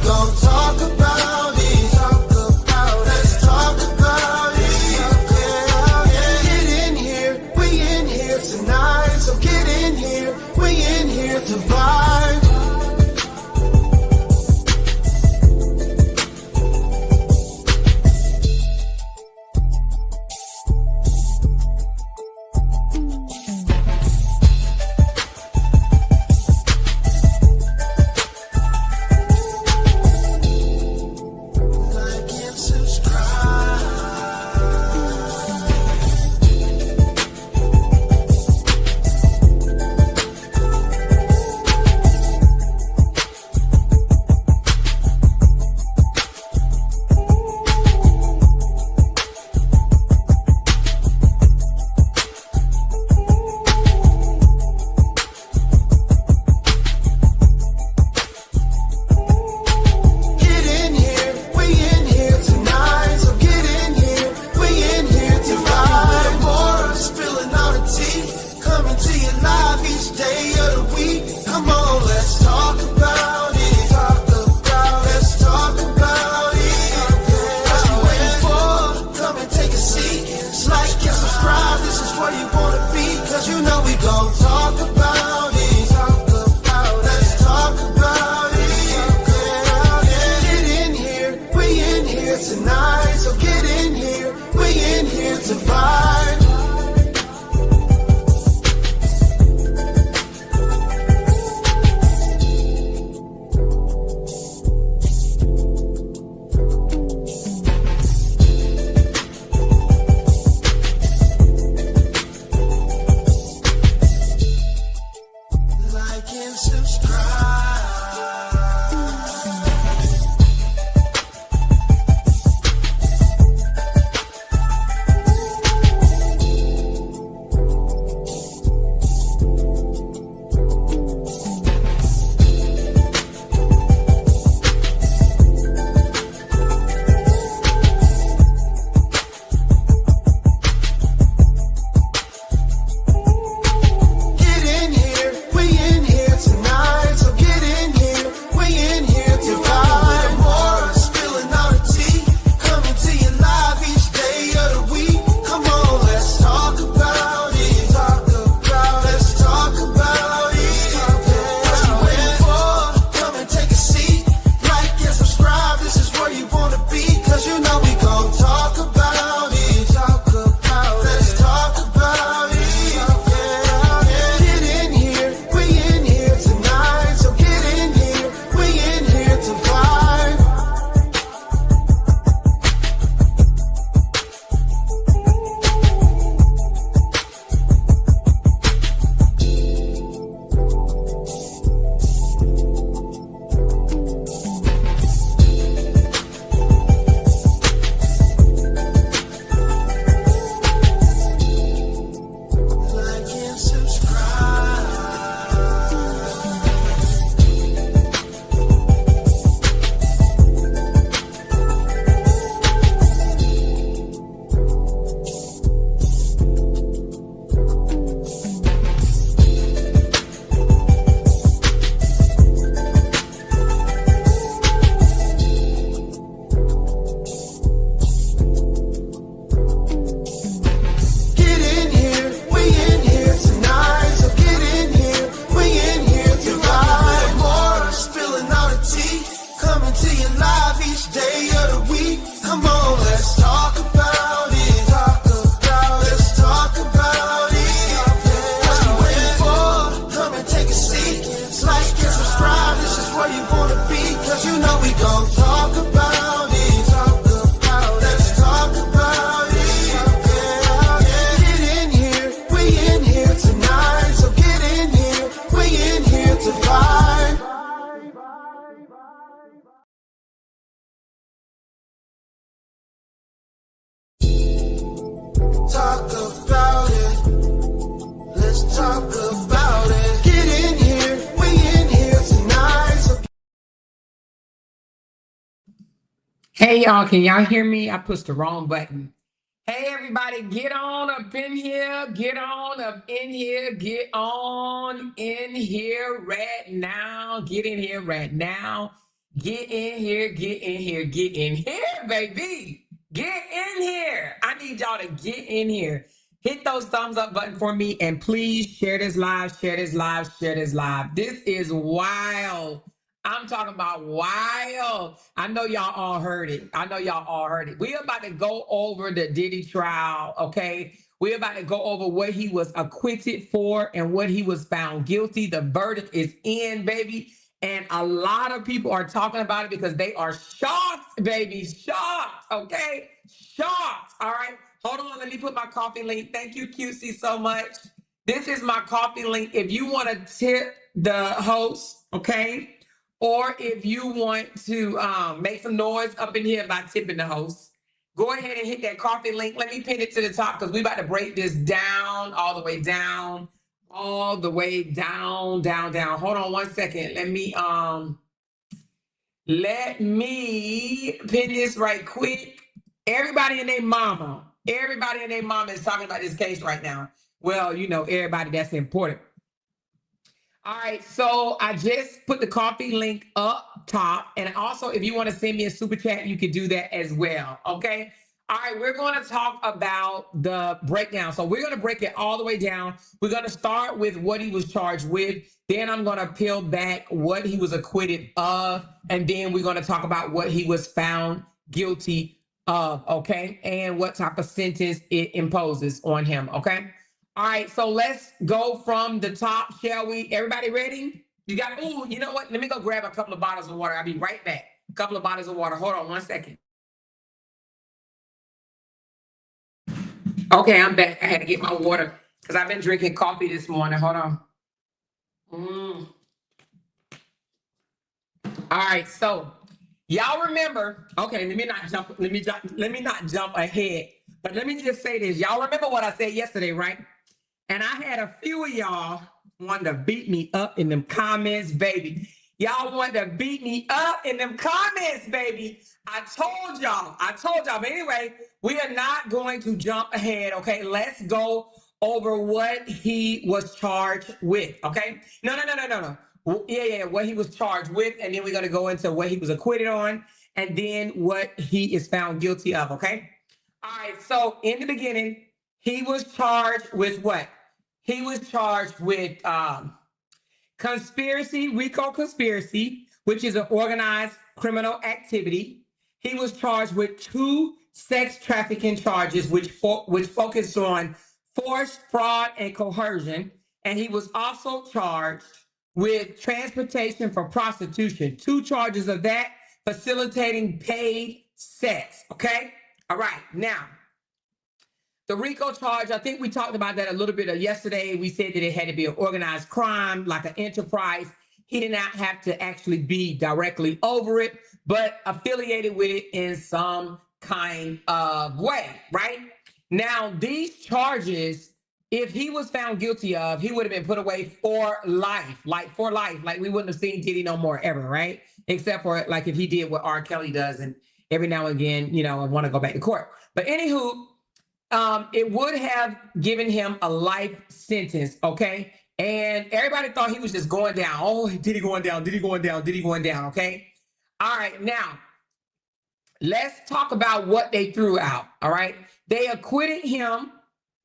gon' talk about it. Let's talk about it. Get in here, we in here tonight. So get in here, we in here to vibe. Hey y'all, can y'all hear me? I pushed the wrong button. Hey everybody, get on up in here, get on up in here, get on in here right now, get in here right now. Get in here, get in here, get in here, baby. Get in here. I need y'all to get in here. Hit those thumbs up button for me and please share this live, share this live, share this live. This is wild. I'm talking about wild. I know y'all all heard it. I know y'all all heard it. We're about to go over the Diddy trial, okay? We're about to go over what he was acquitted for and what he was found guilty. The verdict is in, baby. And a lot of people are talking about it because they are shocked, baby. Shocked, okay? Shocked, all right? Hold on, let me put my coffee link. Thank you, QC, so much. This is my coffee link. If you want to tip the host, okay? Or if you want to make some noise up in here by tipping the host, go ahead and hit that coffee link. Let me pin it to the top because we're about to break this down, all the way down, all the way down, down, down. Hold on one second. Let me pin this right quick. Everybody and their mama is talking about this case right now. Well, you know, everybody that's important. All right, so I just put the coffee link up top. And also, if you want to send me a super chat, you could do that as well, okay? All right, we're going to talk about the breakdown. So we're going to break it all the way down. We're going to start with what he was charged with. Then I'm going to peel back what he was acquitted of. And then we're going to talk about what he was found guilty of, okay? And what type of sentence it imposes on him, okay? All right, so let's go from the top, shall we? Everybody ready? You got, oh, you know what? Let me go grab a couple of bottles of water. I'll be right back. A couple of bottles of water. Hold on one second. Okay, I'm back. I had to get my water because I've been drinking coffee this morning. Hold on. All right, so y'all remember, okay, let me not jump ahead. But let me just say this. Y'all remember what I said yesterday, right? And I had a few of y'all wanting to beat me up in them comments, baby. Y'all wanted to beat me up in them comments, baby. I told y'all. But anyway, we are not going to jump ahead, okay? Let's go over what he was charged with, okay? No. Yeah, what he was charged with, and then we're going to go into what he was acquitted on, and then what he is found guilty of, okay? All right, so in the beginning, he was charged with what? He was charged with conspiracy, RICO conspiracy, which is an organized criminal activity. He was charged with 2 sex trafficking charges, which focused on force, fraud, and coercion. And he was also charged with transportation for prostitution. 2 charges of that, facilitating paid sex. Okay? All right. Now, the RICO charge, I think we talked about that a little bit yesterday. We said that it had to be an organized crime, like an enterprise. He did not have to actually be directly over it, but affiliated with it in some kind of way, right? Now, these charges, if he was found guilty of, he would have been put away for life, like for life. Like we wouldn't have seen Diddy no more ever, right? Except for like if he did what R. Kelly does and every now and again, you know, want to go back to court. But anywho, it would have given him a life sentence, okay? And everybody thought he was just going down. Oh, Diddy going down, okay? All right, now, let's talk about what they threw out, all right? They acquitted him.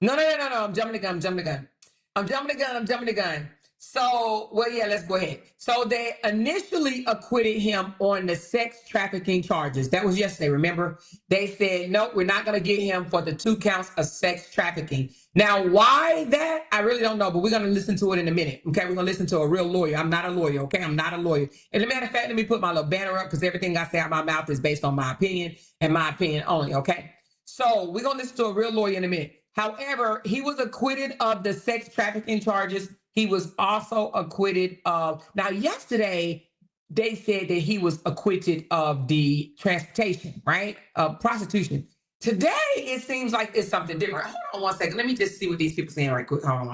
No, I'm jumping the gun. So, well, yeah, let's go ahead. So they initially acquitted him on the sex trafficking charges. That was yesterday, remember? They said, nope, we're not going to get him for the 2 counts of sex trafficking. Now, why that? I really don't know, but we're going to listen to it in a minute. Okay, we're going to listen to a real lawyer. I'm not a lawyer, okay? I'm not a lawyer. And as a matter of fact, let me put my little banner up because everything I say out of my mouth is based on my opinion and my opinion only, okay? So we're going to listen to a real lawyer in a minute. However, he was acquitted of the sex trafficking charges. He was also acquitted of, now yesterday, they said that he was acquitted of the transportation, right? Of prostitution. Today, it seems like it's something different. Hold on one second. Let me just see what these people are saying right quick. Hold on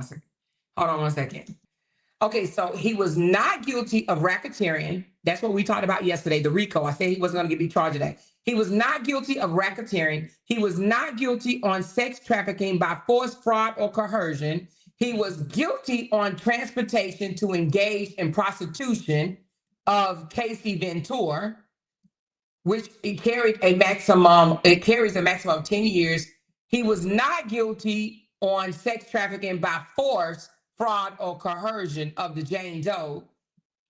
one second. Okay, so he was not guilty of racketeering. That's what we talked about yesterday, the RICO. I said he wasn't going to be charged of that. He was not guilty of racketeering. He was not guilty on sex trafficking by force, fraud, or coercion. He was guilty on transportation to engage in prostitution. of Casey Ventura, which it carries a maximum of 10 years. He was not guilty on sex trafficking by force, fraud, or coercion of the Jane Doe.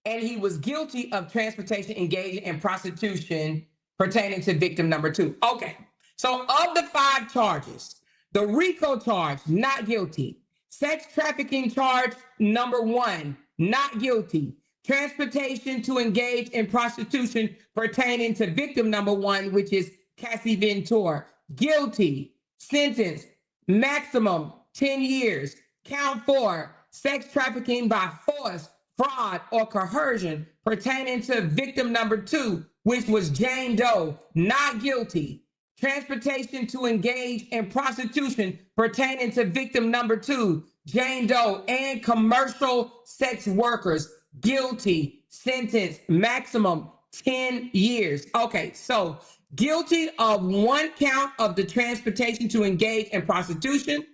And he was guilty of transportation engaged in prostitution pertaining to victim number 2. Okay, so of the 5 charges, the RICO charge, not guilty. Sex trafficking charge number 1, not guilty. Transportation to engage in prostitution pertaining to victim number 1, which is Cassie Ventura, guilty. Sentence, maximum 10 years. Count 4, sex trafficking by force, fraud, or coercion pertaining to victim number 2, which was Jane Doe, not guilty. Transportation to engage in prostitution pertaining to victim number 2, Jane Doe, and commercial sex workers, guilty. Sentence, maximum 10 years. Okay, so guilty of 1 count of the transportation to engage in prostitution,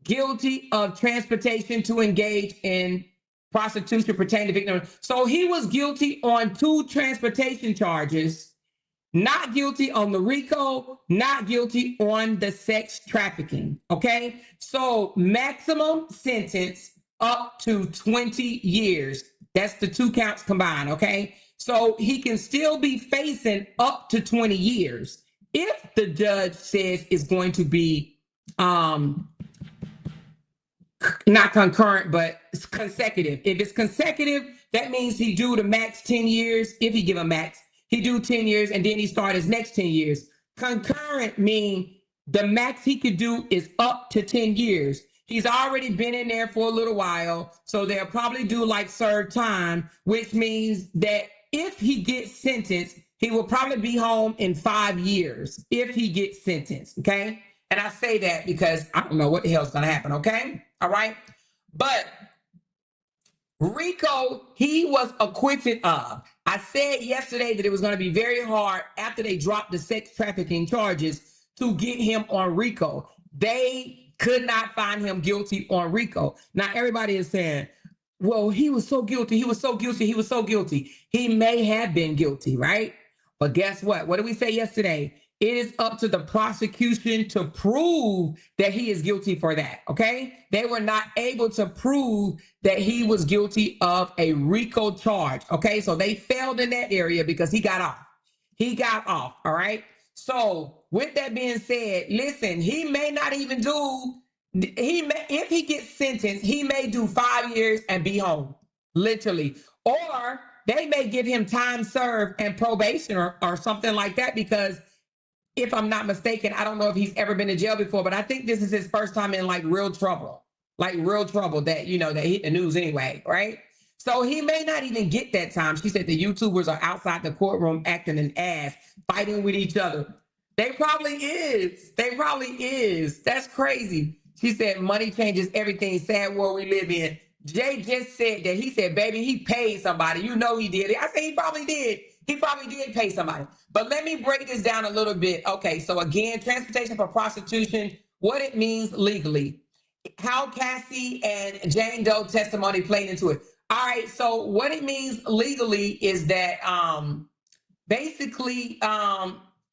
guilty of transportation to engage in prostitution pertaining to victim. So he was guilty on 2 transportation charges, not guilty on the RICO, not guilty on the sex trafficking. Okay, so maximum sentence up to 20 years. That's the 2 counts combined. Okay, so he can still be facing up to 20 years if the judge says it's going to be not concurrent, but it's consecutive. If it's consecutive, that means he do the max 10 years. If he give a max, he do 10 years and then he start his next 10 years. Concurrent mean the max he could do is up to 10 years. He's already been in there for a little while, so they'll probably do like serve time, which means that if he gets sentenced, he will probably be home in 5 years if he gets sentenced, okay? And I say that because I don't know what the hell's gonna happen, okay? All right, but RICO, he was acquitted of. I said yesterday that it was going to be very hard after they dropped the sex trafficking charges to get him on RICO. They could not find him guilty on RICO. Now everybody is saying, well, he was so guilty, he was so guilty, he was so guilty. He may have been guilty, right? But guess what? What did we say yesterday? It is up to the prosecution to prove that he is guilty for that, okay? They were not able to prove that he was guilty of a RICO charge, okay? So they failed in that area because he got off. He got off, all right? So with that being said, listen, he may not even do, if he gets sentenced, he may do 5 years and be home, literally. Or they may give him time served and probation or something like that, because if I'm not mistaken, I don't know if he's ever been to jail before, but I think this is his first time in like real trouble that, you know, that hit the news anyway, right? So he may not even get that time. She said the YouTubers are outside the courtroom acting an ass, fighting with each other. They probably is. They probably is. That's crazy. She said money changes everything. Sad world we live in. Jay just said that. He said, baby, he paid somebody. You know he did. I said he probably did. He probably did pay somebody. But let me break this down a little bit. Okay, so again, transportation for prostitution, what it means legally, how Cassie and Jane Doe testimony played into it. All right, so what it means legally is that basically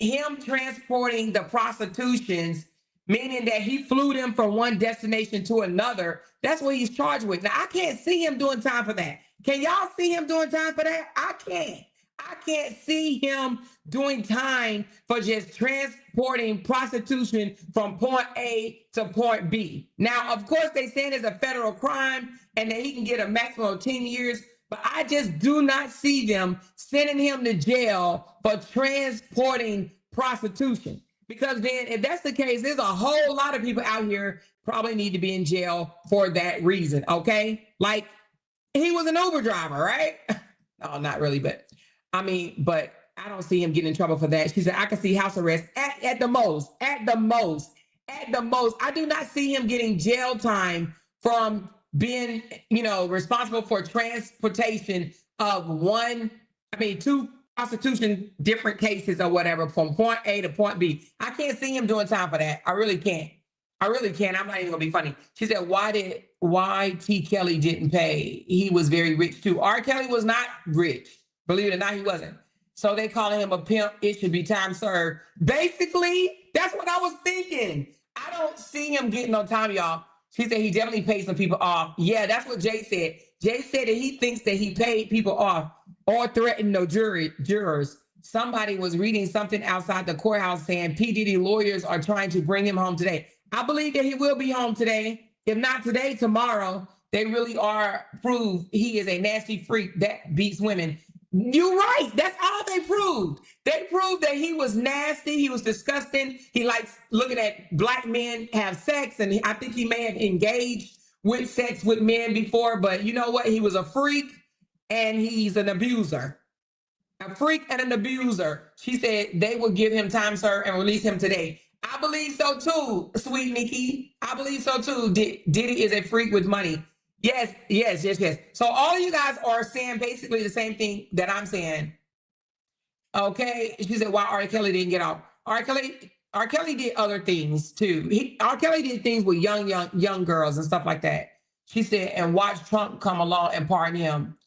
him transporting the prostitutions, meaning that he flew them from one destination to another. That's what he's charged with. Now, I can't see him doing time for that. Can y'all see him doing time for that? I can't. I can't see him doing time for just transporting prostitution from point A to point B. Now, of course, they saying it's a federal crime and that he can get a maximum of 10 years, but I just do not see them sending him to jail for transporting prostitution. Because then if that's the case, there's a whole lot of people out here probably need to be in jail for that reason, okay? Like, he was an Uber driver, right? No, not really, but I mean, but I don't see him getting in trouble for that. She said, I can see house arrest at the most. I do not see him getting jail time from being, you know, responsible for transportation of 2 prostitution, different cases or whatever, from point A to point B. I can't see him doing time for that. I really can't. I'm not even gonna be funny. She said, why did why T. Kelly didn't pay. He was very rich too. R. Kelly was not rich. Believe it or not, he wasn't. So they calling him a pimp. It should be time served. Basically, that's what I was thinking. I don't see him getting on time, y'all. She said he definitely paid some people off. Yeah, that's what Jay said. Jay said that he thinks that he paid people off or threatened no jurors. Somebody was reading something outside the courthouse saying P. Diddy lawyers are trying to bring him home today. I believe that he will be home today. If not today, tomorrow. They really are proof he is a nasty freak that beats women. You're right. That's all they proved. They proved that he was nasty. He was disgusting. He likes looking at black men have sex. And I think he may have engaged with sex with men before. But you know what? He was a freak and he's an abuser. A freak and an abuser. She said they will give him time served and release him today. I believe so too, sweet Nikki. I believe so too. Diddy is a freak with money. Yes. So all of you guys are saying basically the same thing that I'm saying. Okay. She said, why R. Kelly didn't get off? R. Kelly did other things too. R. Kelly did things with young girls and stuff like that. She said, and watch Trump come along and pardon him.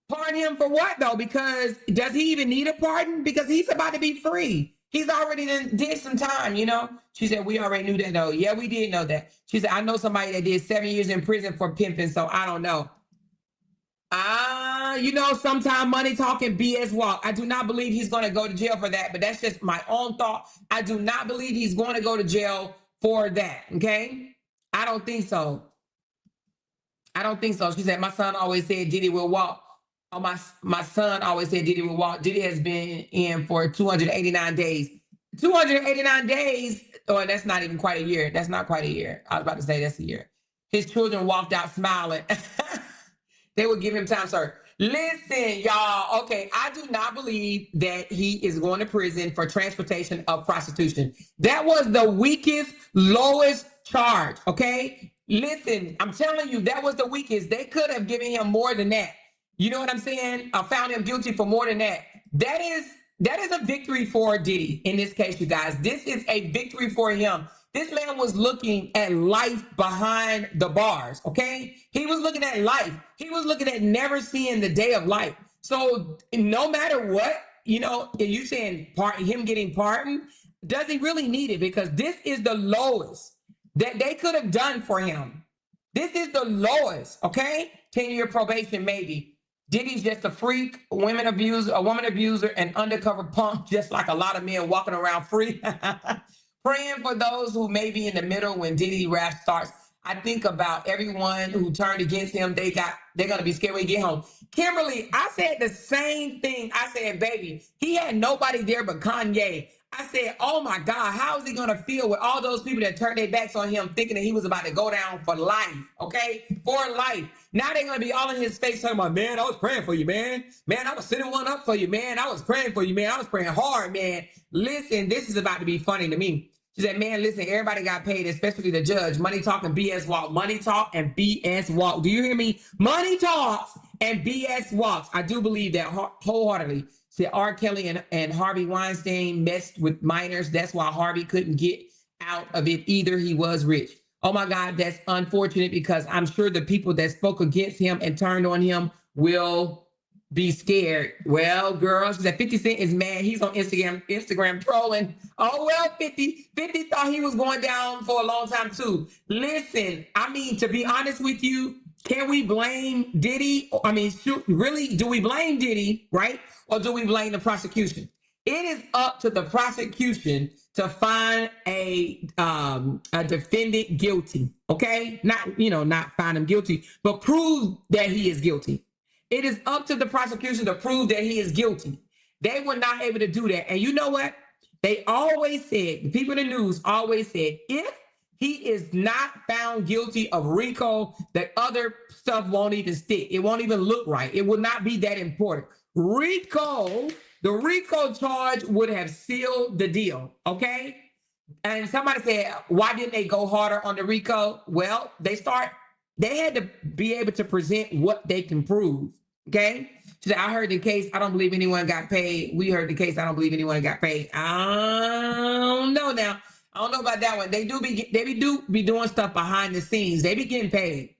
Pardon him for what though? Because does he even need a pardon? Because he's about to be free. He's already did some time, you know? She said, we already knew that though. Yeah, we did know that. She said, I know somebody that did 7 years in prison for pimping, so I don't know. You know, sometimes money talking BS walk. I do not believe he's going to go to jail for that, but that's just my own thought. I do not believe he's going to go to jail for that, okay? I don't think so. I don't think so. She said, my son always said Diddy will walk. Oh, my son always said Diddy will walk. Diddy has been in for 289 days. 289 days. Oh, that's not even quite a year. That's not quite a year. I was about to say that's a year. His children walked out smiling. They would give him time, sir. Listen, y'all. Okay, I do not believe that he is going to prison for transportation of prostitution. That was the weakest, lowest charge. Okay, listen, I'm telling you, that was the weakest. They could have given him more than that. You know what I'm saying? I found him guilty for more than that. That is a victory for Diddy in this case, you guys. This is a victory for him. This man was looking at life behind the bars, okay? He was looking at life. He was looking at never seeing the day of life. So no matter what, you know, you saying him getting pardoned, does he really need it? Because this is the lowest that they could have done for him. This is the lowest, okay? 10-year probation, maybe. Diddy's just a freak, a woman abuser, and undercover punk, just like a lot of men walking around free. Praying for those who may be in the middle when Diddy rap starts. I think about everyone who turned against him. They're gonna be scared when he get home. Kimberly, I said the same thing. I said, baby, he had nobody there but Kanye. I said, oh my God, how is he gonna feel with all those people that turned their backs on him, thinking that he was about to go down for life? Okay, for life. Now they're gonna be all in his face talking about, man, I was praying for you, man. Man, I was sitting one up for you, man. I was praying for you, man. I was praying hard, man. Listen, this is about to be funny to me. She said, man, listen, everybody got paid, especially the judge. Money talk and BS walk. Money talk and BS walk. Do you hear me? Money talks and BS walks. I do believe that wholeheartedly. Said R. Kelly and Harvey Weinstein messed with minors. That's why Harvey couldn't get out of it either. He was rich. Oh my God, that's unfortunate because I'm sure the people that spoke against him and turned on him will be scared. Well, girls, she said 50 Cent is mad. He's on Instagram trolling. Oh, well, 50 thought he was going down for a long time too. Listen, I mean, to be honest with you, can we blame Diddy? I mean, really, do we blame Diddy, right? Or do we blame the prosecution? It is up to the prosecution to find a defendant guilty, okay? Not find him guilty, but prove that he is guilty. It is up to the prosecution to prove that he is guilty. They were not able to do that. And you know what? They always said, the people in the news always said, if he is not found guilty of RICO, that other stuff won't even stick. It won't even look right. It will not be that important. The RICO charge would have sealed the deal, okay? And somebody said, why didn't they go harder on the RICO? Well, they had to be able to present what they can prove, okay? She said, I heard the case. I don't believe anyone got paid. We heard the case. I don't believe anyone got paid. I don't know now. I don't know about that one. They do be doing stuff behind the scenes. They be getting paid.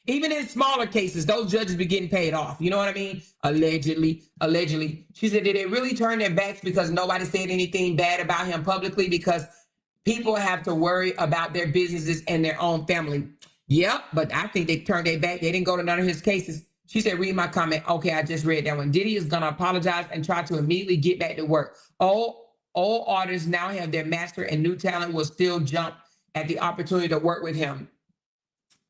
Even in smaller cases, those judges be getting paid off. You know what I mean? Allegedly, allegedly. She said, did they really turn their backs because nobody said anything bad about him publicly? Because people have to worry about their businesses and their own family. Yep, but I think they turned their back. They didn't go to none of his cases. She said, read my comment. Okay, I just read that one. Diddy is going to apologize and try to immediately get back to work. All artists now have their master, and new talent will still jump at the opportunity to work with him.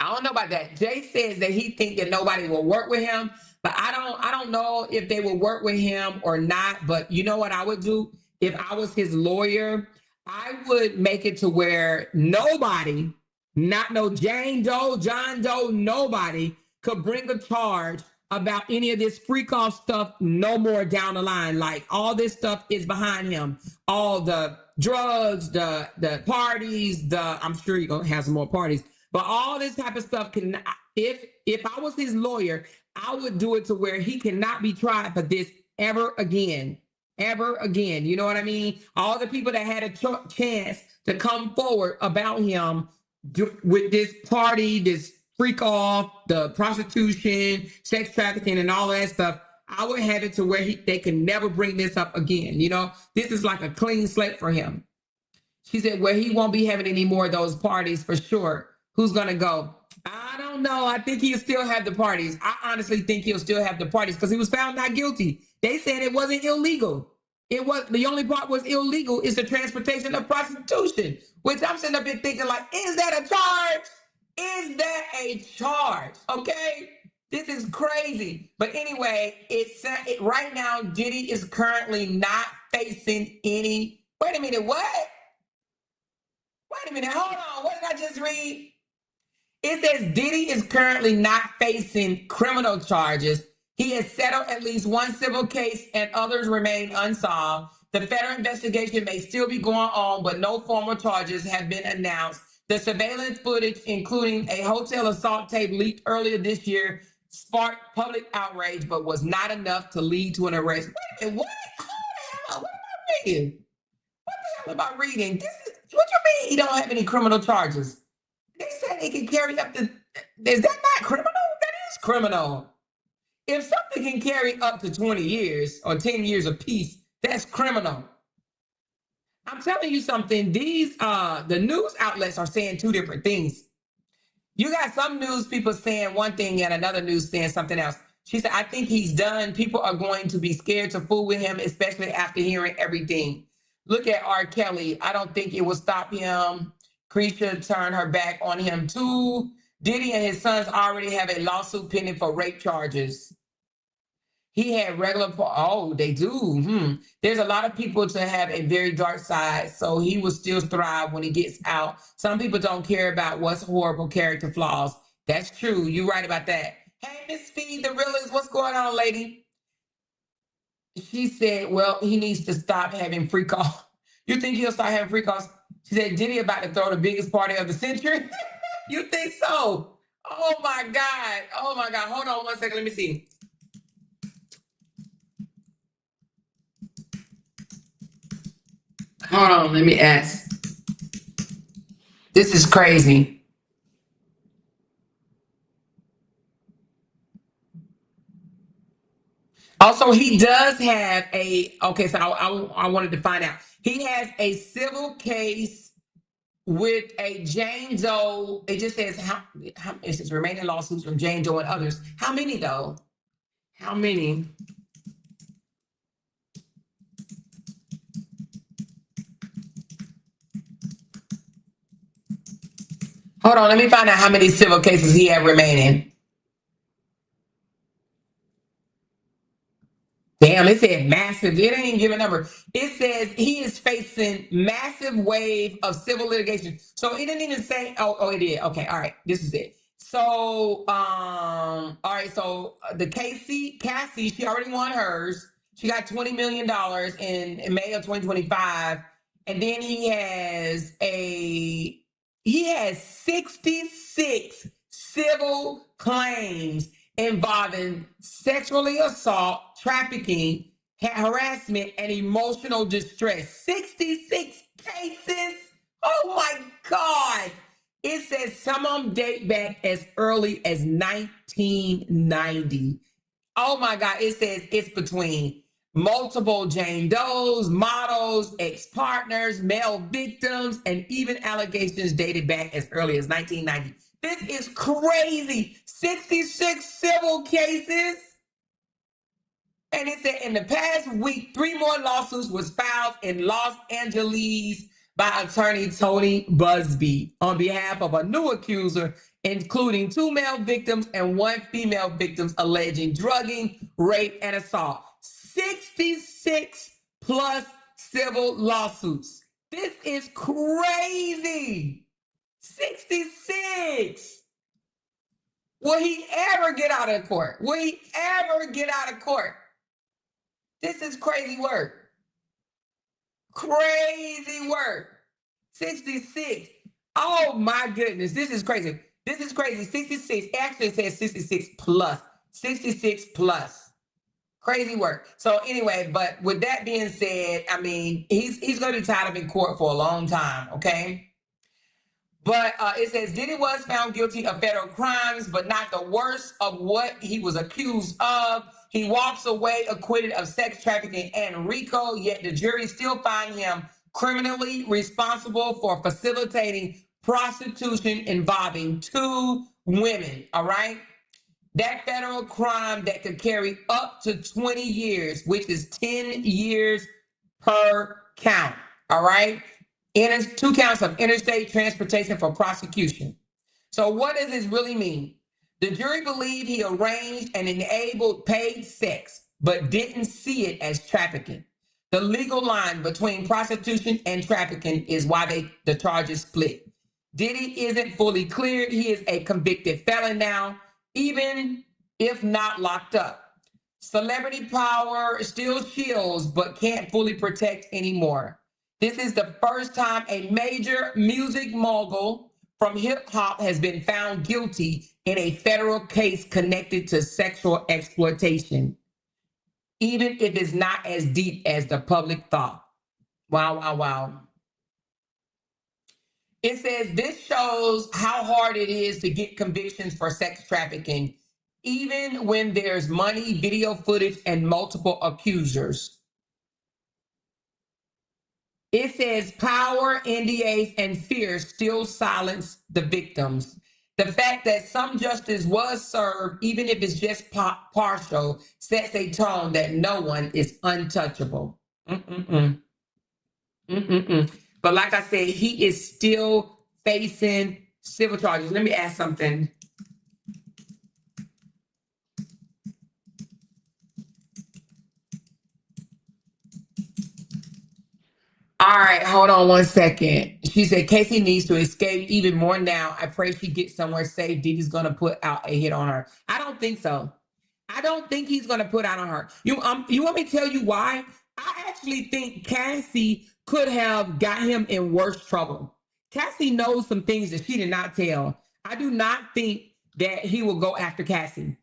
I don't know about that. Jay says that he thinks that nobody will work with him, but I don't know if they will work with him or not. But you know what I would do? If I was his lawyer, I would make it to where nobody, not no Jane Doe, John Doe, nobody could bring a charge about any of this freak off stuff no more down the line. Like all this stuff is behind him. All the drugs, the parties, I'm sure you're gonna have some more parties. But all this type of stuff can, if I was his lawyer, I would do it to where he cannot be tried for this ever again. Ever again. You know what I mean? All the people that had a chance to come forward about him with this party, this freak off, the prostitution, sex trafficking, and all that stuff, I would have it to where they can never bring this up again. You know, this is like a clean slate for him. She said, well, he won't be having any more of those parties for sure. Who's going to go? I don't know. I think he'll still have the parties. I honestly think he'll still have the parties because he was found not guilty. They said it wasn't illegal. It was, the only part was illegal is the transportation of prostitution, which I'm sitting up here thinking like, is that a charge? Is that a charge? Okay. This is crazy. But anyway, right now, Diddy is currently not facing any, wait a minute, what? Wait a minute, hold on. What did I just read? It says Diddy is currently not facing criminal charges. He has settled at least one civil case and others remain unsolved. The federal investigation may still be going on, but no formal charges have been announced. The surveillance footage, including a hotel assault tape leaked earlier this year, sparked public outrage, but was not enough to lead to an arrest. Wait a minute, what? Hold the hell up. What am I reading? What the hell am I reading? What you mean he don't have any criminal charges? They said he can carry up to, is that not criminal? That is criminal. If something can carry up to 20 years or 10 years apiece, that's criminal. I'm telling you something, the news outlets are saying two different things. You got some news people saying one thing and another news saying something else. She said, I think he's done. People are going to be scared to fool with him, especially after hearing everything. Look at R. Kelly. I don't think it will stop him. Creisha turned her back on him too. Diddy and his sons already have a lawsuit pending for rape charges. He had regular, oh, they do. There's a lot of people to have a very dark side, so he will still thrive when he gets out. Some people don't care about what's horrible character flaws. That's true. You're right about that. Hey, Miss Feed, the realist, what's going on, lady? She said, well, he needs to stop having freak offs. You think he'll start having freak offs? She said, Diddy about to throw the biggest party of the century? You think so? Oh, my God. Oh, my God. Hold on one second. Let me see. Hold on. Let me ask. This is crazy. Also, he does have a, okay, so I wanted to find out. He has a civil case with a Jane Doe. It just says how it says remaining lawsuits from Jane Doe and others. How many though? How many? Hold on, let me find out how many civil cases he had remaining. Damn, it said massive. It didn't even give a number. It says he is facing massive wave of civil litigation. So it didn't even say, oh, it did. Okay, all right. This is it. So, all right. So the Cassie, she already won hers. She got $20 million in May of 2025. And then he has 66 civil claims involving sexually assault, trafficking, harassment, and emotional distress. 66 cases. Oh my God. It says some of them date back as early as 1990. Oh my God. It says it's between multiple Jane Does, models, ex-partners, male victims, and even allegations dated back as early as 1990. This is crazy. 66 civil cases. And it said in the past week, 3 more lawsuits was filed in Los Angeles by attorney Tony Busby on behalf of a new accuser, including 2 male victims and 1 female victim alleging drugging, rape, and assault. 66 plus civil lawsuits. This is crazy. 66. Will he ever get out of court? Will he ever get out of court? This is crazy work. Crazy work. 66. Oh my goodness. This is crazy. This is crazy. 66. Actually, it says 66 plus. 66 plus. Crazy work. So anyway, but with that being said, I mean, he's going to be tied up in court for a long time, okay? But it says Diddy was found guilty of federal crimes, but not the worst of what he was accused of. He walks away acquitted of sex trafficking and RICO, yet the jury still find him criminally responsible for facilitating prostitution involving 2 women, all right? That federal crime that could carry up to 20 years, which is 10 years per count, all right? 2 counts of interstate transportation for prosecution. So what does this really mean? The jury believed he arranged and enabled paid sex, but didn't see it as trafficking. The legal line between prostitution and trafficking is why the charges split. Diddy isn't fully cleared. He is a convicted felon now, even if not locked up. Celebrity power still shields, but can't fully protect anymore. This is the first time a major music mogul from hip hop has been found guilty in a federal case connected to sexual exploitation, even if it's not as deep as the public thought. Wow, wow, wow. It says this shows how hard it is to get convictions for sex trafficking, even when there's money, video footage, and multiple accusers. It says power, NDAs, and fear still silence the victims. The fact that some justice was served, even if it's just partial, sets a tone that no one is untouchable. Mm-mm-mm. Mm-mm-mm. But like I said, he is still facing civil charges. Let me ask something. All right, hold on one second. She said Casey needs to escape even more now. I pray she gets somewhere safe. Diddy's gonna put out a hit on her. I don't think so. I don't think he's gonna put out on her. You want me to tell you why? I actually think Cassie could have got him in worse trouble. Cassie knows some things that she did not tell. I do not think that he will go after Cassie.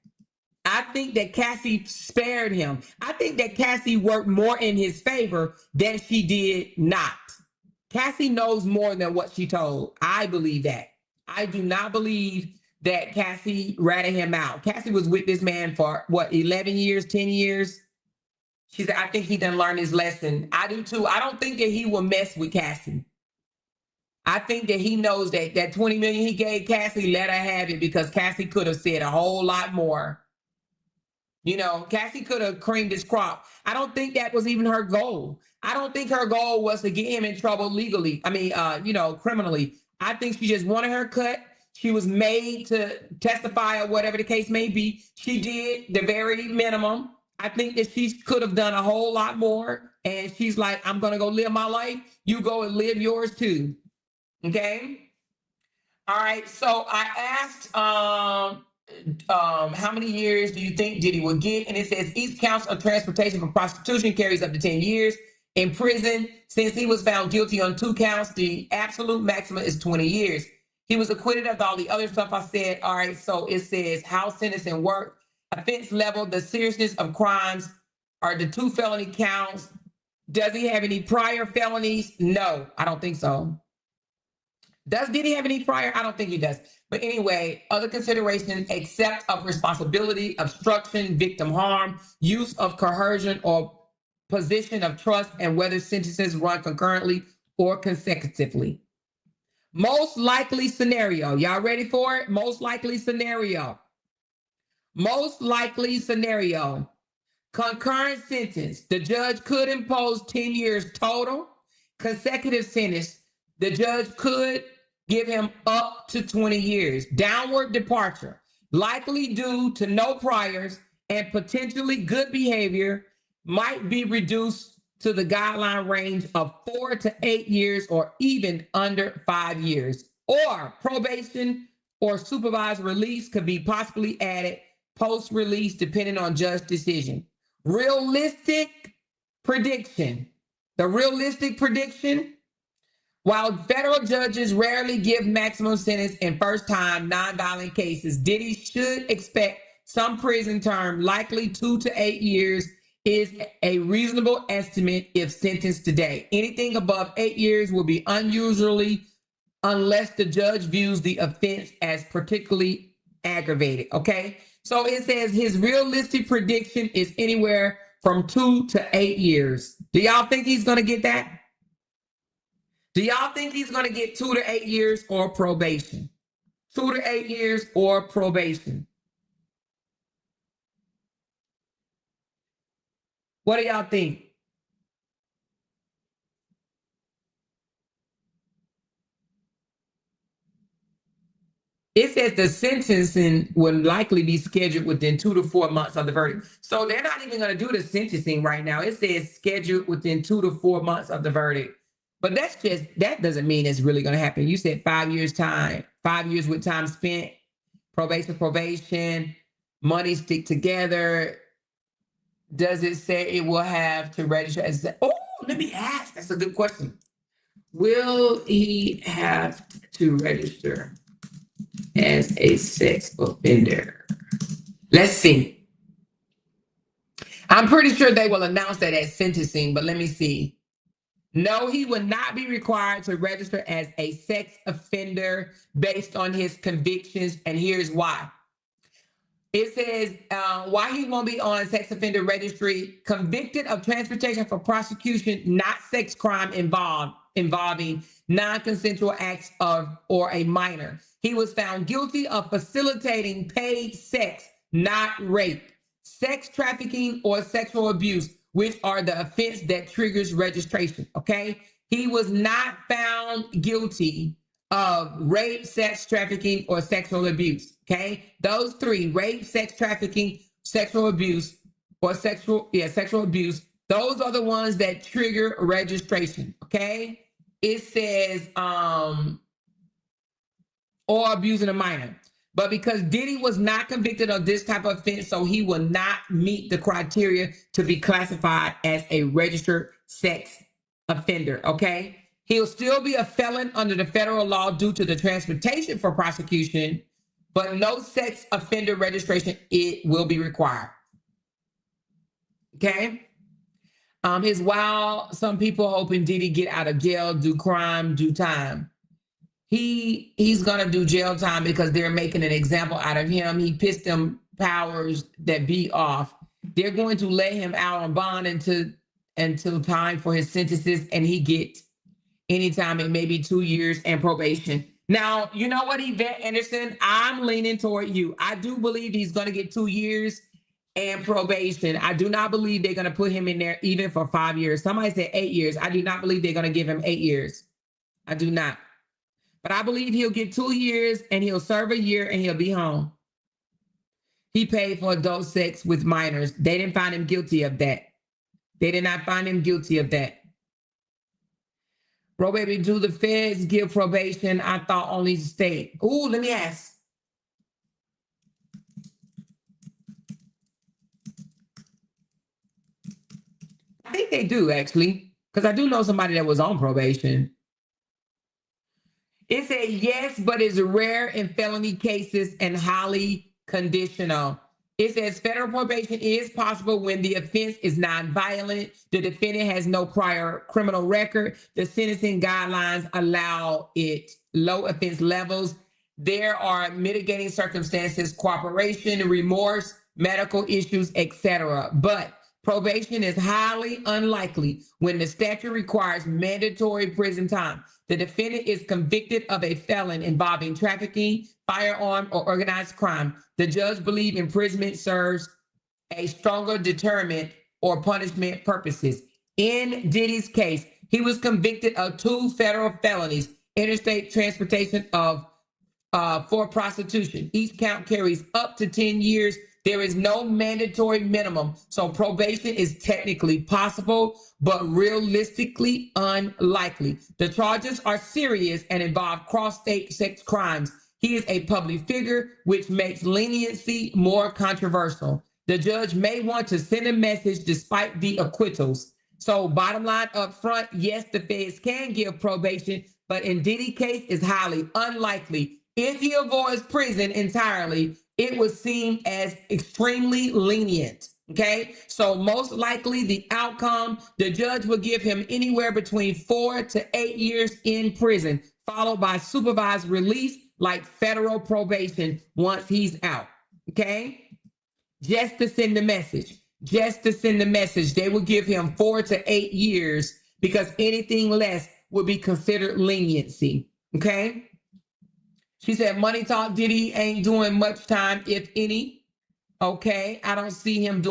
I think that Cassie spared him. I think that Cassie worked more in his favor than she did not. Cassie knows more than what she told. I believe that. I do not believe that Cassie ratted him out. Cassie was with this man for what, 11 years, 10 years? She said, I think he done learned his lesson. I do too. I don't think that he will mess with Cassie. I think that he knows that that 20 million he gave Cassie, let her have it, because Cassie could have said a whole lot more. You know, Cassie could have creamed his crop. I don't think that was even her goal. I don't think her goal was to get him in trouble legally. I mean, criminally. I think she just wanted her cut. She was made to testify or whatever the case may be. She did the very minimum. I think that she could have done a whole lot more. And she's like, I'm going to go live my life. You go and live yours too. Okay. All right. So I asked, how many years do you think Diddy will get? And it says each count of transportation for prostitution carries up to 10 years in prison. Since he was found guilty on 2 counts, the absolute maximum is 20 years. He was acquitted of all the other stuff I said. All right, so it says how sentence and work, offense level, the seriousness of crimes are the 2 felony counts. Does he have any prior felonies? No, I don't think so. Does Diddy have any prior? I don't think he does. But anyway, other considerations: accept of responsibility, obstruction, victim harm, use of coercion or position of trust, and whether sentences run concurrently or consecutively. Most likely scenario. Y'all ready for it? Most likely scenario. Most likely scenario. Concurrent sentence. The judge could impose 10 years total. Consecutive sentence. The judge could give him up to 20 years. Downward departure. Likely due to no priors and potentially good behavior, might be reduced to the guideline range of 4 to 8 years or even under 5 years. Or probation or supervised release could be possibly added post-release depending on judge decision. Realistic prediction. The realistic prediction, while federal judges rarely give maximum sentence in first-time nonviolent cases, Diddy should expect some prison term, likely 2 to 8 years, is a reasonable estimate if sentenced today. Anything above 8 years will be unusually unless the judge views the offense as particularly aggravated, okay? So it says his realistic prediction is anywhere from 2 to 8 years. Do y'all think he's going to get that? Do y'all think he's going to get 2 to 8 years or probation? 2 to 8 years or probation? What do y'all think? It says the sentencing will likely be scheduled within 2 to 4 months of the verdict. So they're not even going to do the sentencing right now. It says scheduled within 2 to 4 months of the verdict. But that doesn't mean it's really going to happen. You said 5 years time, 5 years with time spent, probation, money stick together. Does it say it will have to register as, let me ask. That's a good question. Will he have to register as a sex offender? Let's see. I'm pretty sure they will announce that at sentencing, but let me see. No, he will not be required to register as a sex offender based on his convictions, and here's why. It says why he won't be on sex offender registry: convicted of transportation for prosecution, not sex crime involving non-consensual acts or a minor. He was found guilty of facilitating paid sex, not rape, sex trafficking, or sexual abuse, which are the offense that triggers registration, okay? He was not found guilty of rape, sex trafficking, or sexual abuse, okay? Those three: rape, sex trafficking, sexual abuse, or sexual abuse. Those are the ones that trigger registration, okay? It says, or abusing a minor. But because Diddy was not convicted of this type of offense, so he will not meet the criteria to be classified as a registered sex offender, okay? He'll still be a felon under the federal law due to the transportation for prosecution, but no sex offender registration, it will be required, okay? While some people hoping Diddy get out of jail, do crime, do time. He's gonna do jail time because they're making an example out of him. He pissed them powers that be off. They're going to lay him out on bond until time for his sentences, and he get anytime it may be 2 years and probation. Now, you know what, Yvette Anderson, I'm leaning toward you. I do believe he's gonna get 2 years and probation. I do not believe they're gonna put him in there even for 5 years. Somebody said 8 years. I do not believe they're gonna give him 8 years. I do not. But I believe he'll get 2 years and he'll serve a year and he'll be home. He paid for adult sex with minors. They didn't find him guilty of that. They did not find him guilty of that. Bro, baby, do the feds give probation? I thought only the state. Ooh, let me ask. I think they do, actually, because I do know somebody that was on probation. It said yes, but it's rare in felony cases and highly conditional. It says federal probation is possible when the offense is nonviolent, the defendant has no prior criminal record, the sentencing guidelines allow it low offense levels. There are mitigating circumstances, cooperation, remorse, medical issues, etc. But probation is highly unlikely when the statute requires mandatory prison time. The defendant is convicted of a felon involving trafficking, firearm, or organized crime. The judge believes imprisonment serves a stronger deterrent or punishment purposes. In Diddy's case, he was convicted of 2 federal felonies, interstate transportation of for prostitution. Each count carries up to 10 years. There is no mandatory minimum. So probation is technically possible, but realistically unlikely. The charges are serious and involve cross-state sex crimes. He is a public figure, which makes leniency more controversial. The judge may want to send a message despite the acquittals. So bottom line up front, yes, the feds can give probation, but in Diddy's case, it's highly unlikely. If he avoids prison entirely, it would seem as extremely lenient. Okay, so most likely the outcome, the judge will give him anywhere between 4 to 8 years in prison, followed by supervised release like federal probation once he's out. Okay, just to send the message. Just to send the message, they will give him 4 to 8 years because anything less would be considered leniency. Okay. She said, Money Talk Diddy ain't doing much time, if any. Okay. I don't see him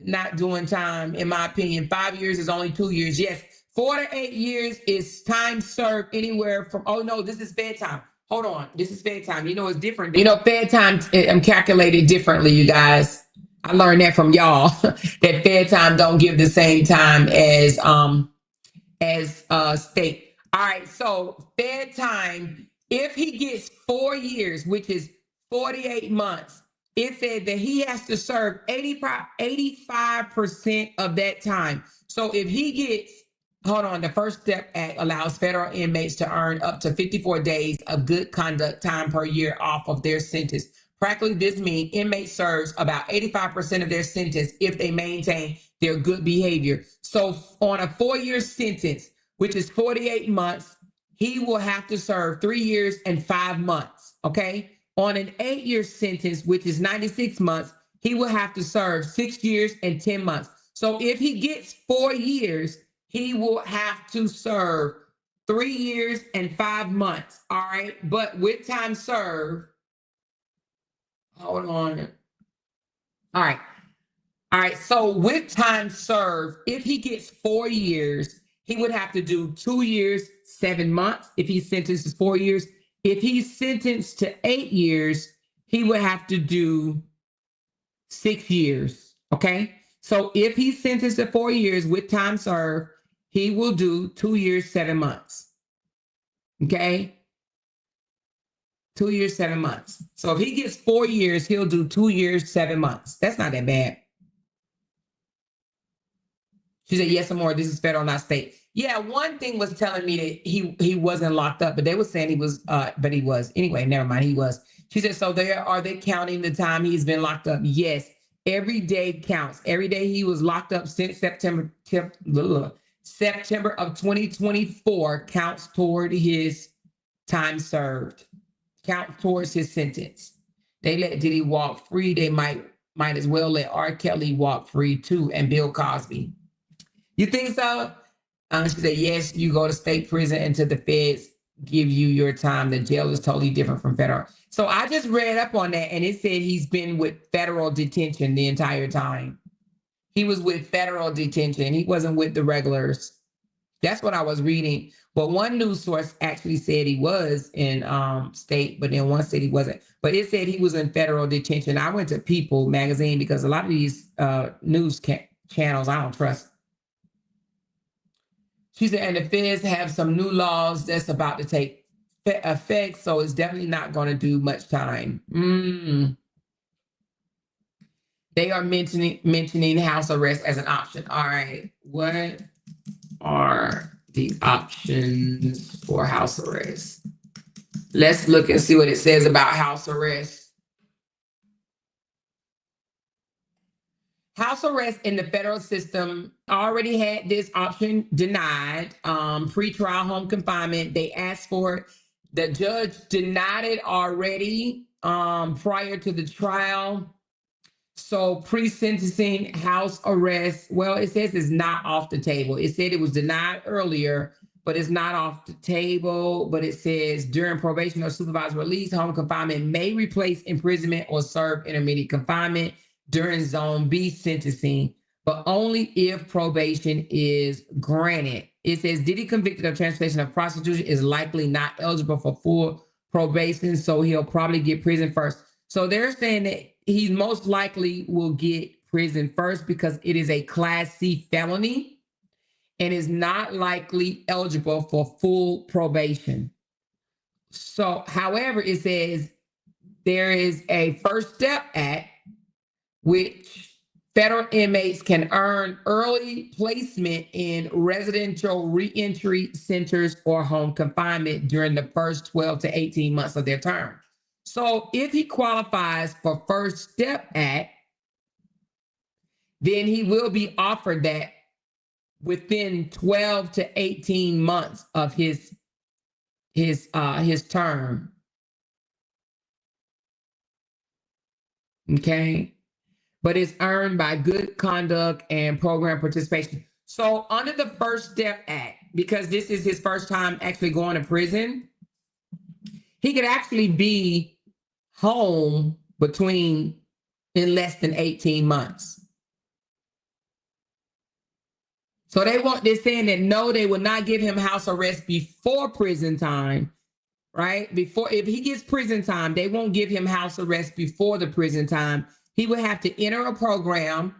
not doing time, in my opinion. 5 years is only 2 years. Yes. 4 to 8 years is time served anywhere from, oh no, this is Fed time. Hold on. This is Fed time. You know, it's different. You know, Fed time, I'm calculated differently, you guys. I learned that from y'all that Fed time don't give the same time as state. All right, so Fed time, if he gets 4 years, which is 48 months, it said that he has to serve 85% of that time. So if he gets, hold on, the First Step Act allows federal inmates to earn up to 54 days of good conduct time per year off of their sentence. Practically, this means inmates serves about 85% of their sentence if they maintain their good behavior. So on a 4-year sentence, which is 48 months, he will have to serve 3 years and 5 months. Okay. On an 8-year sentence, which is 96 months, he will have to serve 6 years and 10 months. So if he gets 4 years, he will have to serve 3 years and 5 months. All right. But with time served, hold on. All right. All right. So with time served, if he gets 4 years, he would have to do 2 years, 7 months. If he's sentenced to 4 years, if he's sentenced to 8 years, he would have to do 6 years. Okay. So if he's sentenced to 4 years with time served, he will do 2 years, 7 months. Okay. 2 years, 7 months. So if he gets 4 years, he'll do 2 years, 7 months. That's not that bad. She said, yes, or more. This is federal, not state. Yeah, one thing was telling me that he wasn't locked up, but they were saying he was, but he was. Anyway, never mind, he was. She said, so are they counting the time he's been locked up? Yes, every day counts. Every day he was locked up since September of 2024 counts toward his time served, count towards his sentence. They let Diddy walk free. They might as well let R. Kelly walk free too, and Bill Cosby. You think so? She said, yes, you go to state prison until the feds give you your time. The jail is totally different from federal. So I just read up on that, and it said he's been with federal detention the entire time. He was with federal detention. He wasn't with the regulars. That's what I was reading. But one news source actually said he was in state, but then one said he wasn't. But it said he was in federal detention. I went to People magazine because a lot of these news channels I don't trust. She said, and the feds have some new laws that's about to take effect, so it's definitely not going to do much time. They are mentioning house arrest as an option. All right, what are the options for house arrest? Let's look and see what it says about house arrest. House arrest in the federal system already had this option denied. Pre-trial home confinement, they asked for it. The judge denied it already prior to the trial. So pre-sentencing house arrest, well, it says it's not off the table. It said it was denied earlier, but it's not off the table. But it says during probation or supervised release, home confinement may replace imprisonment or serve intermediate confinement during Zone B sentencing, but only if probation is granted. It says Diddy, convicted of transportation of prostitution, is likely not eligible for full probation, so he'll probably get prison first. So they're saying that he most likely will get prison first because it is a Class C felony and is not likely eligible for full probation. So, however, it says there is a First Step Act, which federal inmates can earn early placement in residential reentry centers or home confinement during the first 12 to 18 months of their term. So if he qualifies for First Step Act, then he will be offered that within 12 to 18 months of his term. Okay. But it's earned by good conduct and program participation. So under the First Step Act, because this is his first time actually going to prison, he could actually be home in less than 18 months. So they're saying that no, they will not give him house arrest before prison time, right? If he gets prison time, they won't give him house arrest before the prison time. He would have to enter a program,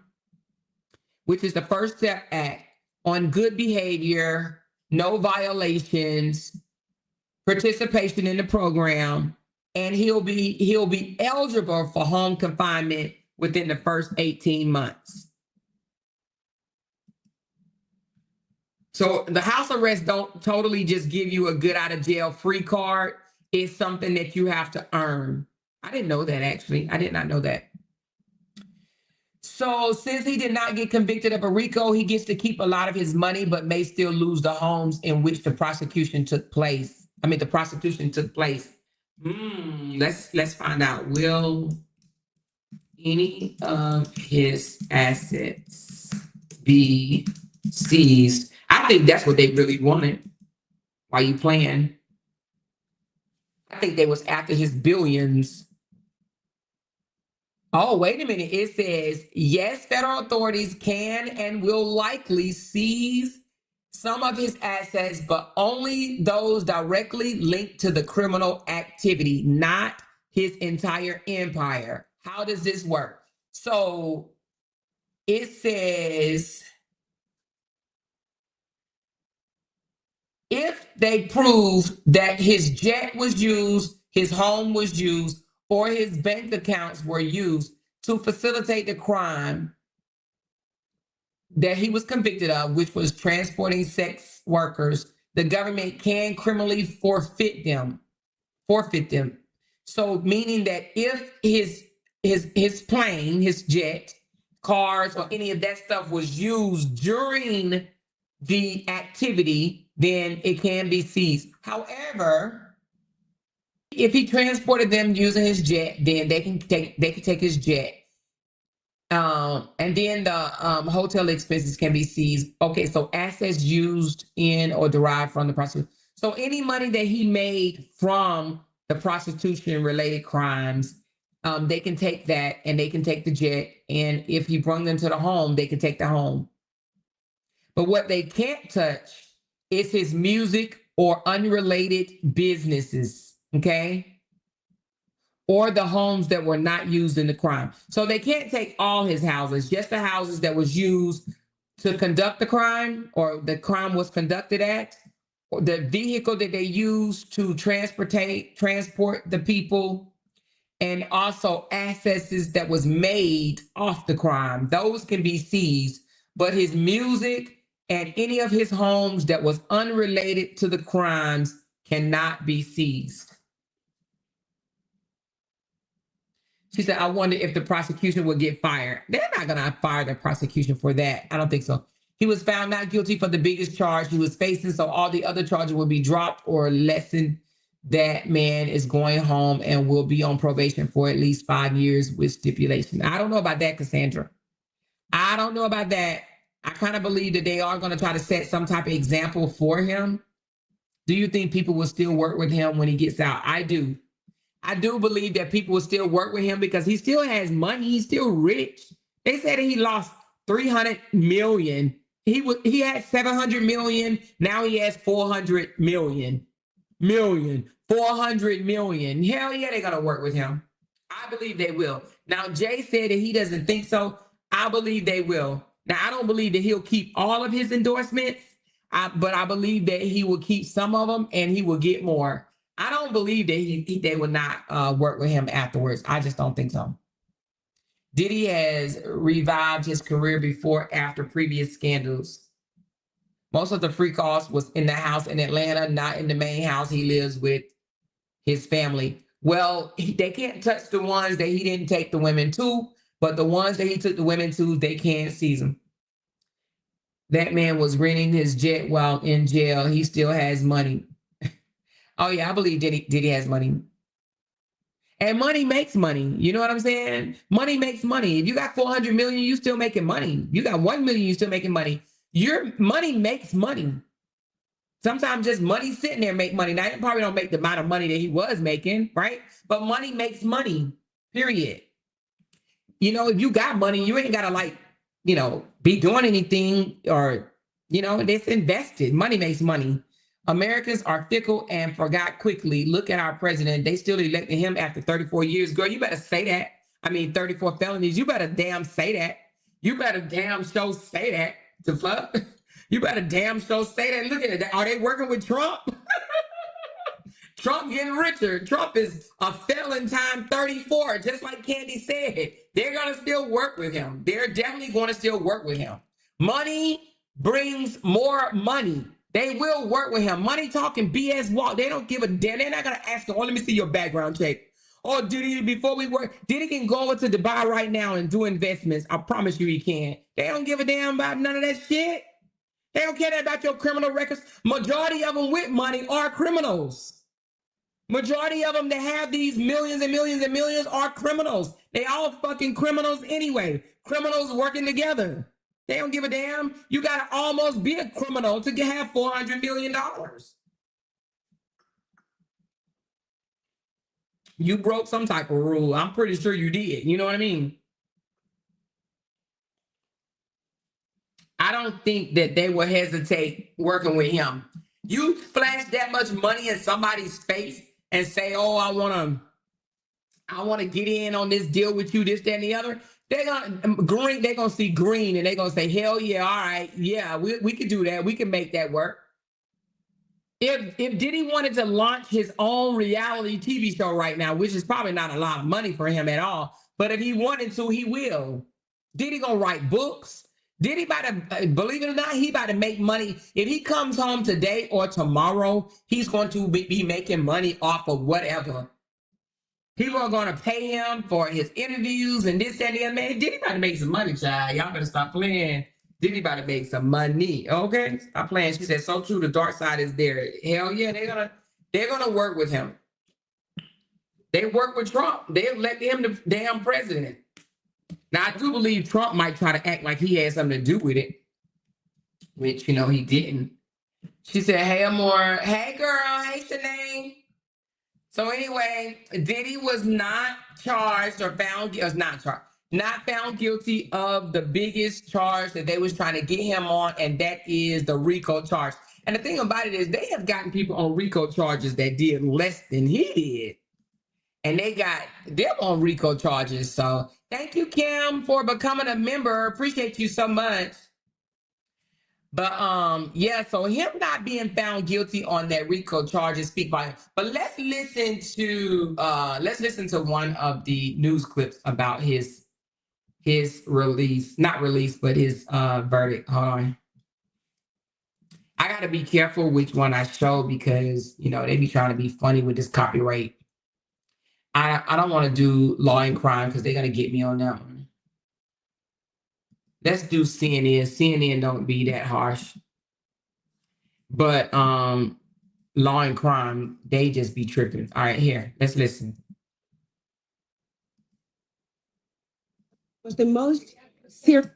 which is the First Step Act, on good behavior, no violations, participation in the program, and he'll be eligible for home confinement within the first 18 months. So the house arrest don't totally just give you a good out of jail free card. It's something that you have to earn. I didn't know that, actually. I did not know that. So since he did not get convicted of a RICO, he gets to keep a lot of his money, but may still lose the homes in which the prosecution took place. Let's find out. Will any of his assets be seized? I think that's what they really wanted. Why you playing? I think they was after his billions. Oh, wait a minute. It says, yes, federal authorities can and will likely seize some of his assets, but only those directly linked to the criminal activity, not his entire empire. How does this work? So it says, if they prove that his jet was used, his home was used, or his bank accounts were used to facilitate the crime that he was convicted of, which was transporting sex workers, the government can criminally forfeit them. So meaning that if his plane, his jet, cars, or any of that stuff was used during the activity, then it can be seized. However, if he transported them using his jet, then they can take his jet. And then the hotel expenses can be seized. Okay, so assets used in or derived from the prostitution. So any money that he made from the prostitution-related crimes, they can take that and they can take the jet. And if he brought them to the home, they can take the home. But what they can't touch is his music or unrelated businesses, okay? Or the homes that were not used in the crime. So they can't take all his houses, just the houses that was used to conduct the crime or the crime was conducted at, or the vehicle that they used to transport the people, and also assets that was made off the crime. Those can be seized, but his music and any of his homes that was unrelated to the crimes cannot be seized. She said, I wonder if the prosecution will get fired. They're not going to fire the prosecution for that. I don't think so. He was found not guilty for the biggest charge he was facing, so all the other charges will be dropped or lessened. That man is going home and will be on probation for at least 5 years with stipulation. I don't know about that, Cassandra. I don't know about that. I kind of believe that they are going to try to set some type of example for him. Do you think people will still work with him when he gets out? I do. I do believe that people will still work with him because he still has money. He's still rich. They said that he lost 300 million. He had 700 million. Now he has 400 million. 400 million. Hell yeah, they're going to work with him. I believe they will. Now, Jay said that he doesn't think so. I believe they will. Now, I don't believe that he'll keep all of his endorsements, but I believe that he will keep some of them and he will get more. I don't believe that they will not work with him afterwards. I just don't think so. Diddy has revived his career before after previous scandals. Most of the free calls was in the house in Atlanta, not in the main house he lives with his family. Well, they can't touch the ones that he didn't take the women to, but the ones that he took the women to, they can't seize them. That man was renting his jet while in jail. He still has money. Oh yeah, I believe Diddy has money. And money makes money. You know what I'm saying? Money makes money. If you got 400 million, you still making money. You got 1 million, you still making money. Your money makes money. Sometimes just money sitting there make money. Now, you probably don't make the amount of money that he was making, right? But money makes money, period. You know, if you got money, you ain't got to like, you know, be doing anything or, you know, it's invested. Money makes money. Americans are fickle and forgot quickly. Look at our president. They still elected him after 34 years. Girl, you better say that. I mean, 34 felonies. You better damn say that. You better damn show say that. The fuck? You better damn show say that. Look at it. Are they working with Trump? Trump getting richer. Trump is a felon time 34, just like Candy said. They're going to still work with him. They're definitely going to still work with him. Money brings more money. They will work with him. Money talking BS walk. They don't give a damn. They're not going to ask him, oh, let me see your background check. Oh, Diddy, before we work, Diddy can go over to Dubai right now and do investments. I promise you he can. They don't give a damn about none of that shit. They don't care about your criminal records. Majority of them with money are criminals. Majority of them that have these millions and millions and millions are criminals. They all fucking criminals anyway. Criminals working together. They don't give a damn. You got to almost be a criminal to have $400 million. You broke some type of rule. I'm pretty sure you did. You know what I mean? I don't think that they will hesitate working with him. You flash that much money in somebody's face and say, oh, I want to get in on this deal with you, this, that, and the other. They're gonna see green and they're gonna say, hell yeah, all right, yeah, we can do that. We can make that work. If Diddy wanted to launch his own reality TV show right now, which is probably not a lot of money for him at all, but if he wanted to, he will. Diddy gonna write books. Diddy about to, believe it or not, he about to make money. If he comes home today or tomorrow, he's going to be making money off of whatever. People are going to pay him for his interviews and this, that, and the other. Man, Diddy about to make some money, child. Y'all better stop playing. Diddy about to make some money. Okay? Stop playing. She said, so true, the dark side is there. Hell yeah, they're gonna work with him. They work with Trump. They elect him the damn president. Now, I do believe Trump might try to act like he had something to do with it, which, you know, he didn't. She said, hey, Amor. Hey, girl. Hey, Shanae. So anyway, Diddy was not charged or not found guilty of the biggest charge that they was trying to get him on, and that is the RICO charge. And the thing about it is they have gotten people on RICO charges that did less than he did. And they got them on RICO charges. So thank you, Kim, for becoming a member. Appreciate you so much. But yeah, so him not being found guilty on that RICO charges speak volumes. But let's listen to one of the news clips about his release, not release, but his verdict. Hold on. I gotta be careful which one I show because you know they be trying to be funny with this copyright. I don't want to do law and crime because they're gonna get me on that one. Let's do CNN. CNN don't be that harsh. But law and crime, they just be tripping. All right, here, let's listen. Was the most serious.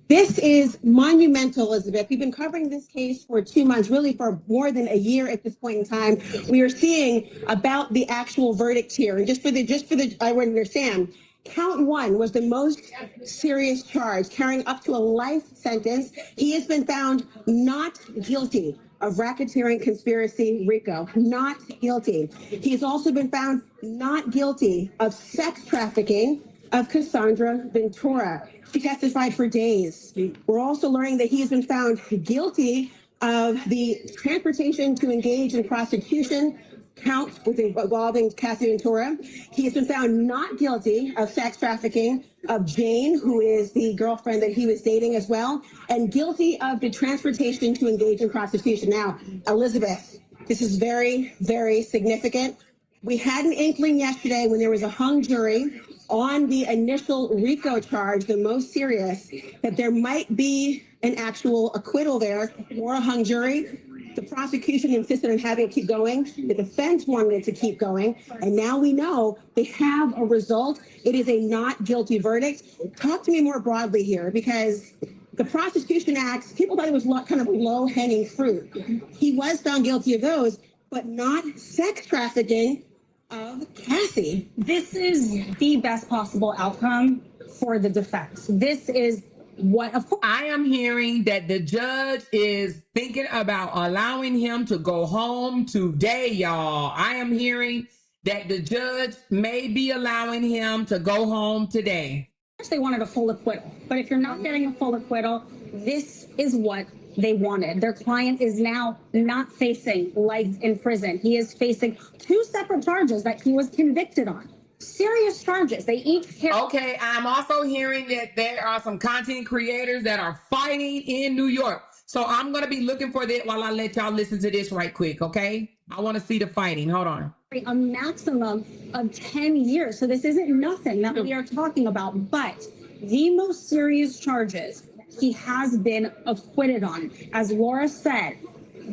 This is monumental, Elizabeth. We've been covering this case for 2 months, really for more than a year at this point in time. We are seeing about the actual verdict here. And just for the, I would understand, count one was the most serious charge, carrying up to a life sentence. He has been found not guilty of racketeering conspiracy RICO, not guilty. He has also been found not guilty of sex trafficking of Cassandra Ventura. She testified for days. We're also learning that he has been found guilty of the transportation to engage in prostitution count involving Cassie Ventura. He has been found not guilty of sex trafficking of Jane, who is the girlfriend that he was dating as well, and guilty of the transportation to engage in prostitution. Now, Elizabeth, this is very, very significant. We had an inkling yesterday when there was a hung jury on the initial RICO charge, the most serious, that there might be an actual acquittal there or a hung jury. The prosecution insisted on having it keep going. The defense wanted it to keep going. And now we know they have a result. It is a not guilty verdict. Talk to me more broadly here, because the prosecution acts, people thought it was kind of low-hanging fruit. He was found guilty of those, but not sex trafficking of Cassie. This is the best possible outcome for the defense. This is what, of course, I am hearing that the judge is thinking about allowing him to go home today, y'all. I am hearing that the judge may be allowing him to go home today. they wanted a full acquittal. But if you're not getting a full acquittal, this is what they wanted. Their client is now not facing life in prison. He is facing 2 separate charges that he was convicted on. Serious charges. They each carry. Okay, I'm also hearing that there are some content creators that are fighting in New York. So I'm going to be looking for that while I let y'all listen to this right quick, okay? I want to see the fighting. Hold on. A maximum of 10 years. So this isn't nothing that we are talking about, but the most serious charges he has been acquitted on. As Laura said,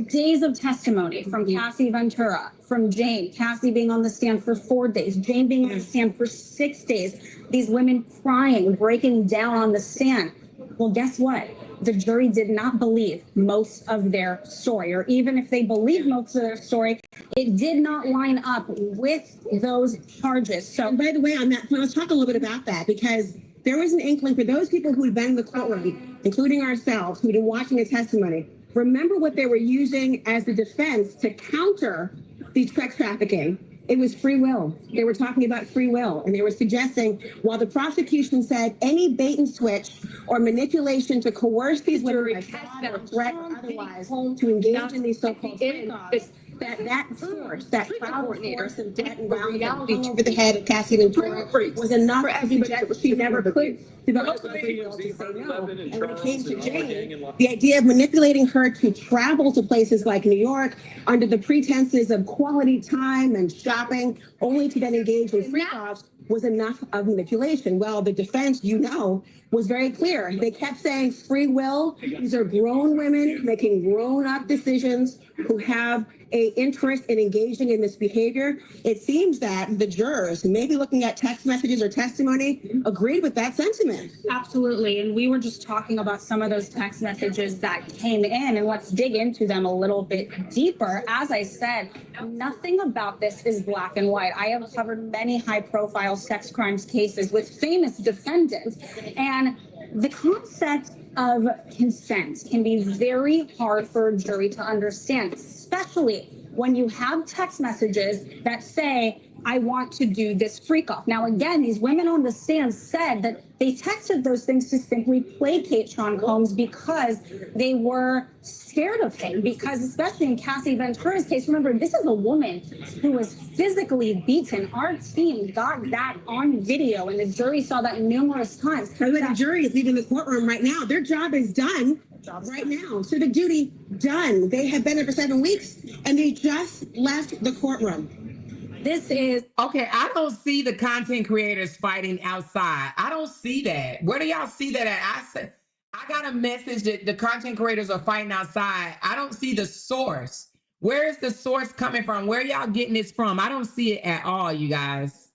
days of testimony from Cassie Ventura, from Jane, Cassie being on the stand for 4 days, Jane being on the stand for 6 days, these women crying, breaking down on the stand. Well, guess what? The jury did not believe most of their story, or even if they believed most of their story, it did not line up with those charges. So, And by the way, on that point, let's talk a little bit about that, because there was an inkling for those people who had been in the courtroom, including ourselves, who'd been watching the testimony. Remember what they were using as the defense to counter the sex trafficking. It was free will. They were talking about free will, and they were suggesting, while the prosecution said any bait and switch or manipulation to coerce these women by fraud or threat or otherwise to engage in these so-called freak-offs, that force, that cloud force and threat and violence that over the head of Cassie Ventura was enough to suggest that she never could develop the free will to say no. And when it came to Jane, the idea of manipulating her to travel to places like New York under the pretenses of quality time and shopping, only to then engage in freak-offs, was enough of manipulation. Well, the defense, was very clear. They kept saying free will. These are grown women making grown-up decisions who have an interest in engaging in this behavior. It seems that the jurors, maybe looking at text messages or testimony, agreed with that sentiment. absolutely. And we were just talking about some of those text messages that came in, and let's dig into them a little bit deeper. As I said, nothing about this is black and white. I have covered many high-profile sex crimes cases with famous defendants, and the concept of consent can be very hard for a jury to understand, especially when you have text messages that say, I want to do this freak off. Now, again, these women on the stand said that they texted those things to simply placate Sean Combs because they were scared of him. Because especially in Cassie Ventura's case, remember, this is a woman who was physically beaten. Our team got that on video, and the jury saw that numerous times. By the way, the jury is leaving the courtroom right now. Their job is done right now. So the duty done. They have been there for 7 weeks, and they just left the courtroom. This is Okay, I don't see the content creators fighting outside. I don't see that. Where do y'all see that at? I got a message that the content creators are fighting outside. I don't see the source. Where is the source coming from? Where y'all getting this from? I don't see it at all, you guys.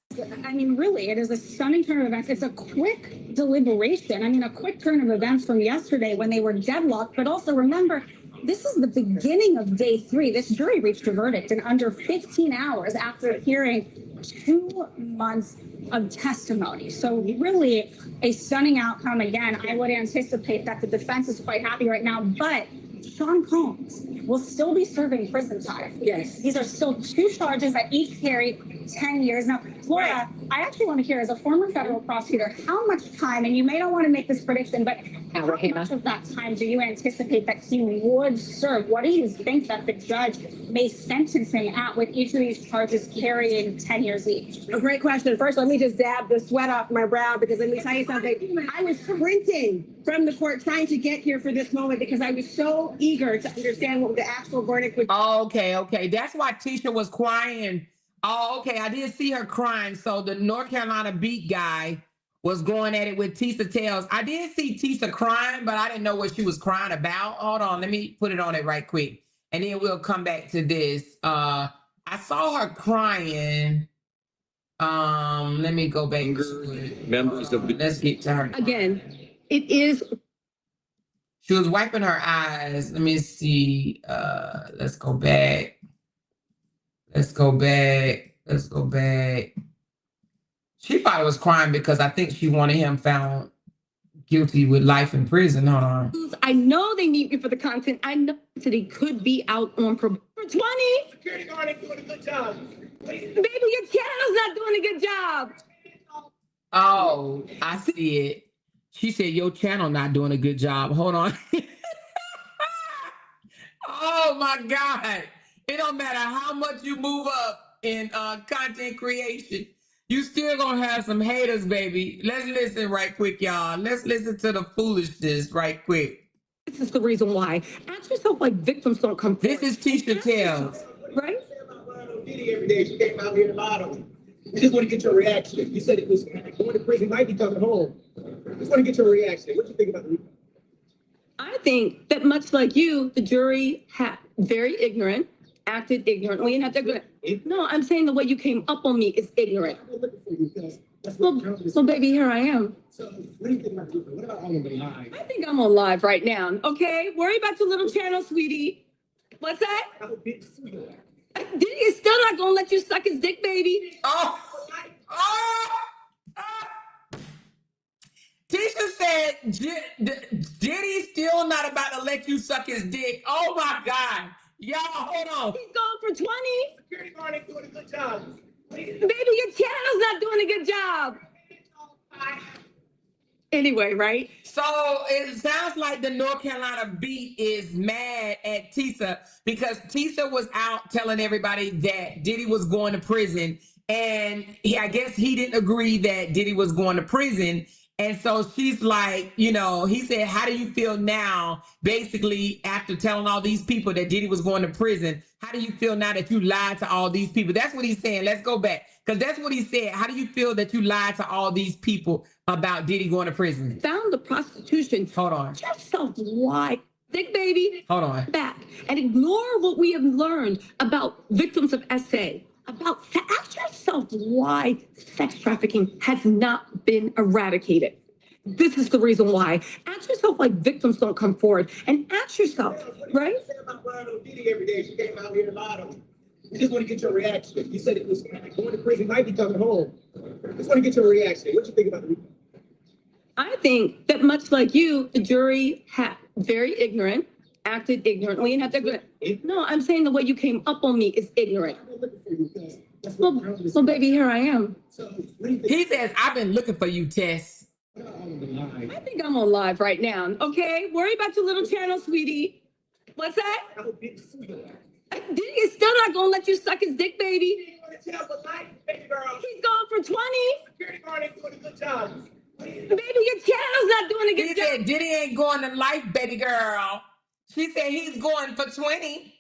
I mean, really, it is a stunning turn of events. It's a quick deliberation. I mean, a quick turn of events from yesterday when they were deadlocked. But also remember, this is the beginning of day 3. This jury reached a verdict in under 15 hours after hearing 2 months of testimony. So really a stunning outcome. Again, I would anticipate that the defense is quite happy right now, but Sean Combs will still be serving prison time. Yes. These are still 2 charges that each carry 10 years. Now, Laura, I actually want to hear, as a former federal prosecutor, how much time, and you may not want to make this prediction, but how much of that time do you anticipate that he would serve? What do you think that the judge may sentence him at with each of these charges carrying 10 years each? A great question. First, let me just dab the sweat off my brow because let me tell you something. I was sprinting from the court trying to get here for this moment because I was so eager to understand what the actual verdict would be. Okay. That's why Tisha was crying. Oh, okay. I did see her crying. So the North Carolina beat guy was going at it with Tisa Tales. I did see Tisa crying, but I didn't know what she was crying about. Hold on. Let me put it on it right quick. And then we'll come back to this. I saw her crying. Let me go back to it. Members of the Let's get to her. Again, it is. She was wiping her eyes. Let me see. Let's go back. She probably was crying because I think she wanted him found guilty with life in prison. Hold on. I know they need me for the content. I know that he could be out on probation. For 20. Security guard ain't doing a good job. Baby, your channel's not doing a good job. Oh, I see it. She said your channel not doing a good job. Hold on. Oh my God. It don't matter how much you move up in content creation. You still gonna have some haters, baby. Let's listen right quick, y'all. Let's listen to the foolishness right quick. This is the reason why. Ask yourself like victims don't come This forward. is Tisha Tales. Right? Diddy every day. She came out here and lied on him. I just want to get your reaction. You said it was going to prison, might be coming home. Just want to get your reaction. What you think about the I think that much like you, the jury had very ignorant, acted ignorantly, and had no, I'm saying the way you came up on me is ignorant. I've been looking for you because that's Well, what journalists so baby, here I am. So what do you think about the What about all of the lies? I think I'm on live right now. Okay, worry about your little channel, sweetie. What's that? How big sweetheart? Diddy is still not gonna let you suck his dick, baby. Oh. Tisha said Diddy's still not about to let you suck his dick. Oh my God. Y'all, hold on. He's going for 20. Security guard ain't doing a good job. Baby, your channel's not doing a good job. Anyway, right? So it sounds like the North Carolina beat is mad at Tisa because Tisa was out telling everybody that Diddy was going to prison. And I guess he didn't agree that Diddy was going to prison. And so she's like, you know, he said, how do you feel now? Basically, after telling all these people that Diddy was going to prison, how do you feel now that you lied to all these people? That's what he's saying. Let's go back. Because that's what he said. How do you feel that you lied to all these people about Diddy going to prison? Found the prostitution. Hold on. Yourself wide. Dick, baby. Hold on. Back and ignore what we have learned about victims of SA. Ask yourself why sex trafficking has not been eradicated. This is the reason why. Ask yourself like victims don't come forward, and ask yourself, right? You said about lying on Diddy every day. She came out here and lied on him. I just want to get your reaction. You said it was going to prison, might be coming home. Just want to get your reaction. What you think about the I think that much like you, the jury had very ignorant, acted ignorantly, and had no, I'm saying the way you came up on me is ignorant. I've been looking for you because that's Well, what journalists so baby, here I am. So what do you think? He says, I've been looking for you, Tess. What about all of the lies? I think I'm on live right now. Okay, worry about your little channel, sweetie. What's that? How big sweetheart? Diddy is still not gonna let you suck his dick, baby. You want to tell the life, baby girl? He's going for 20. Security guard ain't doing a good job. Baby, your channel's not doing a He good job. said, Diddy ain't going to life, baby girl. She said he's going for 20.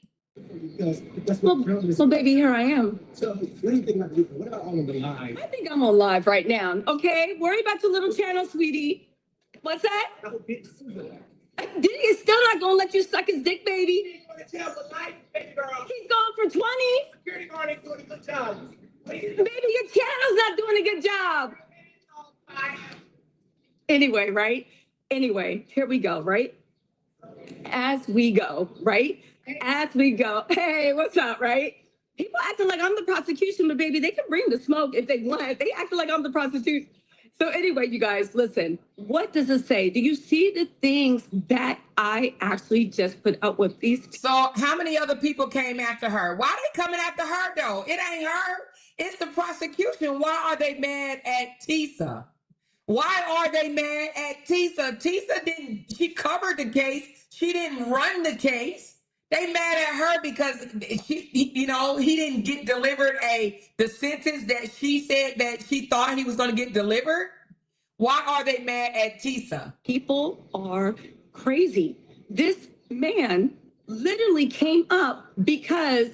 Well, baby, here I am. So, what do you think about Luca? What about all of the live? I think I'm on live right now. Okay, worry about your little channel, sweetie. What's that? Diddy is still not gonna let you suck his dick, baby. He's going for 20. Security guard ain't doing a good job. Baby, your channel's not doing a good job. Anyway, right? Anyway, here we go, right? As we go, right? As we go. Hey, what's up, right? People acting like I'm the prosecution, but baby, they can bring the smoke if they want. They acting like I'm the prostitute. So anyway, you guys, listen, what does it say? Do you see the things that I actually just put up with these? So how many other people came after her? Why are they coming after her though? It ain't her. It's the prosecution. Why are they mad at Tisa? Why are they mad at Tisa? Tisa didn't, she covered the case. She didn't run the case. They mad at her because she, you know, he didn't get delivered the sentence that she said that she thought he was going to get delivered. Why are they mad at Tisa? People are crazy. This man literally came up because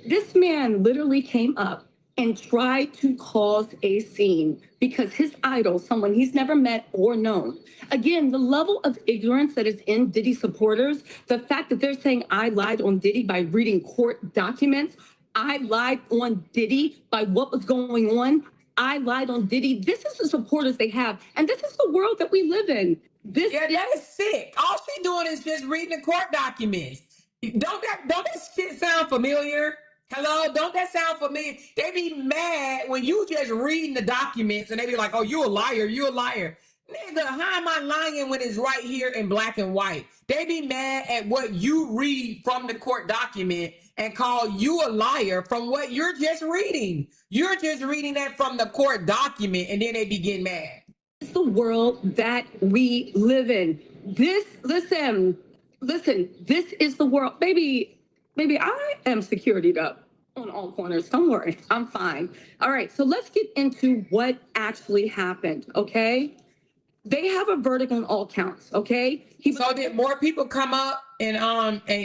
this man literally came up and tried to cause a scene because his idol, someone he's never met or known. Again, the level of ignorance that is in Diddy supporters, the fact that they're saying I lied on Diddy by reading court documents, I lied on Diddy by what was going on, I lied on Diddy. This is the supporters they have, and this is the world that we live in. Yeah, that is sick. All she doing is just reading the court documents. Don't that shit sound familiar? Hello, don't that sound familiar? They be mad when you just reading the documents and they be like, oh, you a liar, you a liar. Nigga, how am I lying when it's right here in black and white? They be mad at what you read from the court document and call you a liar from what you're just reading. You're just reading that from the court document and then they be getting mad. It's the world that we live in. Listen, this is the world. Baby, I am securityed up on all corners. Don't worry, I'm fine. All right, so let's get into what actually happened, okay? They have a verdict on all counts, okay? So did more people come up and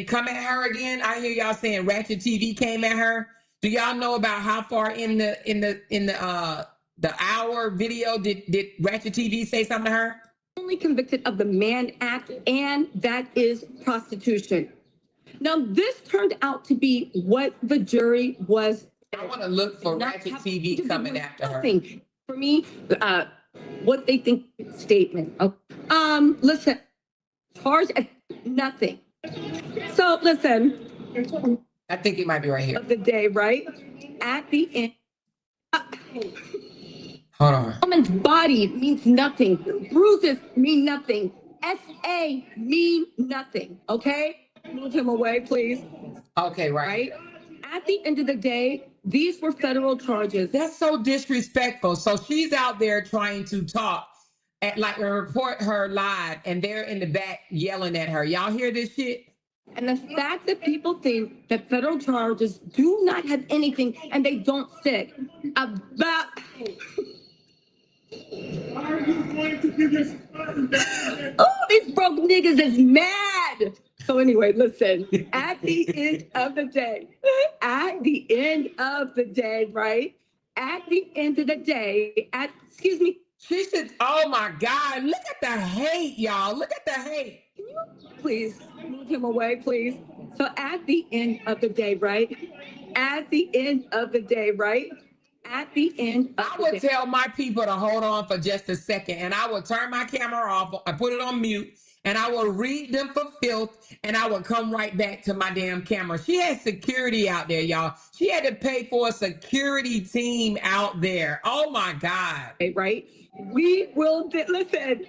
come at her again? I hear y'all saying Ratchet TV came at her. Do y'all know about how far in the hour video did Ratchet TV say something to her? Only convicted of the Mann Act, and that is prostitution. Now, this turned out to be what the jury was. I want to look for Ratchet TV coming after her. For me, what they think statement. Listen, charge at nothing. So listen. I think it might be right here. Of the day, right? At the end. Hold on. Woman's body means nothing. Bruises mean nothing. SA mean nothing. Okay? Move him away, please. Okay, right. At the end of the day, these were federal charges. That's so disrespectful. So she's out there trying to talk and report her live, and they're in the back yelling at her. Y'all hear this shit? And the fact that people think that federal charges do not have anything and they don't stick about. Why are you going to give your son back? Oh, these broke niggas is mad. So anyway, listen, at the end of the day, right? At the end of the day, excuse me. She said, oh my God, look at the hate, y'all. Look at the hate. Can you please move him away, please? So at the end of the day, right? At the end of the day, right? At the end of I would tell my people to hold on for just a second, and I would turn my camera off, I put it on mute, and I will read them for filth, and I will come right back to my damn camera. She had security out there, y'all. She had to pay for a security team out there. Oh my God. Right? We will, listen,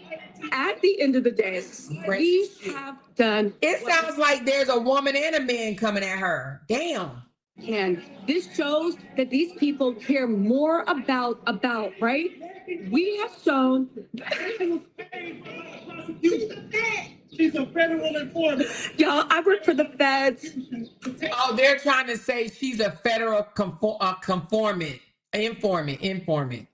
at the end of the day, we have done. It sounds like there's a woman and a man coming at her. Damn. And this shows that these people care more about, right? We have shown. She's a federal informant. Y'all, I work for the feds. Oh, they're trying to say she's a federal informant.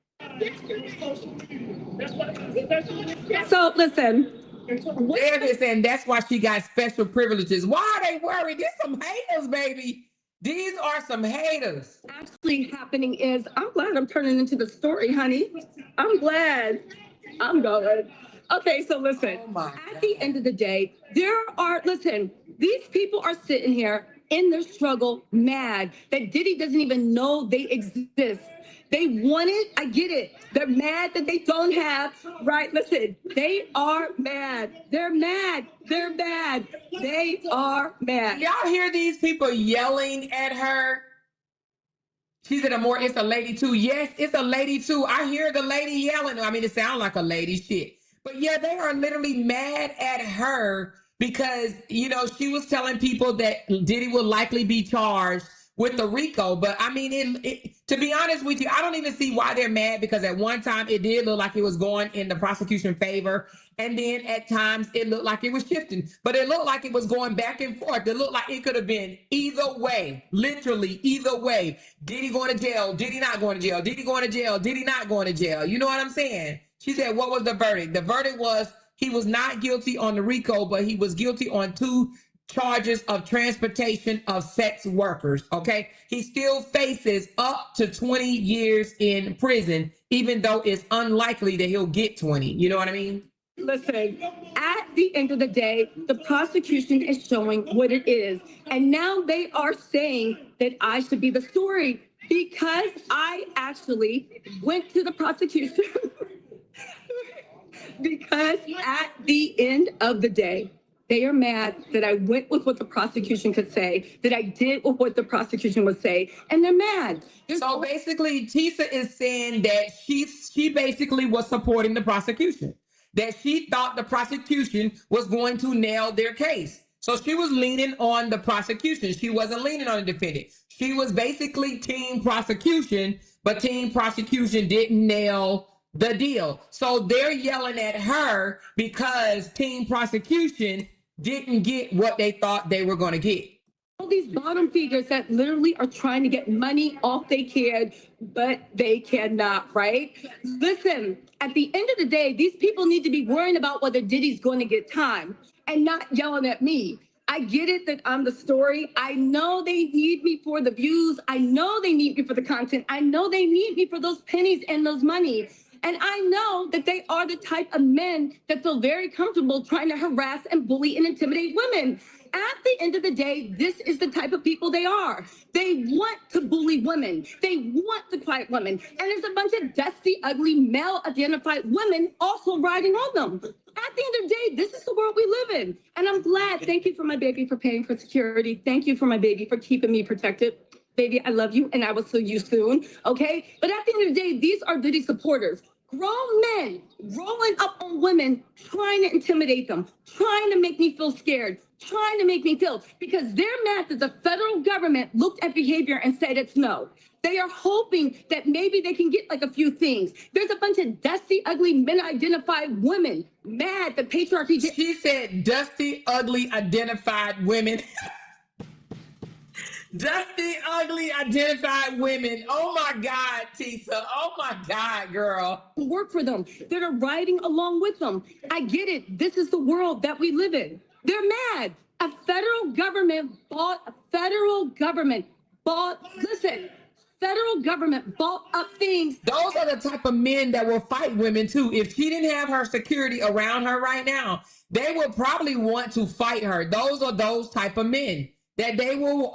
So listen, They're just saying that's why she got special privileges. Why are they worried? There's some haters, baby. These are some haters. Actually happening is, I'm glad I'm turning into the story, honey. I'm glad. I'm going. Okay, so listen, Oh my at the God. end of the day, listen, these people are sitting here in their struggle, mad that Diddy doesn't even know they exist. They want it. I get it. They're mad that they don't have, right? Listen, they are mad. They're mad. They're mad. They are mad. Y'all hear these people yelling at her? She said, it's a lady too. Yes, it's a lady too. I hear the lady yelling. I mean, it sounds like a lady shit. But yeah, they are literally mad at her because, she was telling people that Diddy will likely be charged with the RICO. But I mean, to be honest with you, I don't even see why they're mad, because at one time it did look like it was going in the prosecution favor. And then at times it looked like it was shifting, but it looked like it was going back and forth. It looked like it could have been either way, literally either way. Diddy going to jail? Diddy not going to jail? Diddy going to jail? Diddy not going to jail? You know what I'm saying? She said, what was the verdict? The verdict was he was not guilty on the RICO, but he was guilty on 2 charges of transportation of sex workers. Okay. He still faces up to 20 years in prison, even though it's unlikely that he'll get 20. You know what I mean? Listen, at the end of the day, the prosecution is showing what it is. And now they are saying that I should be the story because I actually went to the prosecution. Because at the end of the day, they are mad that I went with what the prosecution could say, that I did with what the prosecution would say, and they're mad. So basically, Tisa is saying that she basically was supporting the prosecution, that she thought the prosecution was going to nail their case. So she was leaning on the prosecution. She wasn't leaning on the defendant. She was basically team prosecution, but team prosecution didn't nail the deal. So they're yelling at her because team prosecution didn't get what they thought they were going to get. All these bottom feeders that literally are trying to get money off they can, but they cannot, right? Listen, at the end of the day, these people need to be worrying about whether Diddy's going to get time and not yelling at me. I get it that I'm the story. I know they need me for the views. I know they need me for the content. I know they need me for those pennies and those money. And I know that they are the type of men that feel very comfortable trying to harass and bully and intimidate women. At the end of the day, this is the type of people they are. They want to bully women. They want the quiet women. And there's a bunch of dusty, ugly, male-identified women also riding on them. At the end of the day, this is the world we live in. And I'm glad. Thank you for my baby for paying for security. Thank you for my baby for keeping me protected. Baby, I love you, and I will see you soon, okay? But at the end of the day, these are Diddy supporters. Grown men rolling up on women, trying to intimidate them, trying to make me feel scared, trying to make me feel, because they're mad that the federal government looked at behavior and said it's no. They are hoping that maybe they can get like a few things. There's a bunch of dusty, ugly, men-identified women mad that patriarchy did. She said dusty, ugly, identified women. Dusty, ugly, identified women. Oh my God, Tisa. Oh my God, girl. Work for them, that are riding along with them. I get it. This is the world that we live in. They're mad. Federal government bought up things. Those are the type of men that will fight women too. If she didn't have her security around her right now, they would probably want to fight her. Those are those type of men that they will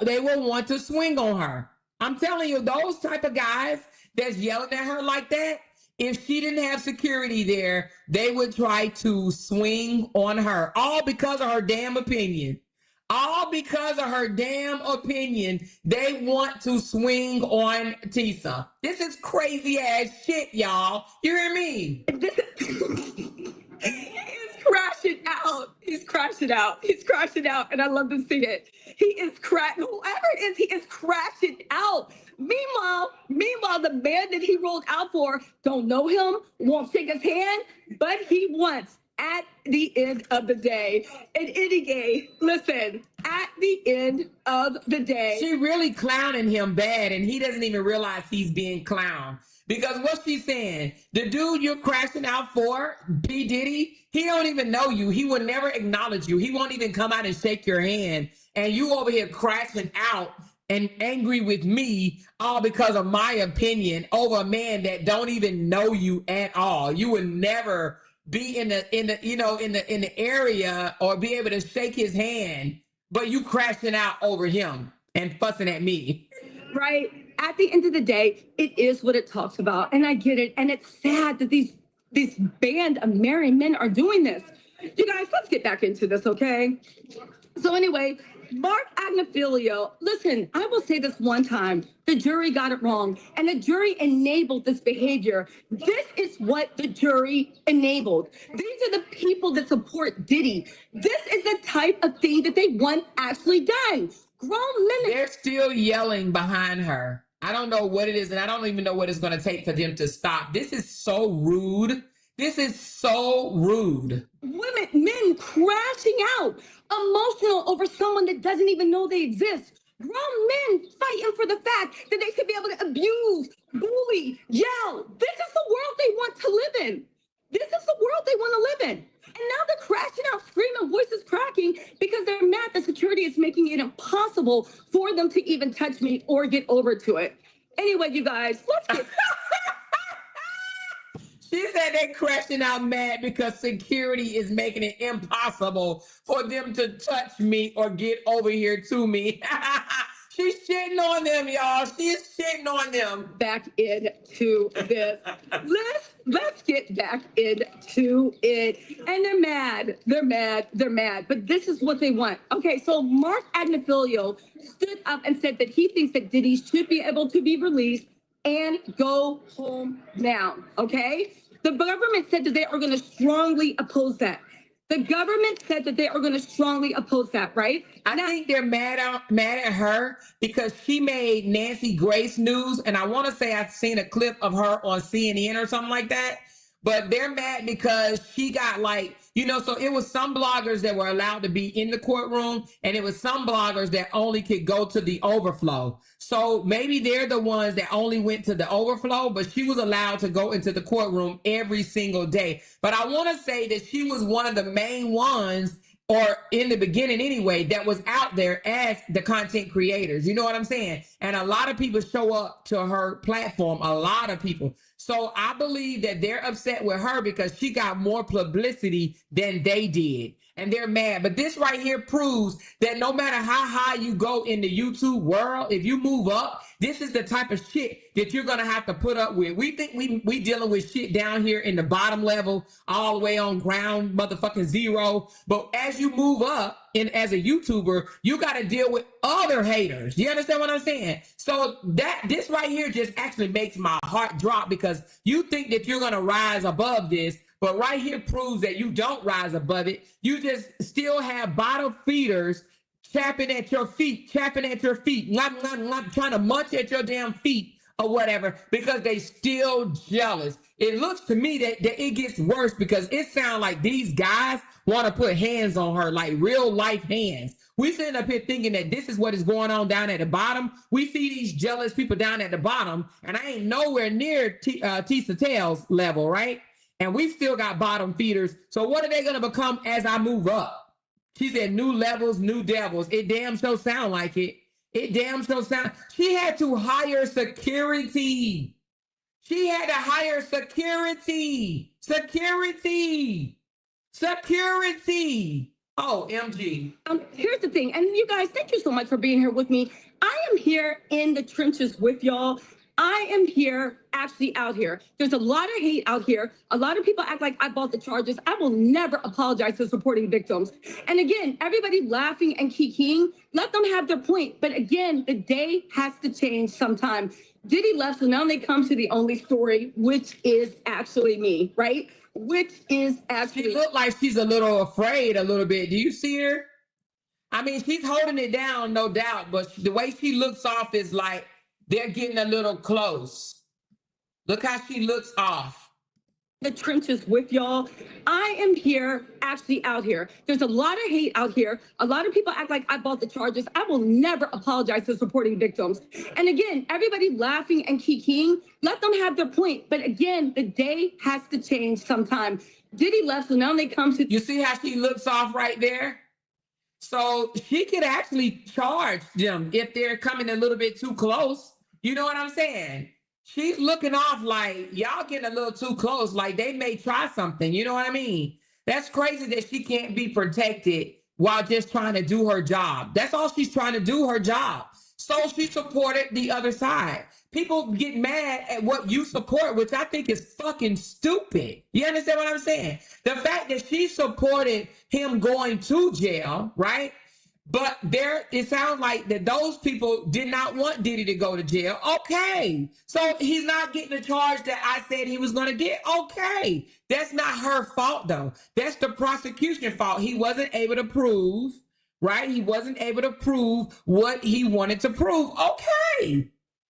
want to swing on her. I'm telling you, those type of guys that's yelling at her like that, if she didn't have security there, they would try to swing on her, all because of her damn opinion. All because of her damn opinion, they want to swing on Tisa. This is crazy ass shit, y'all. You hear me? He's crashing out. He's crashing out. He's crashing out. And I love to see it. He is whoever it is, he is crashing out. Meanwhile, the man that he rolled out for don't know him, won't shake his hand, but he wants at the end of the day. And any gay, listen, at the end of the day. She really clowning him bad, and he doesn't even realize he's being clowned. Because what she's saying, the dude you're crashing out for, P. Diddy, he don't even know you. He will never acknowledge you. He won't even come out and shake your hand. And you over here crashing out and angry with me all because of my opinion over a man that don't even know you at all. You would never be in the area or be able to shake his hand, but you crashing out over him and fussing at me. Right? At the end of the day, it is what it talks about. And I get it. And it's sad that these band of married men are doing this. You guys, let's get back into this, okay? So anyway, Mark Agnifilio, listen, I will say this one time. The jury got it wrong, and the jury enabled this behavior. This is what the jury enabled. These are the people that support Diddy. This is the type of thing that they want actually done. Grown men. They're still yelling behind her. I don't know what it is, and I don't even know what it's going to take for them to stop. This is so rude. This is so rude. Women, men crashing out, emotional over someone that doesn't even know they exist. Grown men fighting for the fact that they should be able to abuse, bully, yell. This is the world they want to live in. This is the world they want to live in. And now they're crashing out, screaming, voices cracking because they're mad that security is making it impossible for them to even touch me or get over to it. Anyway, you guys, let's get... She said they're crashing out mad because security is making it impossible for them to touch me or get over here to me. She's shitting on them, y'all. She's shitting on them. Back into this. Let's get back into it. And they're mad. They're mad. They're mad. But this is what they want. Okay, so Mark Agnifilio stood up and said that he thinks that Diddy should be able to be released and go home now. Okay? The government said that they are going to strongly oppose that. The government said that they are going to strongly oppose that, right? I think they're mad at her because she made Nancy Grace news, and I want to say I've seen a clip of her on CNN or something like that. But they're mad because she got so it was some bloggers that were allowed to be in the courtroom, and it was some bloggers that only could go to the overflow. So maybe they're the ones that only went to the overflow, but she was allowed to go into the courtroom every single day. But I want to say that she was one of the main ones, or in the beginning anyway, that was out there as the content creators. You know what I'm saying? And a lot of people show up to her platform, a lot of people. So I believe that they're upset with her because she got more publicity than they did. And they're mad. But this right here proves that no matter how high you go in the YouTube world, if you move up, this is the type of shit that you're going to have to put up with. We think we dealing with shit down here in the bottom level, all the way on ground motherfucking zero. But as you move up as a YouTuber, you got to deal with other haters. You understand what I'm saying? So this right here just actually makes my heart drop because you think that you're going to rise above this. But right here proves that you don't rise above it. You just still have bottom feeders chapping at your feet, trying to munch at your damn feet or whatever because they still jealous. It looks to me that it gets worse because it sounds like these guys want to put hands on her, like real life hands. We sitting up here thinking that this is what is going on down at the bottom. We see these jealous people down at the bottom, and I ain't nowhere near Tisa Tails level, right? And we still got bottom feeders. So what are they going to become as I move up? She said new levels, new devils. It damn sure sound like it. It damn sure sound. She had to hire security. She had to hire security. Oh, MG. Here's the thing. And you guys, thank you so much for being here with me. I am here in the trenches with y'all. I am here, actually out here. There's a lot of hate out here. A lot of people act like I bought the charges. I will never apologize for supporting victims. And again, everybody laughing and kikiing, let them have their point. But again, the day has to change sometime. Diddy left, so now they come to the only story, which is actually me, right? Which is actually... She looked like she's a little afraid a little bit. Do you see her? I mean, she's holding it down, no doubt. But the way she looks off is like, they're getting a little close. Look how she looks off. the trenches with y'all. I am here, actually out here. There's a lot of hate out here. A lot of people act like I bought the charges. I will never apologize for supporting victims. And again, everybody laughing and kikiing, let them have their point. But again, the day has to change sometime. Diddy left, so now they come to. You see how she looks off right there? So she could actually charge them if they're coming a little bit too close. You know what I'm saying? She's looking off like y'all getting a little too close, like they may try something. You know what I mean? That's crazy that she can't be protected while just trying to do her job. That's all she's trying to do, her job. So she supported the other side. People get mad at what you support, which I think is fucking stupid. You understand what I'm saying? The fact that she supported him going to jail, right? But it sounds like that those people did not want Diddy to go to jail. Okay. So he's not getting the charge that I said he was going to get. Okay. That's not her fault, though. That's the prosecution fault. He wasn't able to prove, right? He wasn't able to prove what he wanted to prove. Okay.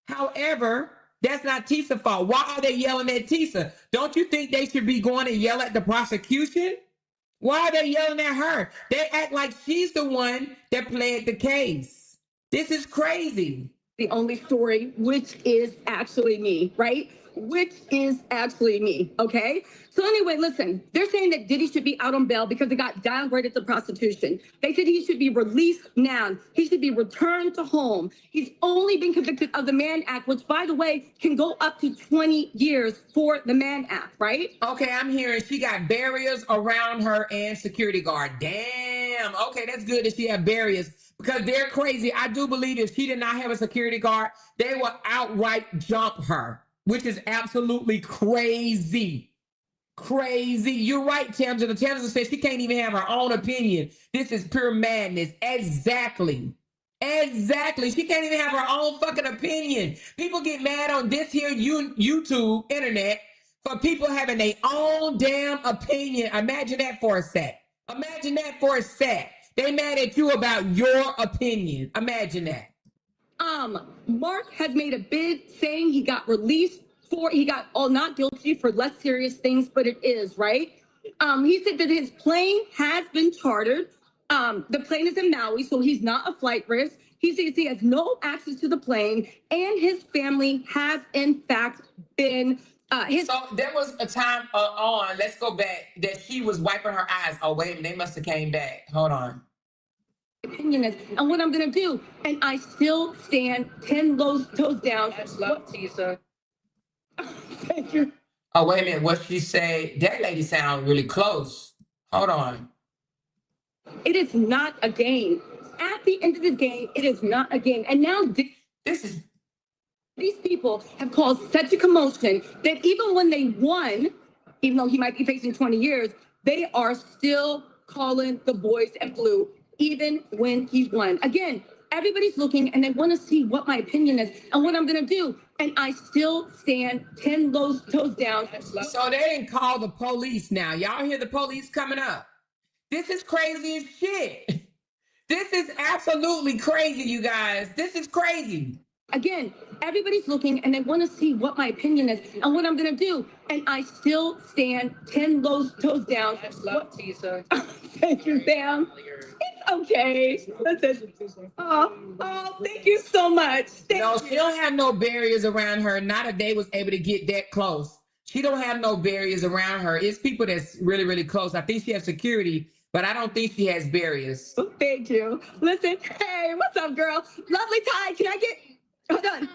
However, that's not Tisa's fault. Why are they yelling at Tisa? Don't you think they should be going to yell at the prosecution? Why are they yelling at her? They act like she's the one that played the case. This is crazy. The only story, which is actually me, right? Which is actually me, okay? So anyway, listen, they're saying that Diddy should be out on bail because it got downgraded to prostitution. They said he should be released now. He should be returned to home. He's only been convicted of the Mann Act, which, by the way, can go up to 20 years for the Mann Act, right? Okay, I'm hearing she got barriers around her and security guard. Damn. Okay, that's good that she had barriers because they're crazy. I do believe if she did not have a security guard, they would outright jump her, which is absolutely crazy. Crazy. You're right, Tamsa. Tamsa says she can't even have her own opinion. This is pure madness. Exactly. Exactly. She can't even have her own fucking opinion. People get mad on this here YouTube internet for people having their own damn opinion. Imagine that for a sec. Imagine that for a sec. They mad at you about your opinion. Imagine that. Mark has made a bid saying he got released he got not guilty for less serious things, but it is, right? He said that his plane has been chartered. The plane is in Maui, so he's not a flight risk. He says he has no access to the plane, and his family has, in fact, been. So there was a time let's go back, that she was wiping her eyes. Oh, wait a minute, they must have came back. Hold on. Opinion is, and what I'm going to do, and I still stand 10 toes down. Love Tisa. Thank you. Oh, wait a minute. What she say? That lady sound really close. Hold on. It is not a game. At the end of the game, it is not a game. And now these people have caused such a commotion that even when they won, even though he might be facing 20 years, they are still calling the boys in blue, even when he won. Again, everybody's looking and they want to see what my opinion is and what I'm going to do. And I still stand 10 toes down. So they didn't call the police now. Y'all hear the police coming up. This is crazy as shit. This is absolutely crazy, you guys. This is crazy. Again, everybody's looking and they want to see what my opinion is and what I'm going to do. And I still stand 10 toes down. Love Tisa. Thank you, Sam. It's okay. That's it. Oh, thank you so much. No, she don't have no barriers around her. Not if they was able to get that close. She don't have no barriers around her. It's people that's really, really close. I think she has security, but I don't think she has barriers. Thank you. Listen, hey, what's up, girl? Lovely Ty, can I get... Hold on.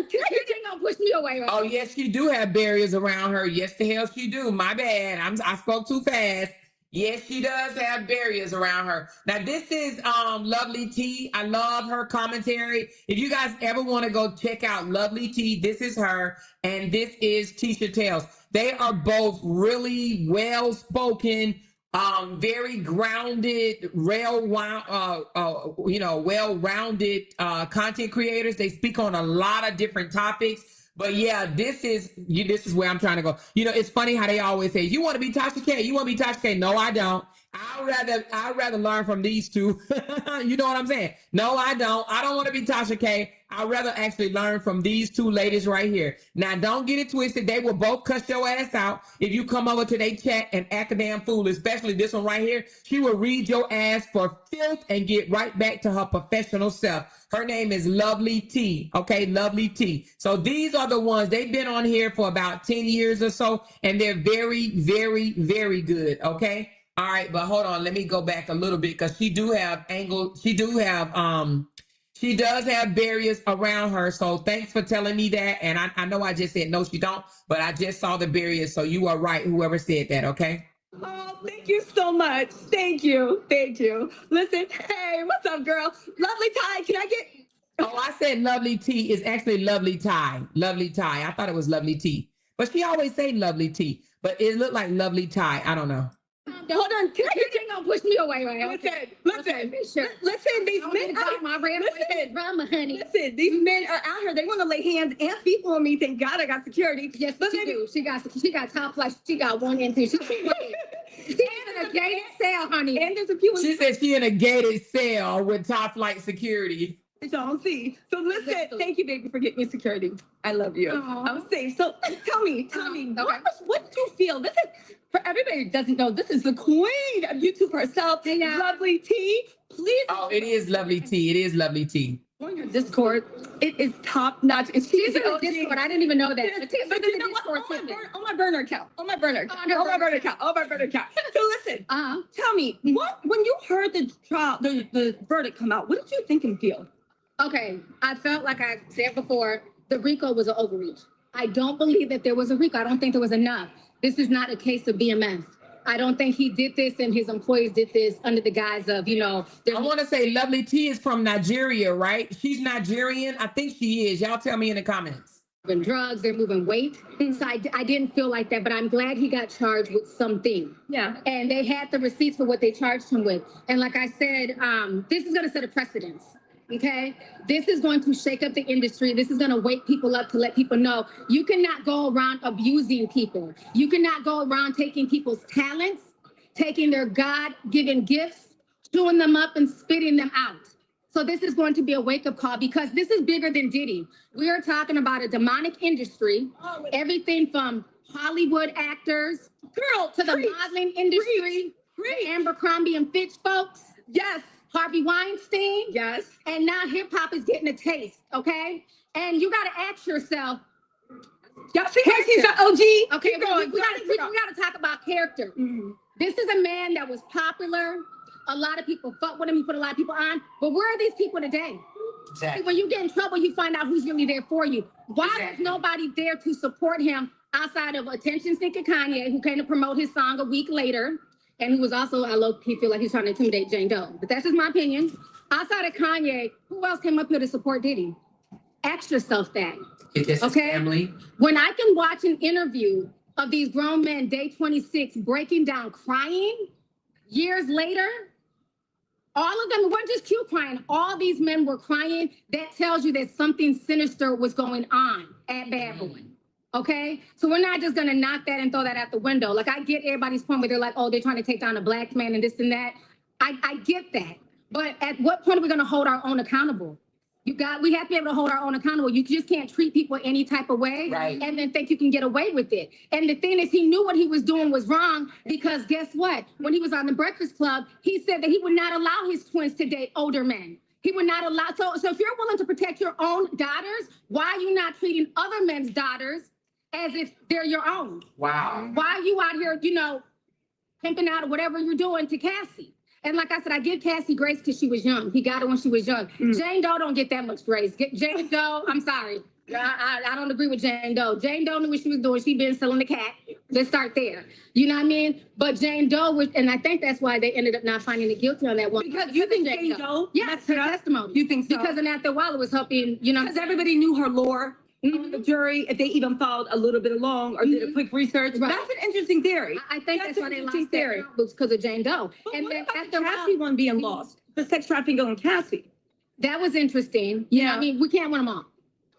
Can I get you not push me away? Oh, yes, she do have barriers around her. Yes, the hell she do. My bad. I spoke too fast. Yes, she does have barriers around her. Now, this is Lovely T. I love her commentary. If you guys ever want to go check out Lovely T, this is her, and this is Tisha Tales. They are both really well-spoken, very grounded, well-rounded content creators. They speak on a lot of different topics. But yeah, this is where I'm trying to go. You know, it's funny how they always say, you want to be Tasha K? You want to be Tasha K? No, I don't. I'd rather learn from these two. You know what I'm saying? No, I don't. I don't want to be Tasha K. I'd rather actually learn from these two ladies right here. Now, don't get it twisted. They will both cuss your ass out if you come over to their chat and act a damn fool, especially this one right here. She will read your ass for filth and get right back to her professional self. Her name is Lovely T. Okay, Lovely T. So these are the ones. They've been on here for about 10 years or so, and they're very, very, very good. Okay. All right, but hold on. Let me go back a little bit because she do have angle. She does have barriers around her. So thanks for telling me that. And I know I just said no, she don't, but I just saw the barriers. So you are right, whoever said that, okay? Oh, thank you so much. Thank you. Thank you. Listen, hey, what's up, girl? Lovely Ty, can I get... Oh, I said Lovely T is actually Lovely Ty. Lovely Ty. I thought it was Lovely T. But she always say Lovely T. But it looked like Lovely Ty. I don't know. Hold on, can I get... You're gonna push me away, right? Listen, these men out my red drama, honey. Listen, these men are out here. They want to lay hands and feet on me. Thank God I got security. Yes, she do. She got top flight. She got one and two. She's in a gated cell, honey. And there's a few... She said she in a gated cell with top flight security. Y'all see. So listen, thank you, baby, for getting me security. I love you. I'm safe. So tell me, what did you feel? This is, for everybody who doesn't know, this is the queen of YouTube herself, Lovely T. Please. Oh, it is Lovely T. It is Lovely T. On your Discord, it is top notch. And she's in the Discord. I didn't even know that. But you know what? On my burner account. On my burner account. So listen, tell me, what when you heard the trial, the verdict come out, what did you think and feel? Okay, I felt like I said before, the RICO was an overreach. I don't believe that there was a RICO. I don't think there was enough. This is not a case of BMS. I don't think he did this and his employees did this under the guise of, I want to say Lovely T is from Nigeria, right? She's Nigerian. I think she is. Y'all tell me in the comments. Moving drugs, they're moving weight. So I didn't feel like that, but I'm glad he got charged with something. Yeah. And they had the receipts for what they charged him with. And like I said, this is going to set a precedence. Okay, this is going to shake up the industry. This is going to wake people up to let people know you cannot go around abusing people. You cannot go around taking people's talents, taking their God-given gifts, chewing them up and spitting them out. So this is going to be a wake-up call because this is bigger than Diddy. We are talking about a demonic industry, everything from Hollywood actors to the modeling industry, the Abercrombie and Fitch folks. Yes. Harvey Weinstein. Yes. And now hip hop is getting a taste, okay? And you got to ask yourself. Y'all see how he's an OG? Okay, we got to talk about character. This is a man that was popular. A lot of people fuck with him. He put a lot of people on. But where are these people today? Exactly. When you get in trouble, you find out who's really there for you. Why was nobody there to support him outside of attention-seeking Kanye, who came to promote his song a week later? And who was also, I low-key feel like he's trying to intimidate Jane Doe. But that's just my opinion. Outside of Kanye, who else came up here to support Diddy? Ask yourself that. It's just his family. When I can watch an interview of these grown men, day 26, breaking down, crying, years later, all of them weren't just cute crying. All these men were crying. That tells you that something sinister was going on at Bad Boy. Okay, so we're not just gonna knock that and throw that out the window. Like I get everybody's point where they're like, oh, they're trying to take down a black man and this and that. I get that, but at what point are we gonna hold our own accountable? We have to be able to hold our own accountable. You just can't treat people any type of way and then think you can get away with it. And the thing is, he knew what he was doing was wrong because guess what? When he was on the Breakfast Club, he said that he would not allow his twins to date older men. He would not allow. So if you're willing to protect your own daughters, why are you not treating other men's daughters as if they're your own? Wow. Why are you out here, pimping out or whatever you're doing to Cassie? And like I said, I give Cassie grace because she was young. He got her when she was young. Jane Doe don't get that much grace. Jane Doe, I'm sorry. I don't agree with Jane Doe. Jane Doe knew what she was doing. She been selling the cat. Let's start there. You know what I mean? But Jane Doe was, and I think that's why they ended up not finding her guilty on that one. Because you think Jane Doe? Yes, her testimony. You think so? Because in after a while it was helping, Because everybody knew her lore. The jury, if they even followed a little bit along or did a quick research. Right. That's an interesting theory. I think that's why they lost theory was because of Jane Doe. But And what then about after the a while, Cassie one being lost? The sex trafficking on Cassie. that was interesting. You know, Yeah. I mean, we can't win them all.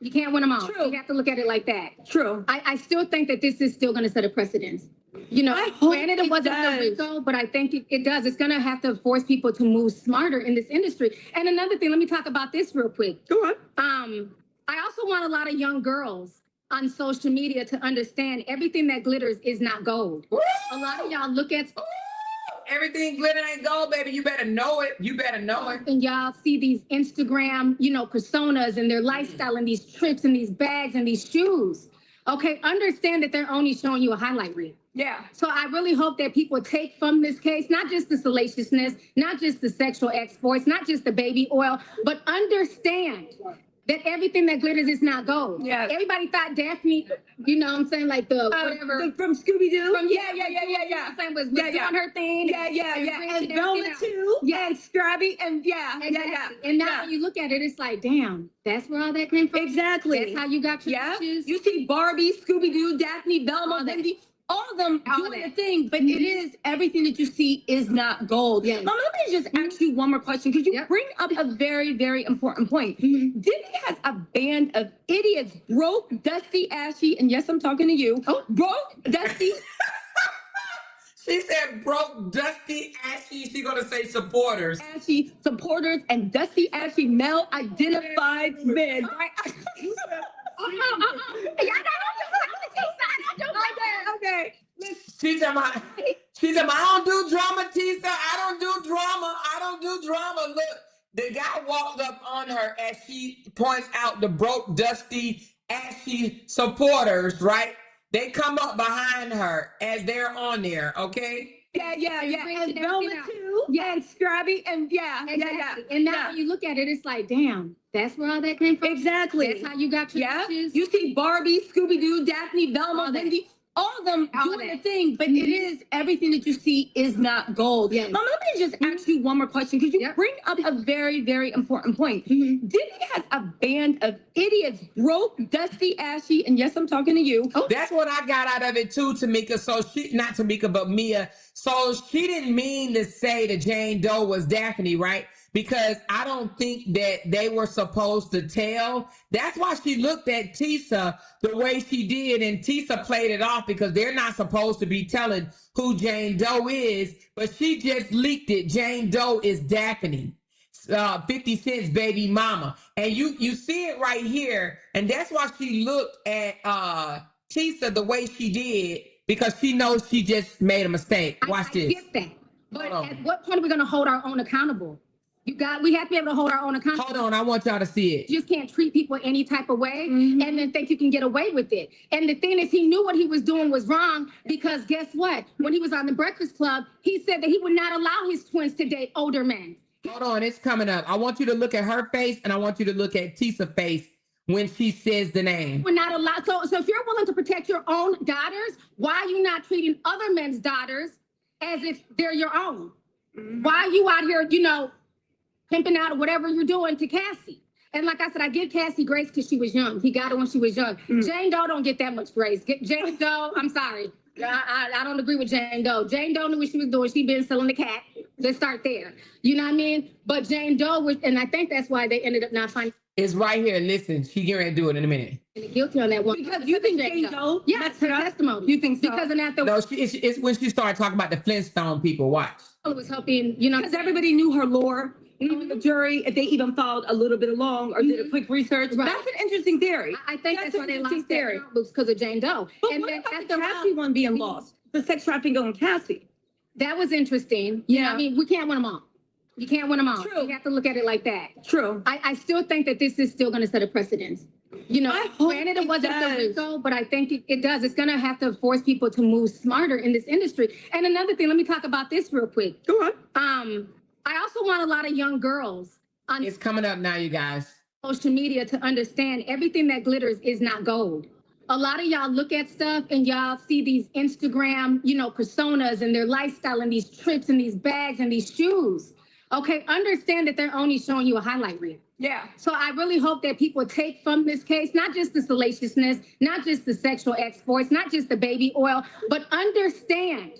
You can't win them all. True. You have to look at it like that. True. I still think that this is still going to set a precedence. You know, I hope granted it it wasn't the does. RICO, but I think it does. It's going to have to force people to move smarter in this industry. And another thing, let me talk about this real quick. Go on. I also want a lot of young girls on social media to understand everything that glitters is not gold. A lot of y'all look at Everything glitter ain't gold, baby. You better know it. You better know it. and y'all see these Instagram, personas and their lifestyle and these trips and these bags and these shoes. Okay, understand that they're only showing you a highlight reel. Yeah. So I really hope that people take from this case, not just the salaciousness, not just the sexual exploits, not just the baby oil, but understand that everything that glitters is not gold. Yes. Everybody thought Daphne, like the whatever. From Scooby-Doo? From yeah. You know what I'm saying, was Yeah, doing her thing. Yeah. rich And everything Velma else. too. Yeah. And Scrappy and Exactly. And now when you look at it, it's like, damn, that's where all that came from. Exactly. That's how you got your Yeah. riches. You see Barbie, Scooby-Doo, Daphne, Velma, All that. Wendy, all of them All doing that. the thing, but it is everything that you see is not gold. Yes. Mama, let me just ask you one more question because you Yep. bring up a very, very important point. Mhm. Diddy has a band of idiots, broke, dusty, ashy, and yes, I'm talking to you. Oh. Broke, dusty, She said broke, dusty, ashy. She gonna say supporters. ashy supporters and dusty, ashy male identified men. Okay. She said, I don't do drama, Tisa. I don't do drama. I don't do drama. Look, the guy walked up on her as she points out the broke, dusty, ashy supporters, right? They come up behind her as they're on there, okay? Yeah. And Everything Velma out. too. Yeah. And Scrappy and Exactly. And now when you look at it, it's like, damn, that's where all that came from. Exactly. That's how you got your Yeah. riches. You see Barbie, Scooby-Doo, Daphne, Velma, All that. Wendy, all of them All doing that. the thing, but it is everything that you see is not gold. Yes. Mama, let me just ask you one more question because you Yep. bring up a very, very important point. Mhm. Diddy has a band of idiots, broke, dusty, ashy, and yes, I'm talking to you. Oh. That's what I got out of it too, Tamika. So not Tamika, but Mia. So she didn't mean to say that Jane Doe was Daphne, right? Because I don't think that they were supposed to tell. That's why she looked at Tisa the way she did, and Tisa played it off because they're not supposed to be telling who Jane Doe is, but she just leaked it. Jane Doe is Daphne. 50 Cent's baby mama. And you see it right here. And that's why she looked at Tisa the way she did, because she knows she just made a mistake. Watch I this. get that. But Hold on. at what point are we going to hold our own accountable? We have to be able to hold our own accountable. Hold on, I want y'all to see it. You just can't treat people any type of way Mhm. and then think you can get away with it. And the thing is, he knew what he was doing was wrong because guess what? When he was on the Breakfast Club, he said that he would not allow his twins to date older men. Hold on, it's coming up. I want you to look at her face and I want you to look at Tisa's face when she says the name. We're not allowed. So if you're willing to protect your own daughters, why are you not treating other men's daughters as if they're your own? Why are you out here, pimping out or whatever you're doing to Cassie? And like I said, I give Cassie grace because she was young. He got her when she was young. Jane Doe don't get that much grace. Jane Doe, I'm sorry. I don't agree with Jane Doe. Jane Doe knew what she was doing. She been selling the cat. Let's start there. You know what I mean? But Jane Doe, and I think that's why they ended up not finding It's right here. Listen, she's going to do it in a minute. guilty on that one. Because you think Jane Doe Yeah, messed her it up? testimony. You think so? Because of that, No, it's when she started talking about the Flintstone people. Watch. was hoping, Because everybody knew her lore. The jury, if they even followed a little bit along or did a quick research, Right. that's an interesting theory. I think that's why they an lost interesting their was because of Jane Doe. But And what then about at the Cassie one being lost? The sex trafficking on Cassie. that was interesting. You know, Yeah. I mean, we can't win them all. You can't win them all. True. You have to look at it like that. True. I still think that this is still going to set a precedent. I hope Granted, it it wasn't the does. RICO, but I think it does. It's going to have to force people to move smarter in this industry. And another thing, let me talk about this real quick. Go on. I also want a lot of young girls on It's coming up now, you guys. social media to understand everything that glitters is not gold. A lot of y'all look at stuff and y'all see these Instagram, personas and their lifestyle and these trips and these bags and these shoes. Okay, understand that they're only showing you a highlight reel. Yeah. So I really hope that people take from this case, not just the salaciousness, not just the sexual exploits, not just the baby oil, but understand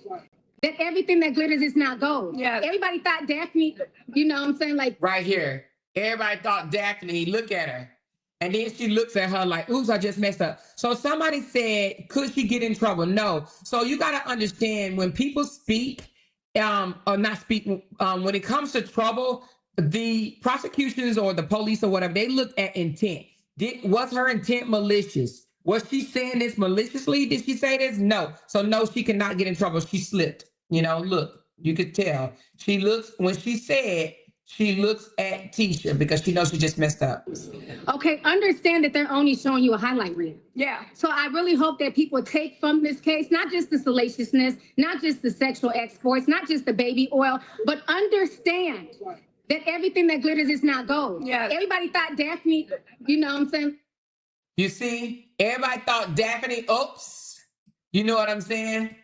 that everything that glitters is not gold. Yes. Everybody thought Daphne, like Right here. Everybody thought Daphne, look at her. And then she looks at her like, oops, I just messed up. So somebody said, could she get in trouble? No. So you got to understand when people speak, or not speak, when it comes to trouble, the prosecutions or the police or whatever, they look at intent. Was her intent malicious? Was she saying this maliciously? Did she say this? No. So no, she cannot get in trouble. She slipped. Look, you could tell. She looks, when she said, she looks at Tisha because she knows she just messed up. Okay, understand that they're only showing you a highlight reel. Yeah. So I really hope that people take from this case, not just the salaciousness, not just the sexual exploits, not just the baby oil, but understand that everything that glitters is not gold. Yeah. Everybody thought Daphne, you know what I'm saying? You see, everybody thought Daphne, oops. You know what I'm saying?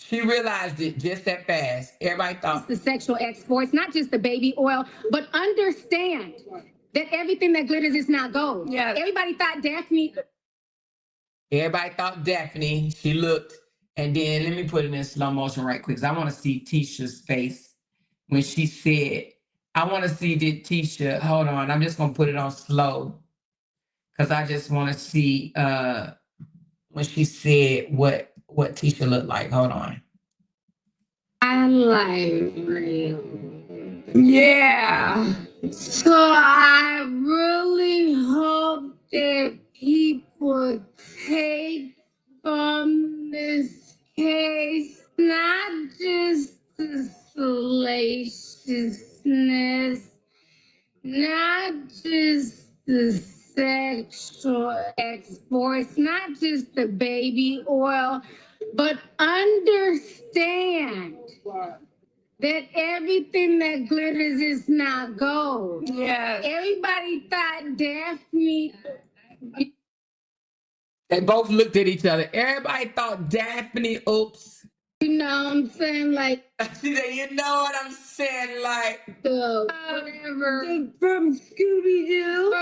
She realized it just that fast. Everybody thought. The sexual exploits, not just the baby oil, but understand that everything that glitters is not gold. Yeah. Everybody thought Daphne. Everybody thought Daphne. She looked, and then let me put it in slow motion right quick, because I want to see Tisha's face when she said, I want to see Tisha. Hold on, I'm just gonna put it on slow, because I just want to see when she said what Tisha looked like. Hold on. I like real. Yeah. So I really hope that people take from this case not just the salaciousness, not just the sexual exploits, not just the baby oil, but understand that everything that glitters is not gold. Yeah. Everybody thought Daphne. They both looked at each other. Everybody thought Daphne, oops. You know what I'm saying? Like She said, you know what I'm saying? Like, the whatever. From Scooby-Doo.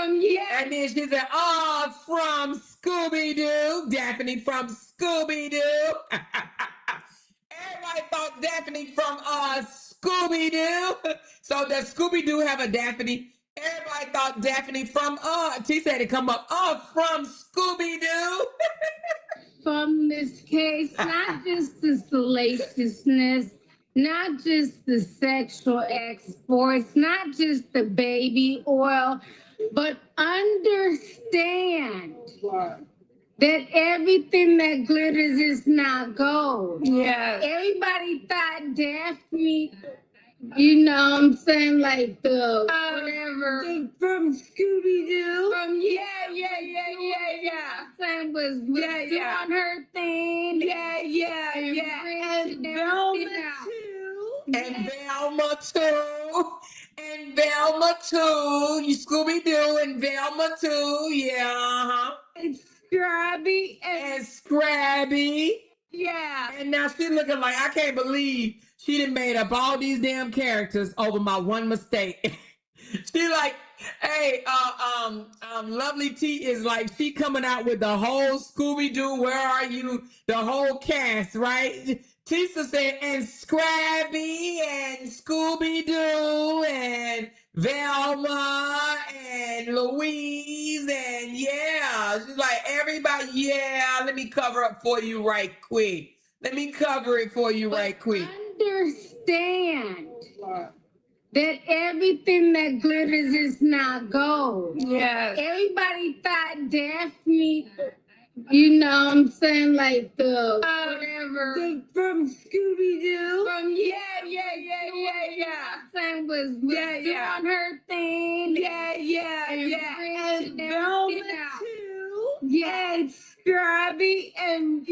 and then she said, oh, from Scooby-Doo. Daphne from Scooby-Doo. Everybody thought Daphne from Scooby-Doo. So does Scooby-Doo have a Daphne? Everybody thought Daphne from, she said it come up, from Scooby-Doo. From this case, not just the salaciousness, not just the sexual exploits, not just the baby oil, but understand that everything that glitters is not gold. Yeah. Everybody thought Daphne, you know what I'm saying, like the whatever. From Scooby-Doo. Saying was doing her thing. And Velma too. And Velma too. And Velma too. You Scooby-Doo and Velma too. Yeah, uh-huh. And Scrabby And Scrabby. yeah. And now she looking like, I can't believe she done made up all these damn characters over my one mistake. She like, hey, Lovely T is like, she coming out with the whole Scooby-Doo, where are you? The whole cast, right? Tisa said, and Scrabby and Scooby-Doo and Velma and Louise and yeah. She's like, everybody, yeah, let me cover up for you right quick. Let me cover it for you right quick. Understand that everything that glitters is not gold. Yeah. Everybody thought Daphne, you know what I'm saying, like the whatever. From Scooby-Doo. Saying was doing her thing. And Velma too. And Scrabby and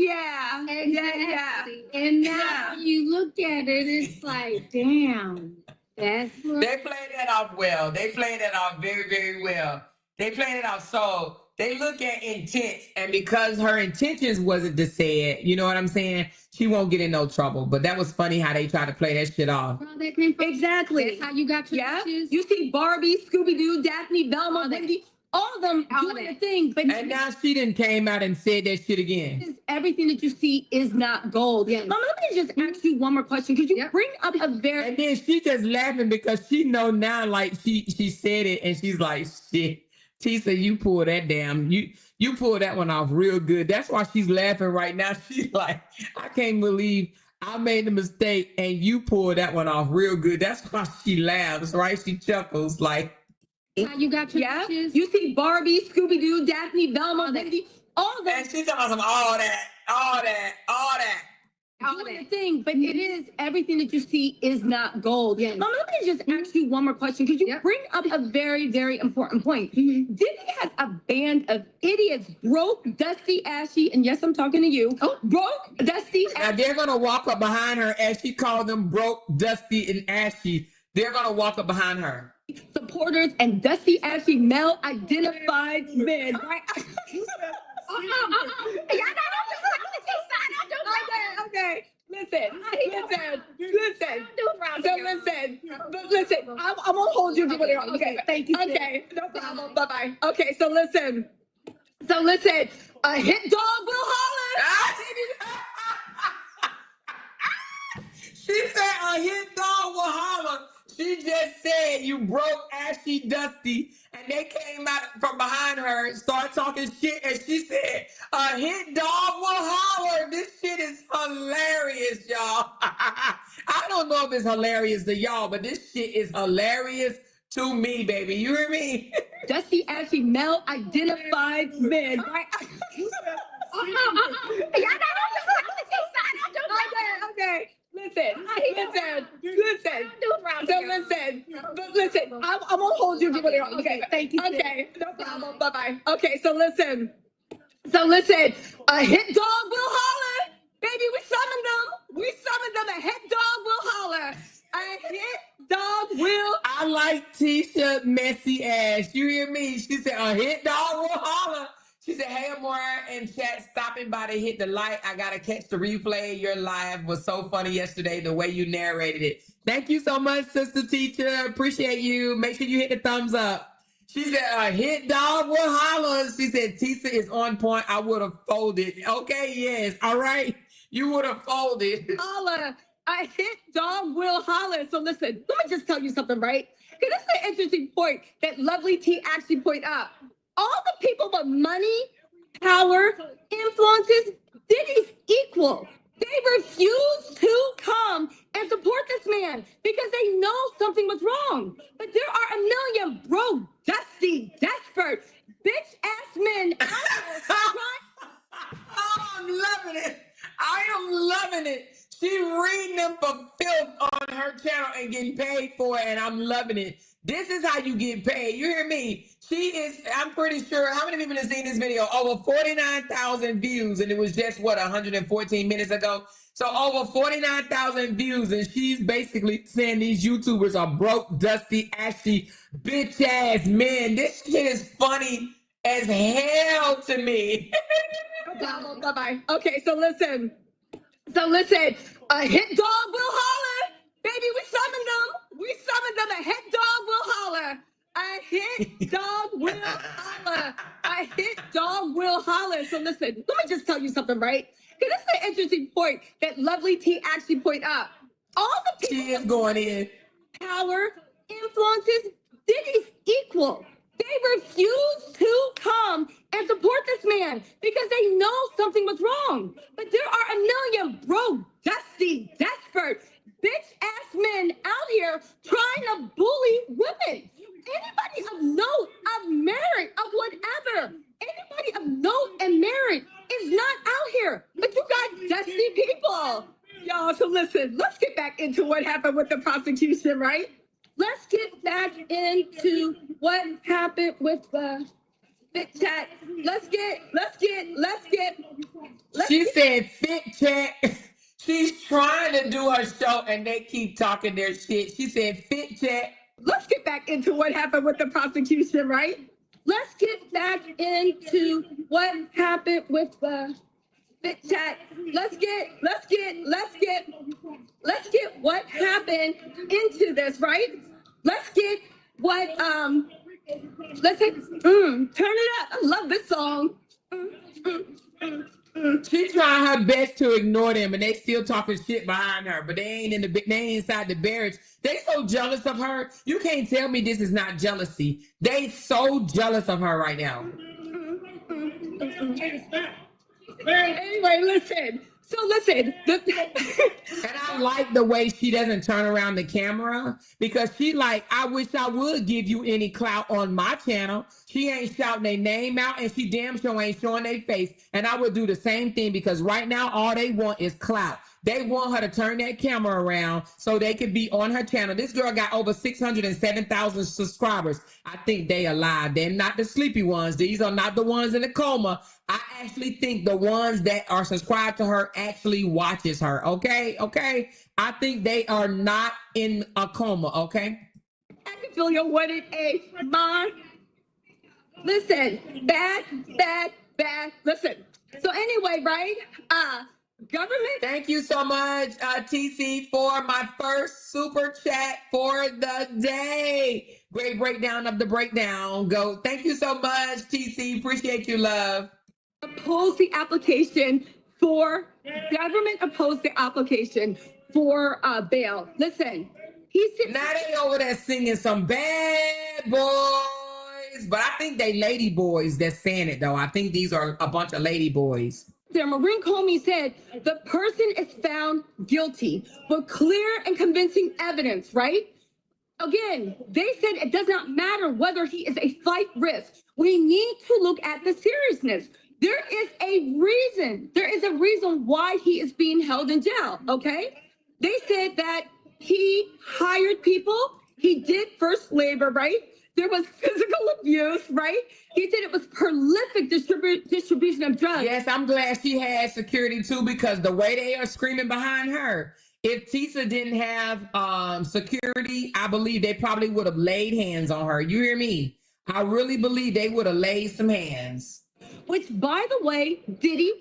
And now you look at it, it's like, damn. That's what They played that off well. They played that off very, very well. They played it off. So they look at intent, and because her intentions wasn't to say it, you know what I'm saying? She won't get in no trouble. But that was funny how they tried to play that shit off. where that came from. Exactly. That's how you got your Yeah. bitches. You see Barbie, Scooby-Doo, Daphne, Velma, All that. Wendy, all of them All doing that. the thing. But And now she done came out and said that shit again. everything that you see is not gold. Yes. Mama, let me just ask you one more question. Because you Yep. bring up a very And then she just laughing because she know now, like she said it, and she's like, shit. Tisa, you pull that damn, you pull that one off real good. That's why she's laughing right now. She's like, I can't believe I made the mistake and you pulled that one off real good. That's why she laughs, right? She chuckles like, How you got your Yeah. bitches? You see Barbie, Scooby Doo, Daphne, Velma, Wendy, all of and she's talking about some all that. doing the thing, but it is everything that you see is not gold. Yes. Mama, let me just ask you one more question because you Yep. bring up a very, very important point. Mhm. Diddy has a band of idiots, broke, dusty, ashy, and yes, I'm talking to you. Oh. Broke, dusty, Now they're gonna walk up behind her as she called them broke, dusty, and ashy. They're gonna walk up behind her. supporters and dusty, ashy, male identified men. Right? Okay. Listen. I'm gonna hold you. Okay. Thank you. Okay. No problem. Bye bye. Okay. So listen. A hit dog will holler. She said a hit dog will holler. She just said you broke ashy dusty, and they came out from behind her and started talking shit, and she said a hit dog will holler. This shit is hilarious, y'all. I don't know if it's hilarious to y'all, but this shit is hilarious to me, baby. You hear me? Dusty, ashy, male identified men. Right? Okay. Listen. I'm gonna hold you. Okay. Thank you. Okay. No problem. Bye bye. Okay. So listen. A hit dog will holler. Baby, we summoned them. A hit dog will holler. A hit dog will. I like Tisha messy ass. You hear me? She said a hit dog will holler. She said, hey, Amora and chat stopping by to hit the like. I got to catch the replay. Your live was so funny yesterday, the way you narrated it. Thank you so much, Sister Teacher. Appreciate you. Make sure you hit the thumbs up. She said, a hit dog will holler. She said, Tisa is on point. I would have folded. Okay, yes. All right. You would have folded. Holler. A hit dog will holler. So listen, let me just tell you something, right? Because this is an interesting point that Lovely T actually point out. All the people with money, power, influences, Diddy's equal. They refuse to come and support this man because they know something was wrong. But there are a million broke, dusty, desperate, bitch-ass men out there trying. Oh, I'm loving it. I am loving it. She reading them for filth on her channel and getting paid for it, and I'm loving it. This is how you get paid. You hear me? She is, I'm pretty sure, how many people have seen this video? Over 49,000 views, and it was just, 114 minutes ago? So over 49,000 views, and she's basically saying these YouTubers are broke, dusty, ashy, bitch-ass men. This shit is funny as hell to me. Bye-bye. Okay, so listen, a hit dog will holler. Baby, we summoned them. A hit dog will holler. A hit dog will holler. A hit dog will holler. So listen, let me just tell you something, right? Because this is an interesting point that Lovely T actually point out. All the people She is going in. power, influences, Diddy's equal. They refuse to come and support this man because they know something was wrong. But there are a million broke, dusty, desperate, bitch-ass men out here trying to bully women. Anybody of note, of merit, of whatever, anybody of note and merit is not out here. But you got dusty people. Y'all, so listen, let's get back into what happened with the prosecution, right? Let's get back into what happened with the fit chat. She said fit check. She's trying to do her show and they keep talking their shit. She said fit check. Let's get back into what happened with the prosecution, right? Let's get back into what happened with the fit chat. Let's get what happened into this, right? Let's get what let's say turn it up. I love this song. She trying her best to ignore them, and they still talking shit behind her. But they ain't they ain't inside the barracks. They so jealous of her. You can't tell me this is not jealousy. They so jealous of her right now. Anyway, listen. So listen. And I like the way she doesn't turn around the camera because she like, I wish I would give you any clout on my channel. She ain't shouting their name out and she damn sure ain't showing their face. And I would do the same thing because right now all they want is clout. They want her to turn that camera around so they can be on her channel. This girl got over 607,000 subscribers. I think they alive. They're not the sleepy ones. These are not the ones in a coma. I actually think the ones that are subscribed to her actually watches her. Okay? Okay? I think they are not in a coma. Okay? I can feel your wedding age, Mom. Listen, bad. Listen. So anyway, right? Government. Thank you so much, TC, for my first super chat for the day. Great breakdown of the breakdown. Go. Thank you so much, TC. Appreciate you, love. Oppose the application for government opposed the application for bail. Listen, he said Now they over there singing some bad boys, but I think they lady boys that's saying it though. I think these are a bunch of lady boys. there, Maureen Comey said the person is found guilty, but clear and convincing evidence, right? Again, they said it does not matter whether he is a flight risk. We need to look at the seriousness. There is a reason. There is a reason why he is being held in jail, okay? They said that he hired people. He did first labor, right? There was physical abuse, right? He said it was prolific distribution of drugs. Yes, I'm glad she had security too because the way they are screaming behind her. If Tisa didn't have security, I believe they probably would have laid hands on her. You hear me? I really believe they would have laid some hands. Which, by the way, Diddy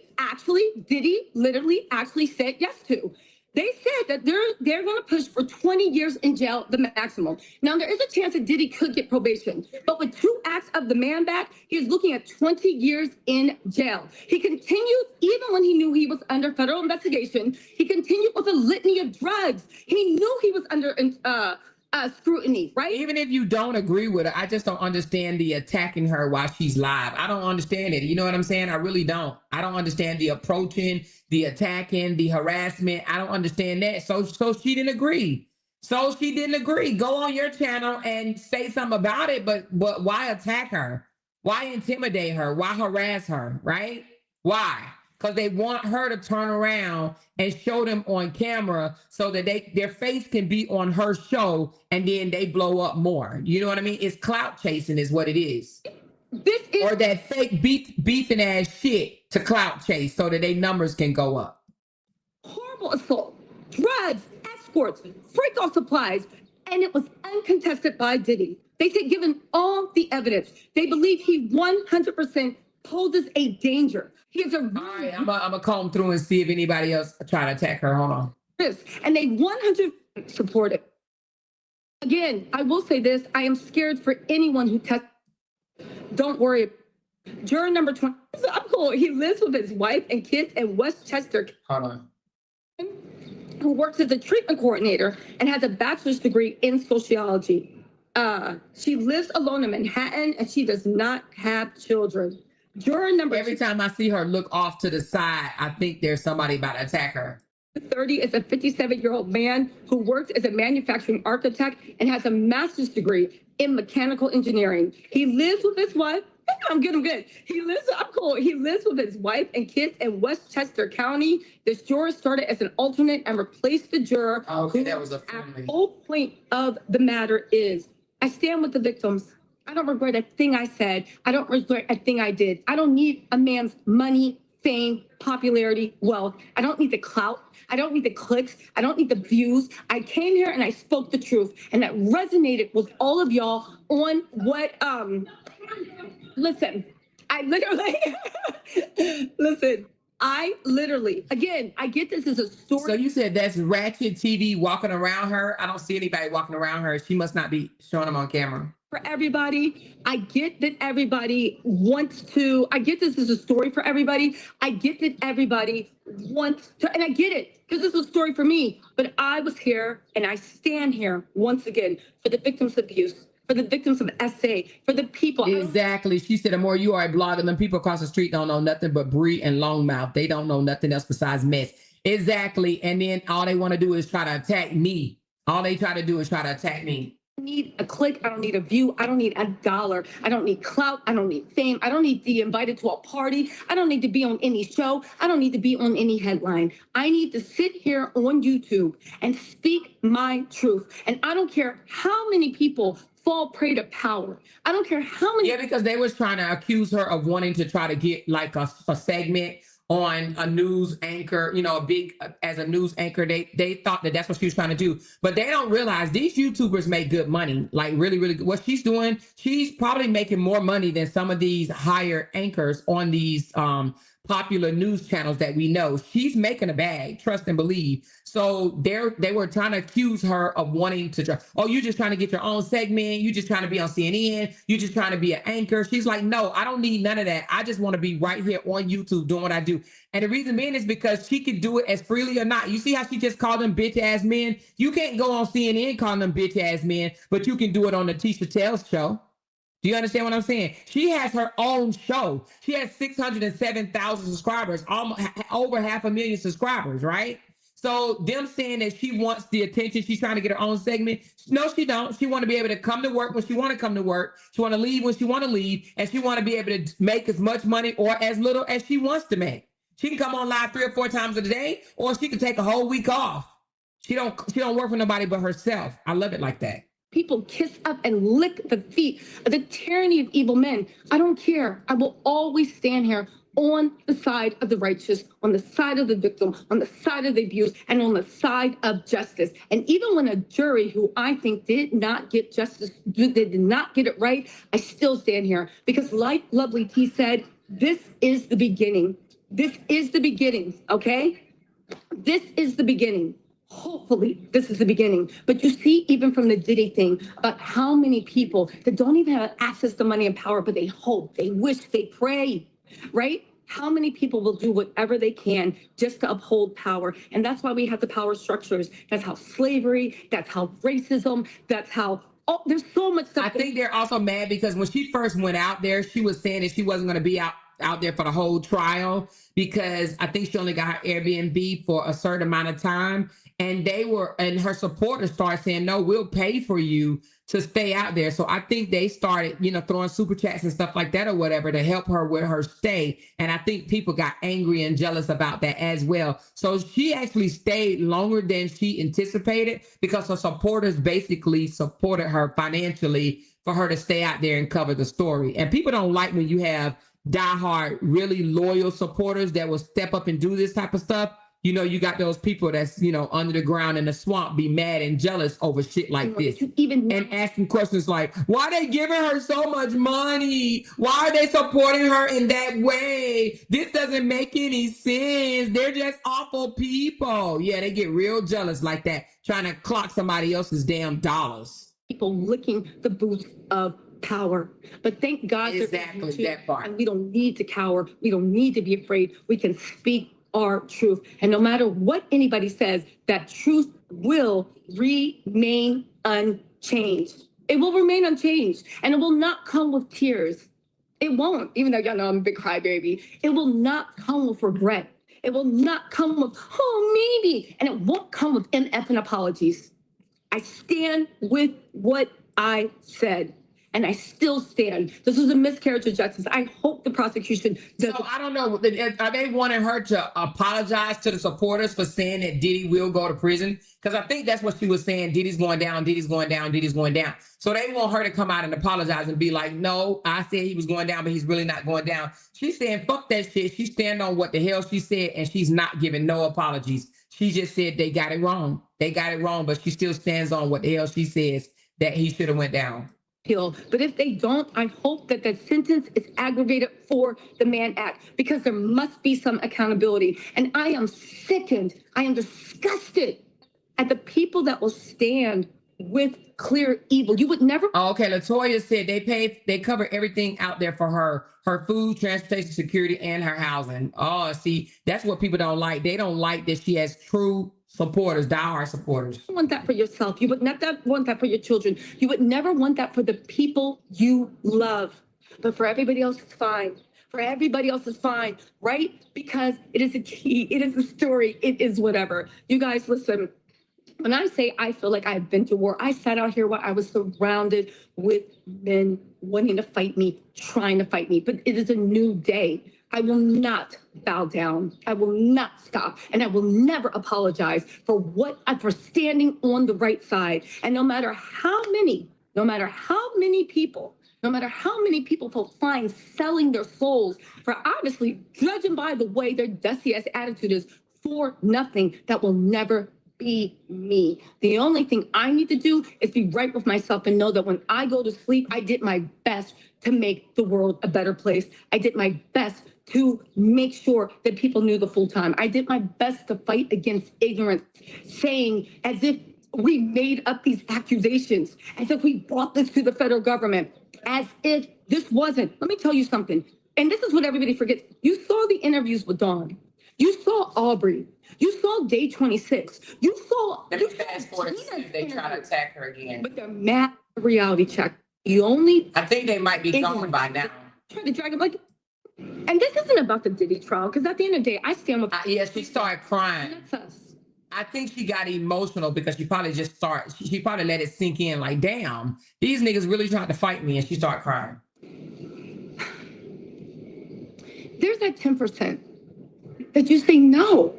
literally actually said yes to. They said that they're going to push for 20 years in jail, the maximum. Now, there is a chance that Diddy could get probation, but with 2 acts of the man back, he's looking at 20 years in jail. He continued, even when he knew he was under federal investigation, he continued with a litany of drugs. He knew he was under scrutiny, right? Even if you don't agree with her, I just don't understand the attacking her while she's live. I don't understand it. You know what I'm saying? I really don't. I don't understand the approaching, the attacking, the harassment. I don't understand that. So she didn't agree. So she didn't agree. Go on your channel and say something about it, but why attack her? Why intimidate her? Why harass her? Right? Why? Because they want her to turn around and show them on camera so that their face can be on her show and then they blow up more. You know what I mean? It's clout chasing is what it is. This is Or that fake beefing ass shit to clout chase so that their numbers can go up. horrible assault, drugs, escorts, freak-off supplies, and it was uncontested by Diddy. They said, given all the evidence, they believe he 100% poses a danger. He is a All right, I'm gonna comb through and see if anybody else try to attack her. Hold on. risk, and they 100% support it. Again, I will say this: I am scared for anyone who tests. Don't worry. Juror number 20. I'm cool. He lives with his wife and kids in Westchester, Hold on. who works as a treatment coordinator and has a bachelor's degree in sociology. She lives alone in Manhattan and she does not have children. Juror number Every time I see her look off to the side, I think there's somebody about to attack her. 30 is a 57-year-old man who works as a manufacturing architect and has a master's degree in mechanical engineering. He lives with his wife. I'm good. I'm cool. He lives with his wife and kids in Westchester County. This juror started as an alternate and replaced the juror. Okay, that was a The friendly. whole point of the matter is I stand with the victims. I don't regret a thing I said. I don't regret a thing I did. I don't need a man's money, fame, popularity, wealth. I don't need the clout. I don't need the clicks. I don't need the views. I came here and I spoke the truth, and that resonated with all of y'all on what listen, I literally, again, I get this as a story. So you said that's Ratchet TV walking around her. I don't see anybody walking around her. She must not be showing them on camera. for everybody. I get that everybody wants to, I get this is a story for everybody. I get that everybody wants to, and I get it because this was a story for me, but I was here and I stand here once again for the victims of abuse, for the victims of SA, for the people. Exactly. She said the more you are a blogger, them people across the street don't know nothing but Bree and Longmouth. They don't know nothing else besides mess. Exactly. And then all they want to do is try to attack me. All they try to do is try to attack me. I don't need a click. I don't need a view. I don't need $1. I don't need clout. I don't need fame. I don't need to be invited to a party. I don't need to be on any show. I don't need to be on any headline. I need to sit here on YouTube and speak my truth. And I don't care how many people fall prey to power. I don't care how many. Yeah, because they was trying to accuse her of wanting to try to get like a segment on a news anchor, you know, as a news anchor. They thought that that's what she was trying to do, but they don't realize these YouTubers make good money, like really, really good. What she's doing, she's probably making more money than some of these higher anchors on these popular news channels that we know. She's making a bag, trust and believe. So they were trying to accuse her of wanting to, oh, you just trying to get your own segment. You just trying to be on CNN. You just trying to be an anchor. She's like, no, I don't need none of that. I just want to be right here on YouTube doing what I do. And the reason being is because she could do it as freely or not. You see how she just called them bitch ass men? You can't go on CNN calling them bitch ass men, but you can do it on the Tisha Tell's show. Do you understand what I'm saying? She has her own show. She has 607,000 subscribers, almost over 500,000 subscribers, right? So them saying that she wants the attention, she's trying to get her own segment. No, she don't. She want to be able to come to work when she want to come to work. She want to leave when she want to leave, and she want to be able to make as much money or as little as she wants to make. She can come on live 3 or 4 times a day, or she can take a whole week off. She don't work for nobody but herself. I love it like that. People kiss up and lick the feet of the tyranny of evil men. I don't care. I will always stand here on the side of the righteous, on the side of the victim, on the side of the abuse, and on the side of justice. And even when a jury who I think did not get justice, did not get it right, I still stand here because like Lovely T said, this is the beginning. This is the beginning, okay? This is the beginning. Hopefully, this is the beginning. But you see, even from the Diddy thing, about how many people that don't even have access to money and power, but they hope, they wish, they pray, right? How many people will do whatever they can just to uphold power? And that's why we have the power structures. That's how slavery, that's how racism, that's how, oh, there's so much stuff. I think they're also mad because when she first went out there, she was saying that she wasn't going to be out there for the whole trial because I think she only got her Airbnb for a certain amount of time. And her supporters started saying, no, we'll pay for you to stay out there. So I think they started, throwing super chats and stuff like that or whatever to help her with her stay. And I think people got angry and jealous about that as well. So she actually stayed longer than she anticipated because her supporters basically supported her financially for her to stay out there and cover the story. And people don't like when you have diehard, really loyal supporters that will step up and do this type of stuff. You got those people that's, under the ground in the swamp be mad and jealous over shit like this. And asking questions like, why are they giving her so much money? Why are they supporting her in that way? This doesn't make any sense. They're just awful people. Yeah, they get real jealous like that, trying to clock somebody else's damn dollars. People licking the boots of power. But thank God exactly that part. And we don't need to cower. We don't need to be afraid. We can speak our truth. And no matter what anybody says, that truth will remain unchanged. It will remain unchanged. And it will not come with tears. It won't, even though y'all know I'm a big crybaby. It will not come with regret. It will not come with, oh, maybe. And it won't come with MF and apologies. I stand with what I said. And I still stand. This was a miscarriage of justice. I hope the prosecution does. So I don't know. Are they wanting her to apologize to the supporters for saying that Diddy will go to prison? Because I think that's what she was saying. Diddy's going down, Diddy's going down, Diddy's going down. So they want her to come out and apologize and be like, no, I said he was going down, but he's really not going down. She's saying, fuck that shit. She's standing on what the hell she said, and she's not giving no apologies. She just said they got it wrong. They got it wrong, but she still stands on what the hell she says, that he should have went down. But if they don't, I hope that the sentence is aggravated for the Mann Act because there must be some accountability. And I am sickened, I am disgusted at the people that will stand with clear evil. You would never. Oh, okay, Latoya said they cover everything out there for her food, transportation, security, and her housing. Oh, see, that's what people don't like. They don't like that she has true supporters, diehard supporters. You want that for yourself. You would not want that for your children. You would never want that for the people you love. But for everybody else, it's fine. For everybody else, it's fine, right? Because it is a key. It is a story. It is whatever. You guys, listen. When I say I feel like I've been to war, I sat out here while I was surrounded with men wanting to fight me, trying to fight me. But it is a new day. I will not bow down. I will not stop. And I will never apologize for standing on the right side. And no matter how many people will find selling their souls for obviously, judging by the way their dusty ass attitude is, for nothing, that will never be me. The only thing I need to do is be right with myself and know that when I go to sleep, I did my best to make the world a better place. I did my best to make sure that people knew the full time. I did my best to fight against ignorance, saying as if we made up these accusations, as if we brought this to the federal government, as if this wasn't. Let me tell you something. And this is what everybody forgets. You saw the interviews with Dawn. You saw Aubrey. You saw Day 26. You saw. Let me fast forward to see if they try to attack her again. But they're mad reality check. I think they might be gone by now. Try to drag him like. And this isn't about the Diddy trial, because at the end of the day, I stand with. Yeah, she started crying. And that's us. I think she got emotional because she probably she probably let it sink in like, damn, these niggas really tried to fight me, and she started crying. There's that 10% that you say no.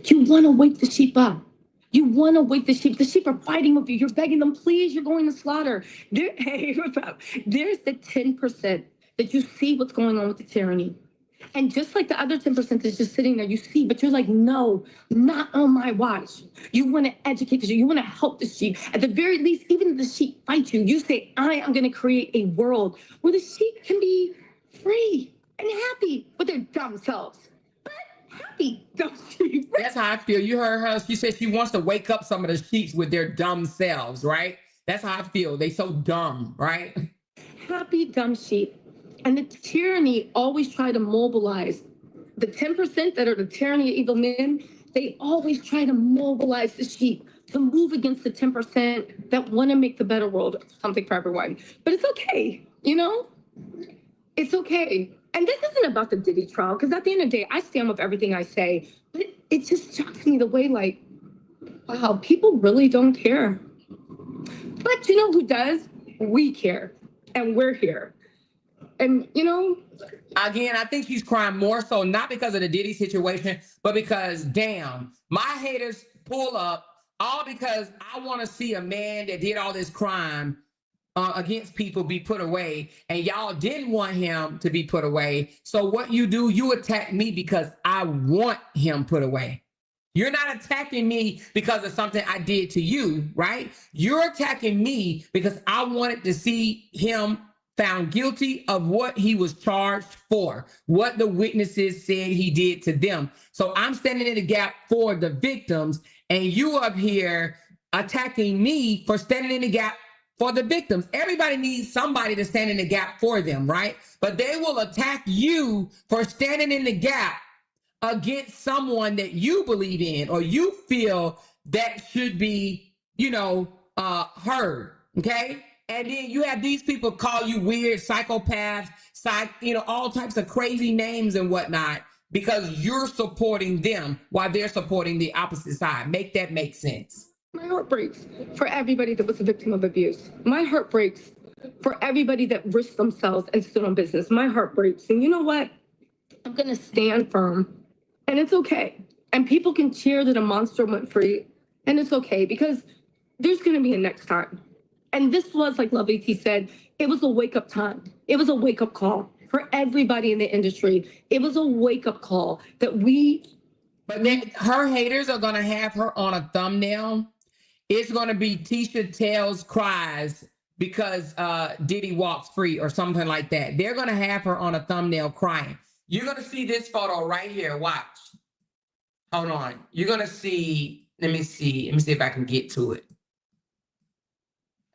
You want to wake the sheep up. You want to wake the sheep. The sheep are fighting with you. You're begging them, please, you're going to slaughter. Hey, what's up? There's the 10% that you see what's going on with the tyranny. And just like the other 10% that's just sitting there, you see, but you're like, no, not on my watch. You want to educate the sheep. You want to help the sheep. At the very least, even if the sheep fight you, you say, I am going to create a world where the sheep can be free and happy with their dumb selves. But happy dumb sheep. That's how I feel. You heard her. She said she wants to wake up some of the sheep with their dumb selves, right? That's how I feel. They so dumb, right? Happy dumb sheep. And the tyranny always try to mobilize the 10% that are the tyranny of evil men. They always try to mobilize the sheep to move against the 10% that want to make the better world something for everyone. But it's okay, you know? It's okay. And this isn't about the Diddy trial, because at the end of the day, I stand with everything I say. But it just shocks me the way, like, wow, people really don't care. But you know who does? We care. And we're here. And, you know, again, I think she's crying more so not because of the Diddy situation, but because, damn, my haters pull up all because I want to see a man that did all this crime against people be put away, and y'all didn't want him to be put away. So what you do, you attack me because I want him put away. You're not attacking me because of something I did to you, right? You're attacking me because I wanted to see him found guilty of what he was charged for, what the witnesses said he did to them. So I'm standing in the gap for the victims, and you up here attacking me for standing in the gap for the victims. Everybody needs somebody to stand in the gap for them, right? But they will attack you for standing in the gap against someone that you believe in or you feel that should be, heard, okay? And then you have these people call you weird psychopaths, all types of crazy names and whatnot because you're supporting them while they're supporting the opposite side. Make that make sense. My heart breaks for everybody that was a victim of abuse. My heart breaks for everybody that risked themselves and stood on business. My heart breaks. And you know what? I'm going to stand firm. And it's okay. And people can cheer that a monster went free. And it's okay because there's going to be a next time. And this was, like Lovely T said, it was a wake-up time. It was a wake-up call for everybody in the industry. It was a wake-up call that we... But then her haters are going to have her on a thumbnail. It's going to be Tisha Tells Cries because Diddy walks free or something like that. They're going to have her on a thumbnail crying. You're going to see this photo right here. Watch. Hold on. You're going to see... Let me see if I can get to it.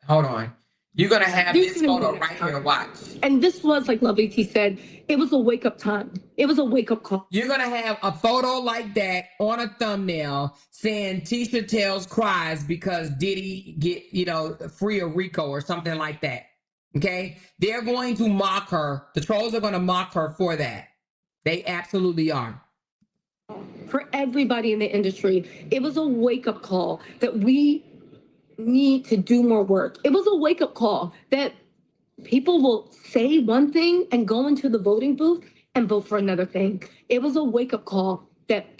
Hold on. You're gonna have This this photo right here. Watch. And this was, like Lovely T said, it was a wake-up time. It was a wake-up call. You're gonna have a photo like that on a thumbnail saying Tisha tells cries because Diddy get free of Rico or something like that. Okay, they're going to mock her. The trolls are going to mock her for that. They absolutely are. For everybody in the industry, it was a wake-up call that we need to do more work. It was a wake-up call that people will say one thing and go into the voting booth and vote for another thing. It was a wake-up call that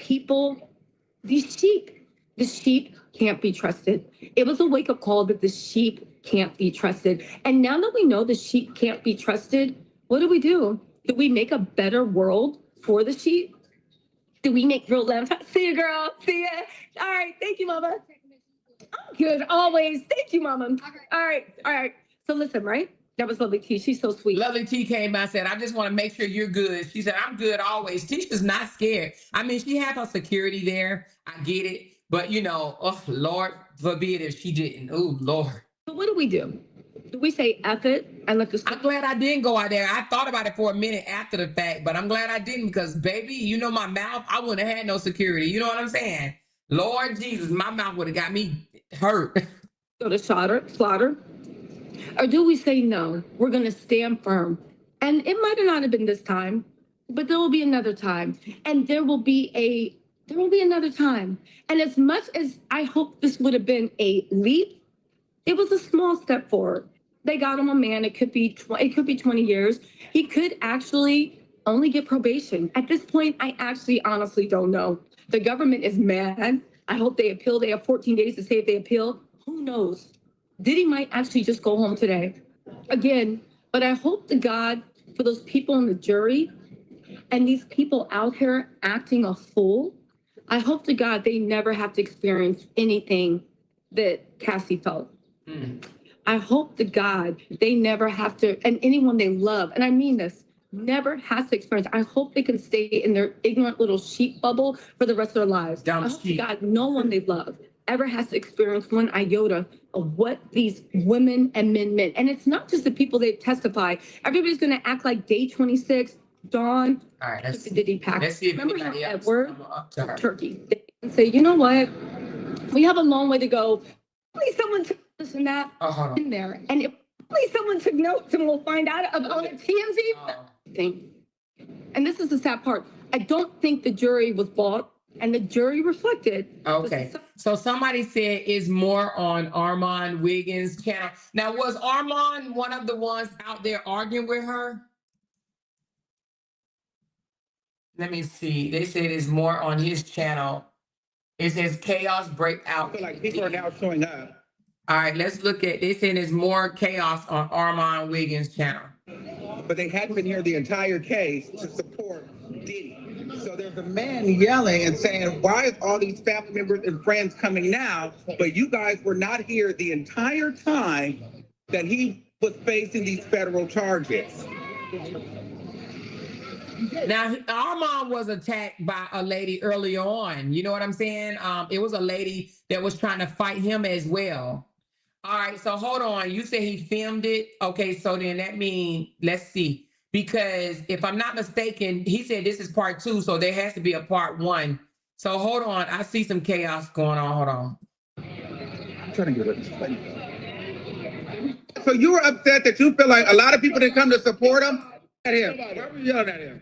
the sheep can't be trusted. It was a wake-up call that the sheep can't be trusted. And now that we know the sheep can't be trusted, what do? Do we make a better world for the sheep? Do we make real love? See you, girl. See ya. All right. Thank you, mama. I'm good always. Thank you, mama. All right. So listen, right? That was Lovely T. She's so sweet. Lovely T came by and said, I just want to make sure you're good. She said, I'm good always. Tisha's not scared. I mean, she has her security there. I get it. But, oh, Lord forbid if she didn't. Oh, Lord. So what do? Do we say F it and let the... I'm glad I didn't go out there. I thought about it for a minute after the fact, but I'm glad I didn't because, baby, my mouth, I wouldn't have had no security. You know what I'm saying? Lord Jesus, my mouth would have got me hurt. Go to slaughter? Or do we say no? We're going to stand firm. And it might not have been this time, but there will be another time. And there will be another time. And as much as I hope this would have been a leap, it was a small step forward. They got him a man. It could be 20 years. He could actually only get probation. At this point, I actually honestly don't know. The government is mad. I hope they appeal. They have 14 days to say if they appeal. Who knows? Diddy might actually just go home today. Again, but I hope to God for those people in the jury and these people out here acting a fool. I hope to God they never have to experience anything that Cassie felt. I hope to God they never have to, and anyone they love, and I mean this, never has to experience. I hope they can stay in their ignorant little sheep bubble for the rest of their lives. Dumb I hope to sheep. God no one they love ever has to experience one iota of what these women and men meant. And it's not just the people that testify. Everybody's going to act like Day 26, Dawn, All right, the Diddy pack. let's see if Remember how anybody else Edward come up to her. Turkey and say, you know what? We have a long way to go. Please, someone took this and that hold on. in there. And if please someone took notes and we'll find out on a TMZ thing. And this is the sad part. I don't think the jury was bought and the jury reflected. Okay. So somebody said it's more on Armand Wiggins' channel. Now, was Armand one of the ones out there arguing with her? Let me see. They said it's more on his channel. It says chaos break out. I feel like people are now showing up. All right, let's look at. They said there's more chaos on Armand Wiggins' channel. But they hadn't been here the entire case to support Diddy. So there's a man yelling and saying, why is all these family members and friends coming now? But you guys were not here the entire time that he was facing these federal charges. Now, Armand was attacked by a lady early on. You know what I'm saying? It was a lady that was trying to fight him as well. All right, so hold on. You say he filmed it. Okay, so then that means, let's see. Because if I'm not mistaken, he said this is part 2, so there has to be a part 1. So hold on. I see some chaos going on. Hold on. I'm trying to get it. So you were upset that you feel like a lot of people didn't come to support him? At him. Why were you yelling at him?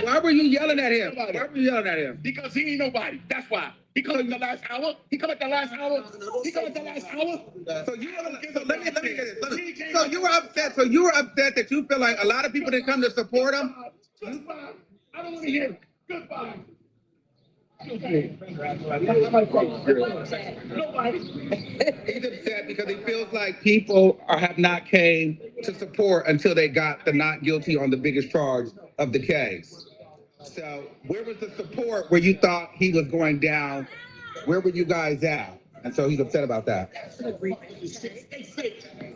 Why were you yelling at him? Why were you yelling at him? Because he ain't nobody. That's why. He come at the last hour. He come at the last hour. He come at the last hour. So you were, let me get this. So you were upset. So you were upset that you feel like a lot of people didn't come to support him? Goodbye. I don't want to hear it. Goodbye. He's upset because he feels like people have not came to support until they got the not guilty on the biggest charge of the case. So where was the support where you thought he was going down? Where were you guys at? And so he's upset about that.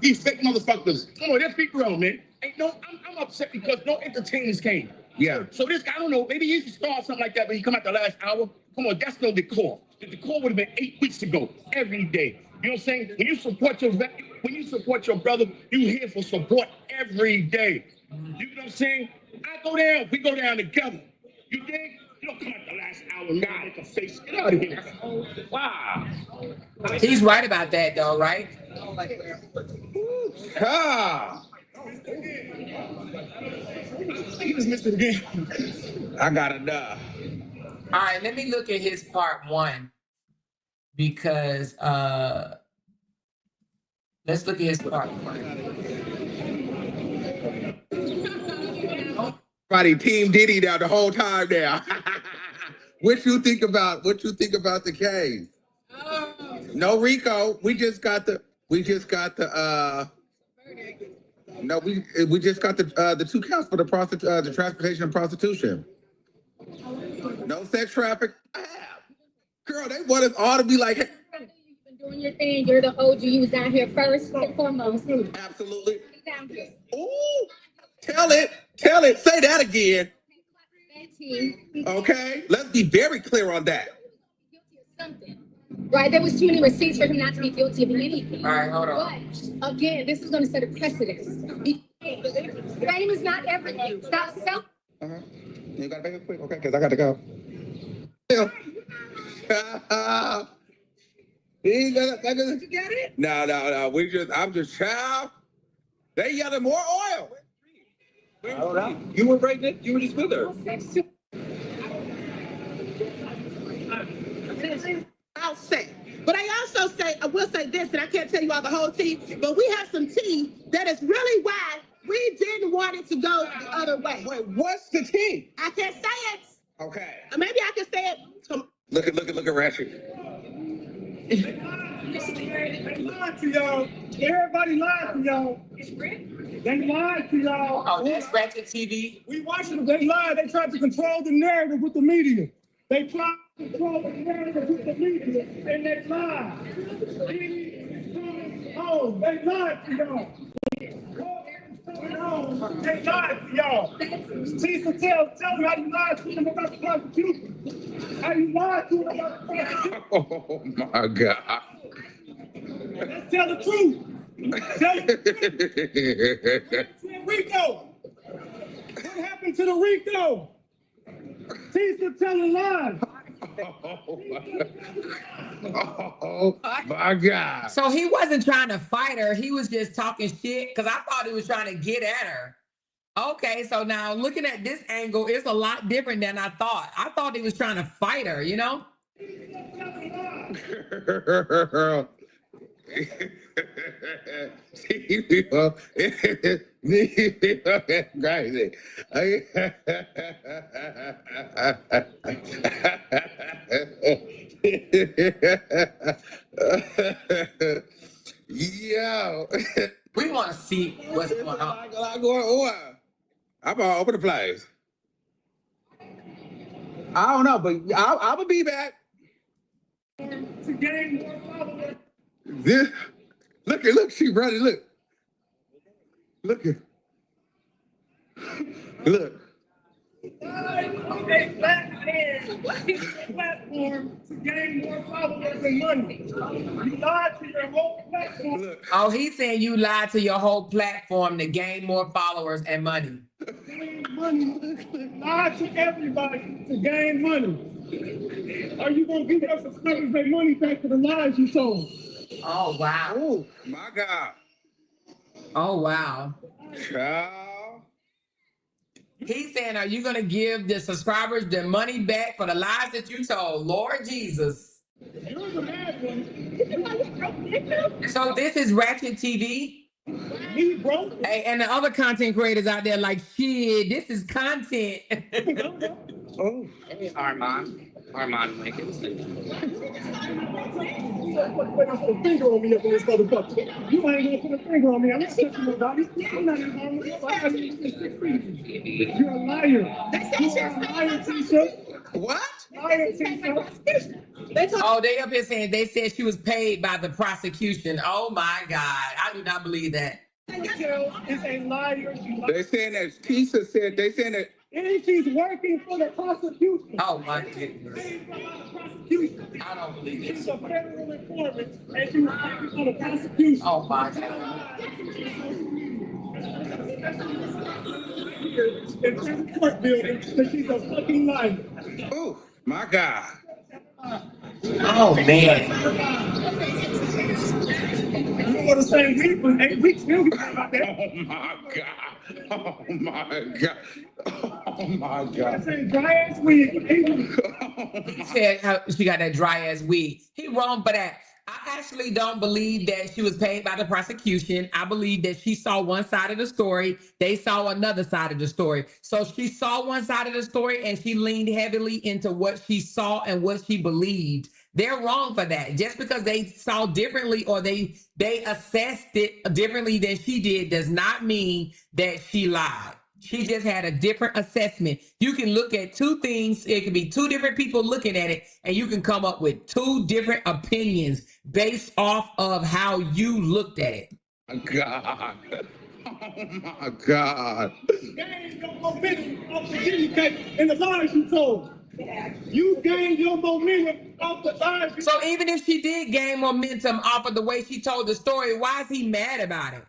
These fake motherfuckers. Come on, let's be real, man. I'm upset because no entertainers came. Yeah. So this guy, I don't know, maybe he should start something like that, but he come at the last hour. Come on, that's no decor. The decor would have been 8 weeks ago, every day. You know what I'm saying? When you support your brother, you here for support every day. You know what I'm saying? I go down, we go down together. You dig? You don't come at the last hour, nah, make a face. Get out of here. Wow. He's right about that, though, right? Ah, You just missed it again. I got enough. All right, let me look at his part one because let's look at his part one. Everybody, Team Diddy now the whole time now. What you think about the case? No Rico. We just got the no, we just got the 2 counts for the transportation and prostitution. No sex traffic. Girl, they want us all to be like, You've been doing your thing. You're the OG. You was down here first and foremost. absolutely. Down here. Ooh, tell it. Say that again. That team. Okay, let's be very clear on that. Guilty of something. Right? There was too many receipts for him not to be guilty of anything. All right, hold on. But again, this is going to set a precedence. Fame is not everything. Stop self. You gotta make it quick, okay? Because I got to go. You got it? No. I'm just child. They yelling more oil. I don't know. You were pregnant? You were just with her. I'll say. But I will say this, and I can't tell you all the whole tea, but we have some tea that is really why we didn't want it to go the other way. Wait, what's the tea? I can't say it. Okay. Or maybe I can say it. Look at Ratchet. They lied to y'all. Everybody lied to y'all. They lied to y'all. Oh, that's Ratchet TV. We watching them. They lied. They tried to control the narrative with the media. They tried to control the narrative with the media, and they lied. Oh, they lied to y'all. They lied to y'all. Tisa, tell me how you lied to them about the prosecution. How you lied to them about the prosecution. Oh my God. Let's tell the truth. Tell the truth. Rico. What happened to the Rico? Tisa telling lies. Oh my God. So he wasn't trying to fight her. He was just talking shit because I thought he was trying to get at her. Okay, so now looking at this angle, it's a lot different than I thought. I thought he was trying to fight her, you know? Crazy. Yo. We want to see what's going on. I'm gonna open the place. I don't know, but I'm gonna be back. To gain more followers. This, look, she running. Look, look. A platform to gain more followers and money. You lied to your whole platform. Look. Oh, he's saying you lied to your whole platform to gain more followers and money. Gain money. Lied to everybody to gain money. Are you gonna give your subscribers their money back for the lies you told? Oh, wow. Oh my God. Oh, wow. Child. He's saying, are you going to give the subscribers their money back for the lies that you told? Lord Jesus. You're the mad one. So this is Ratchet TV. Me, bro. Hey, and the other content creators out there like, shit, this is content. Oh. Hey, Armand Lincoln. Put a finger on me up in this motherfucker. You ain't gonna put a finger on me. I'm not touching nobody. I'm not even harming you. You're a liar. You're a liar, Tisha. What? Liar, Tisha. Oh, they up here saying they said she was paid by the prosecution. Oh my God. I do not believe that. Is a liar. They saying that Tisa said, they saying that And she's working for the prosecution. Oh my goodness. Prosecution. I don't believe She's this. a federal informant, and she's working for the prosecution. Oh my God. In the court building, that she's a fucking liar. Oh, my God. Oh man. You know what I'm saying? We for 8 weeks, we don't care about that. Oh, my God. Oh, my God. Oh, my I'm God. saying dry ass wig for 8 weeks. He said how she got that dry ass wig. He wrong for that. I actually don't believe that she was paid by the prosecution. I believe that she saw one side of the story. They saw another side of the story. So she saw one side of the story and she leaned heavily into what she saw and what she believed. They're wrong for that. Just because they saw differently or they assessed it differently than she did does not mean that she lied. She just had a different assessment. You can look at two things. It could be two different people looking at it, and you can come up with two different opinions based off of how you looked at it. God. Oh, my God. Gain your momentum off the Diddy case and the lies you told. You gained your momentum off the lies you So even if she did gain momentum off of the way she told the story, why is he mad about it?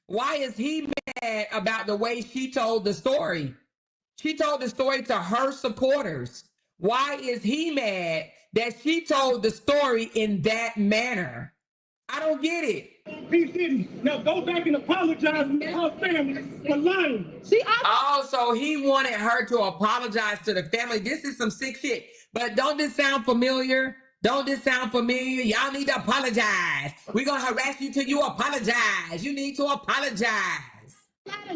Why is he mad about the way she told the story? She told the story to her supporters. Why is he mad that she told the story in that manner? I don't get it. He didn't. Now go back and apologize to her family for lying. Oh, so he wanted her to apologize to the family. This is some sick shit. But don't this sound familiar? Don't this sound familiar? Y'all need to apologize. We're going to harass you till you apologize. You need to apologize.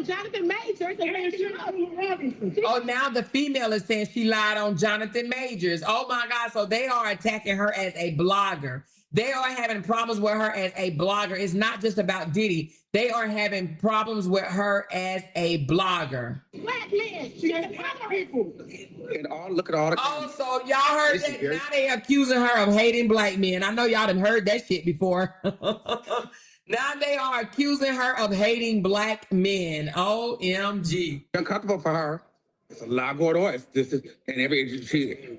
Jonathan Majors And she Robinson. Oh, now the female is saying she lied on Jonathan Majors. Oh my God. So they are attacking her as a blogger. They are having problems with her as a blogger. It's not just about Diddy. They are having problems with her as a blogger. Black men. She ain't black people. And look at all the. Oh, so y'all heard This is that? very- Now they accusing her of hating black men. I know y'all done heard that shit before. Now they are accusing her of hating black men. OMG. Uncomfortable for her. It's a lot going on. This is and every she.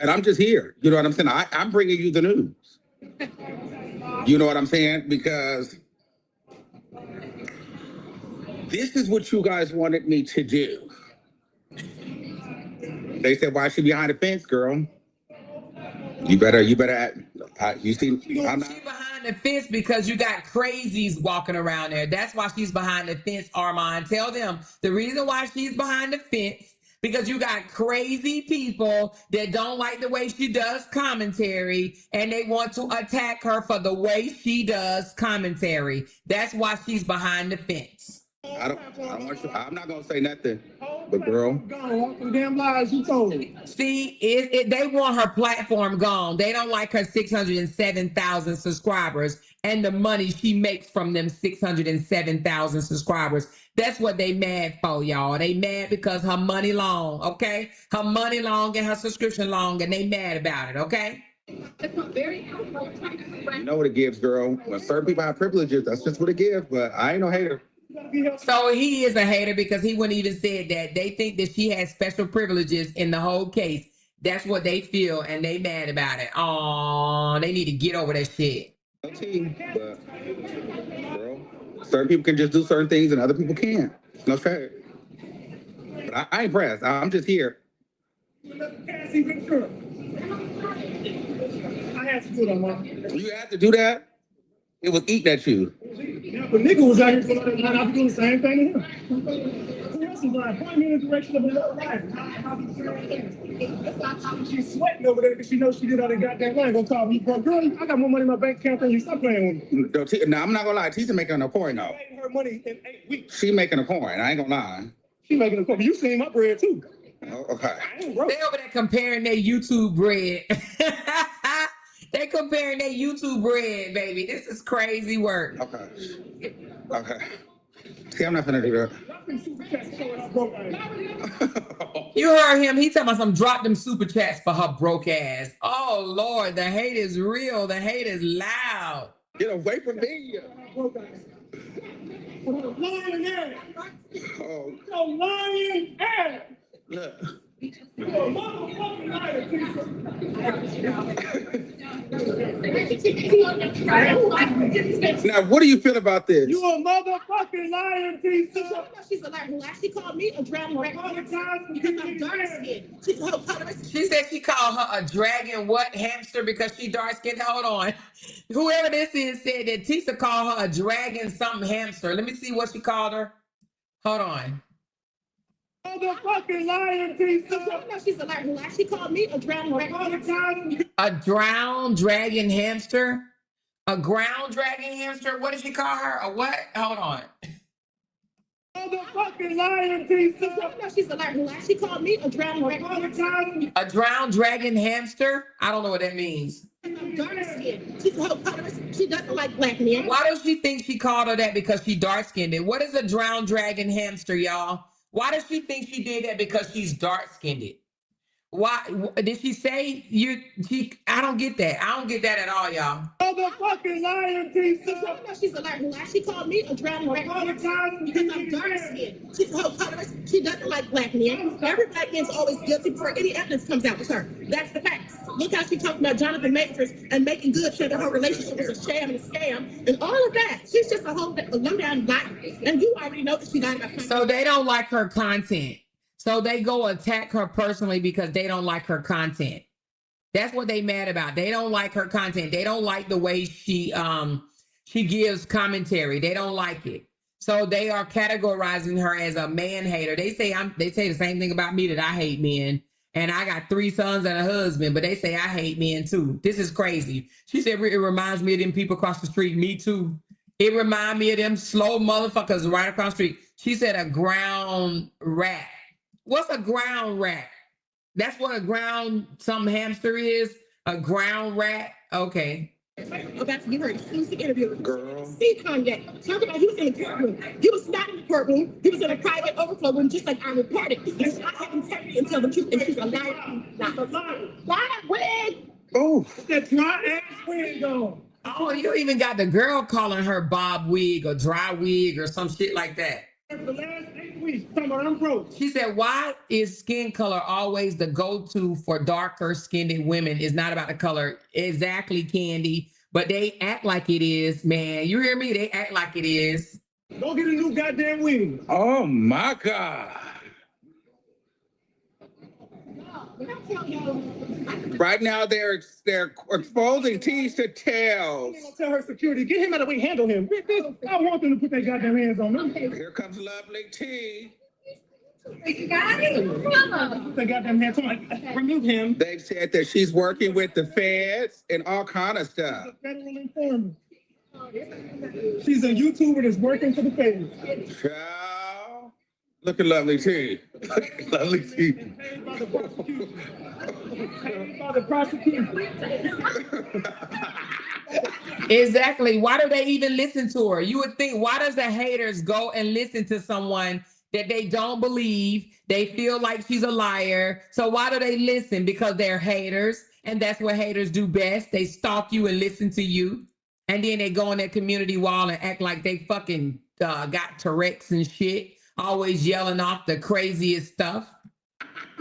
And I'm just here. You know what I'm saying? I'm bringing you the news. You know what I'm saying? Because this is what you guys wanted me to do. They said, "Why is she behind the fence, girl? You better. You see, I'm not." She's behind the fence because you got crazies walking around there. That's why she's behind the fence, Armand. Tell them the reason why she's behind the fence because you got crazy people that don't like the way she does commentary and they want to attack her for the way she does commentary. That's why she's behind the fence. I don't want you. I'm not gonna say nothing, but girl. Gone off the damn lies you told me. See, they want her platform gone. They don't like her 607,000 subscribers and the money she makes from them 607,000 subscribers. That's what they mad for, y'all. They mad because her money long, okay? Her money long and her subscription long, and they mad about it, okay? You know what it gives, girl. When certain people have privileges, that's just what it gives. But I ain't no hater. So he is a hater because he wouldn't even say that. They think that she has special privileges in the whole case. That's what they feel, and they mad about it. Oh, they need to get over that shit. But girl, certain people can just do certain things and other people can't. No fair. But I ain't pressed. I'm just here. Cassie Ventura. I had to do that, man. You had to do that? It was eating at you. Yeah, but nigga was out here for another night. I'll be doing the same thing to him. Who else is lying? Point me in the direction of another life. That's not how she's sweating over there because she knows she did all that goddamn line. Gonna call me, bro. Girl, I got more money in my bank account than you. Stop playing with me. No, I'm not gonna lie. Tisa making a point though. I paid her money in 8 weeks. She making a point. I ain't gonna lie. She making a point. You seen my bread too. Oh, okay. I ain't broke. They over there comparing their YouTube bread. They comparing their YouTube bread, baby. This is crazy work. Okay. See, I'm not gonna do that. You heard him. He talking about some drop them super chats for her broke ass. Oh, Lord. The hate is real. The hate is loud. Get away from me. Lying ass. Oh, So lying ass. look. You're a motherfucking liar, Tisa. Now, what do you feel about this? You a motherfucking liar, Tisa. She's a liar who actually called me a drowning rat Apologize for because I'm being dark mad. skinned. She's a whole colorist. She said she called her a dragon what hamster because she dark skinned. Hold on. Whoever this is said that Tisa called her a dragon something hamster. Let me see what she called her. Hold on. Motherfucking liar, Tisa. No, she's a liar who actually called me a drowning rat. Apologize. A drowned dragon hamster? A ground dragon hamster? What did she call her? A what? Hold on. Motherfucking liar, Tisa. No, she's a liar who actually called me a drowning rat. Apologize. A drowned dragon hamster? I don't know what that means. I'm dark skinned. She's a whole colorist. She doesn't like black men. Why does she think she called her that because she dark skinned? What is a drowned dragon hamster, y'all? Why does she think she did that because she's dark skinned? Why did she say you? I don't get that. I don't get that at all, y'all. Motherfucking liar, Tisa. No, she's a liar who actually called me a drowning rat. Apologize. Because I'm dark skinned. She's a whole colorist. She doesn't like black men. Every black man's always guilty before any evidence comes out with her. That's the facts. Look how she talked about Jonathan Majors and making good sure that her relationship was a sham and a scam and all of that. She's just a whole low down liar. And you already know that she lied about So they don't like her content. So they go attack her personally because they don't like her content. That's what they mad about. They don't like her content. They don't like the way she gives commentary. They don't like it. So they are categorizing her as a man hater. They say the same thing about me, that I hate men. And I got 3 sons and a husband, but they say I hate men too. This is crazy. She said it reminds me of them people across the street. Me too. It reminds me of them slow motherfuckers right across the street. She said a ground rat. What's a ground rat? That's what a ground something hamster is? A ground rat? Okay. about to give her an exclusive interview. Girl. See Kanye. Talk about he was in the courtroom. He was not in the courtroom. He was in a private overflow room, just like I reported. He does not have integrity and tell the truth. And she's a liar. Not a liar. Liar wig. Oh, That dry ass wig on. Oh, you even got the girl calling her Bob wig or dry wig or some shit like that. For the last 8 weeks, talking about I'm broke. She said, why is skin color always the go-to for darker skinned women? It's not about the color. Exactly, Candy. But they act like it is, man. You hear me? They act like it is. Go get a new goddamn wig. oh my God. Right now they're exposing T's to tails. Tell her security, get him out of the way, handle him. I want them to put their goddamn hands on him. Here comes lovely T. Put their goddamn hands on him. Remove him. They've said that she's working with the feds and all kind of stuff. She's a federal informant. She's a YouTuber that's working for the feds. Child. Look at lovely T. Look at lovely T. Paid by the prosecution. Paid by the prosecution. Exactly. Why do they even listen to her? You would think, why does the haters go and listen to someone that they don't believe? They feel like she's a liar. So why do they listen? Because they're haters. And that's what haters do best. They stalk you and listen to you. And then they go on their community wall and act like they fucking got Tourette's and shit. Always yelling off the craziest stuff.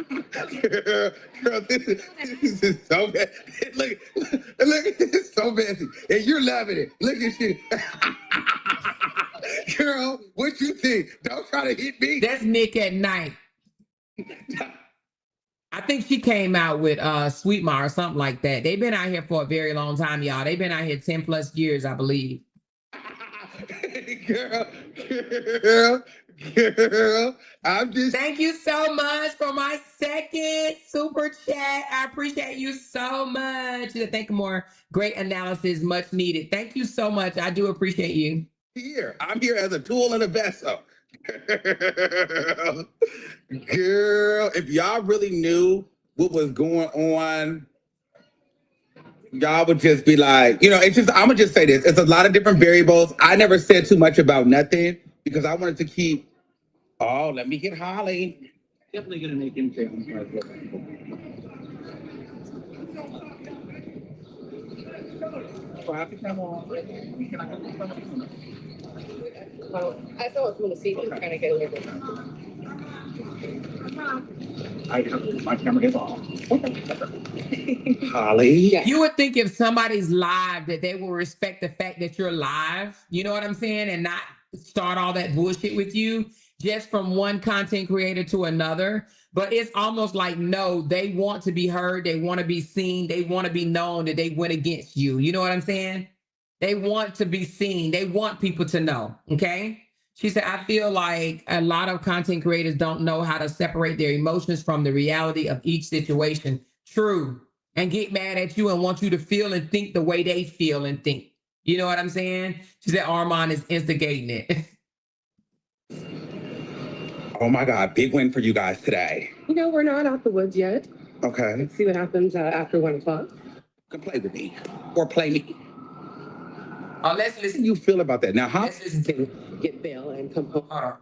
Girl, this is so bad. Look, it's so messy. And you're loving it. Look at you. Girl, what you think? Don't try to hit me. That's Nick at Night. I think she came out with Sweetma or something like that. They've been out here for a very long time, y'all. They've been out here 10 plus years, I believe. Girl, I'm just. Thank you so much for my second super chat. I appreciate you so much. Thank you more. Great analysis, much needed. Thank you so much. I do appreciate you. Here. I'm here as a tool and a vessel. Girl, if y'all really knew what was going on, y'all would just be like, it's just, I'm gonna just say this. It's a lot of different variables. I never said too much about nothing because I wanted to keep, let me get Holly. Definitely gonna make him say So I have to come on. Well, I still want someone to see. I'm trying to get a little bit. My camera is off. Holly. Yeah. You would think if somebody's live that they will respect the fact that you're live, you know what I'm saying, and not start all that bullshit with you just from one content creator to another. But it's almost like, no, they want to be heard, they want to be seen, they want to be known that they went against you. You know what I'm saying? They want to be seen, they want people to know. Okay. She said, I feel like a lot of content creators don't know how to separate their emotions from the reality of each situation. True. And get mad at you and want you to feel and think the way they feel and think. You know what I'm saying? She said Armand is instigating it. Oh my God, big win for you guys today. You know, we're not out the woods yet. Okay. Let's see what happens after 1 o'clock. You can play with me or play me. Let's How listen. do you feel about that? Now, how? Let's listen to Get bail and come home. Hold on.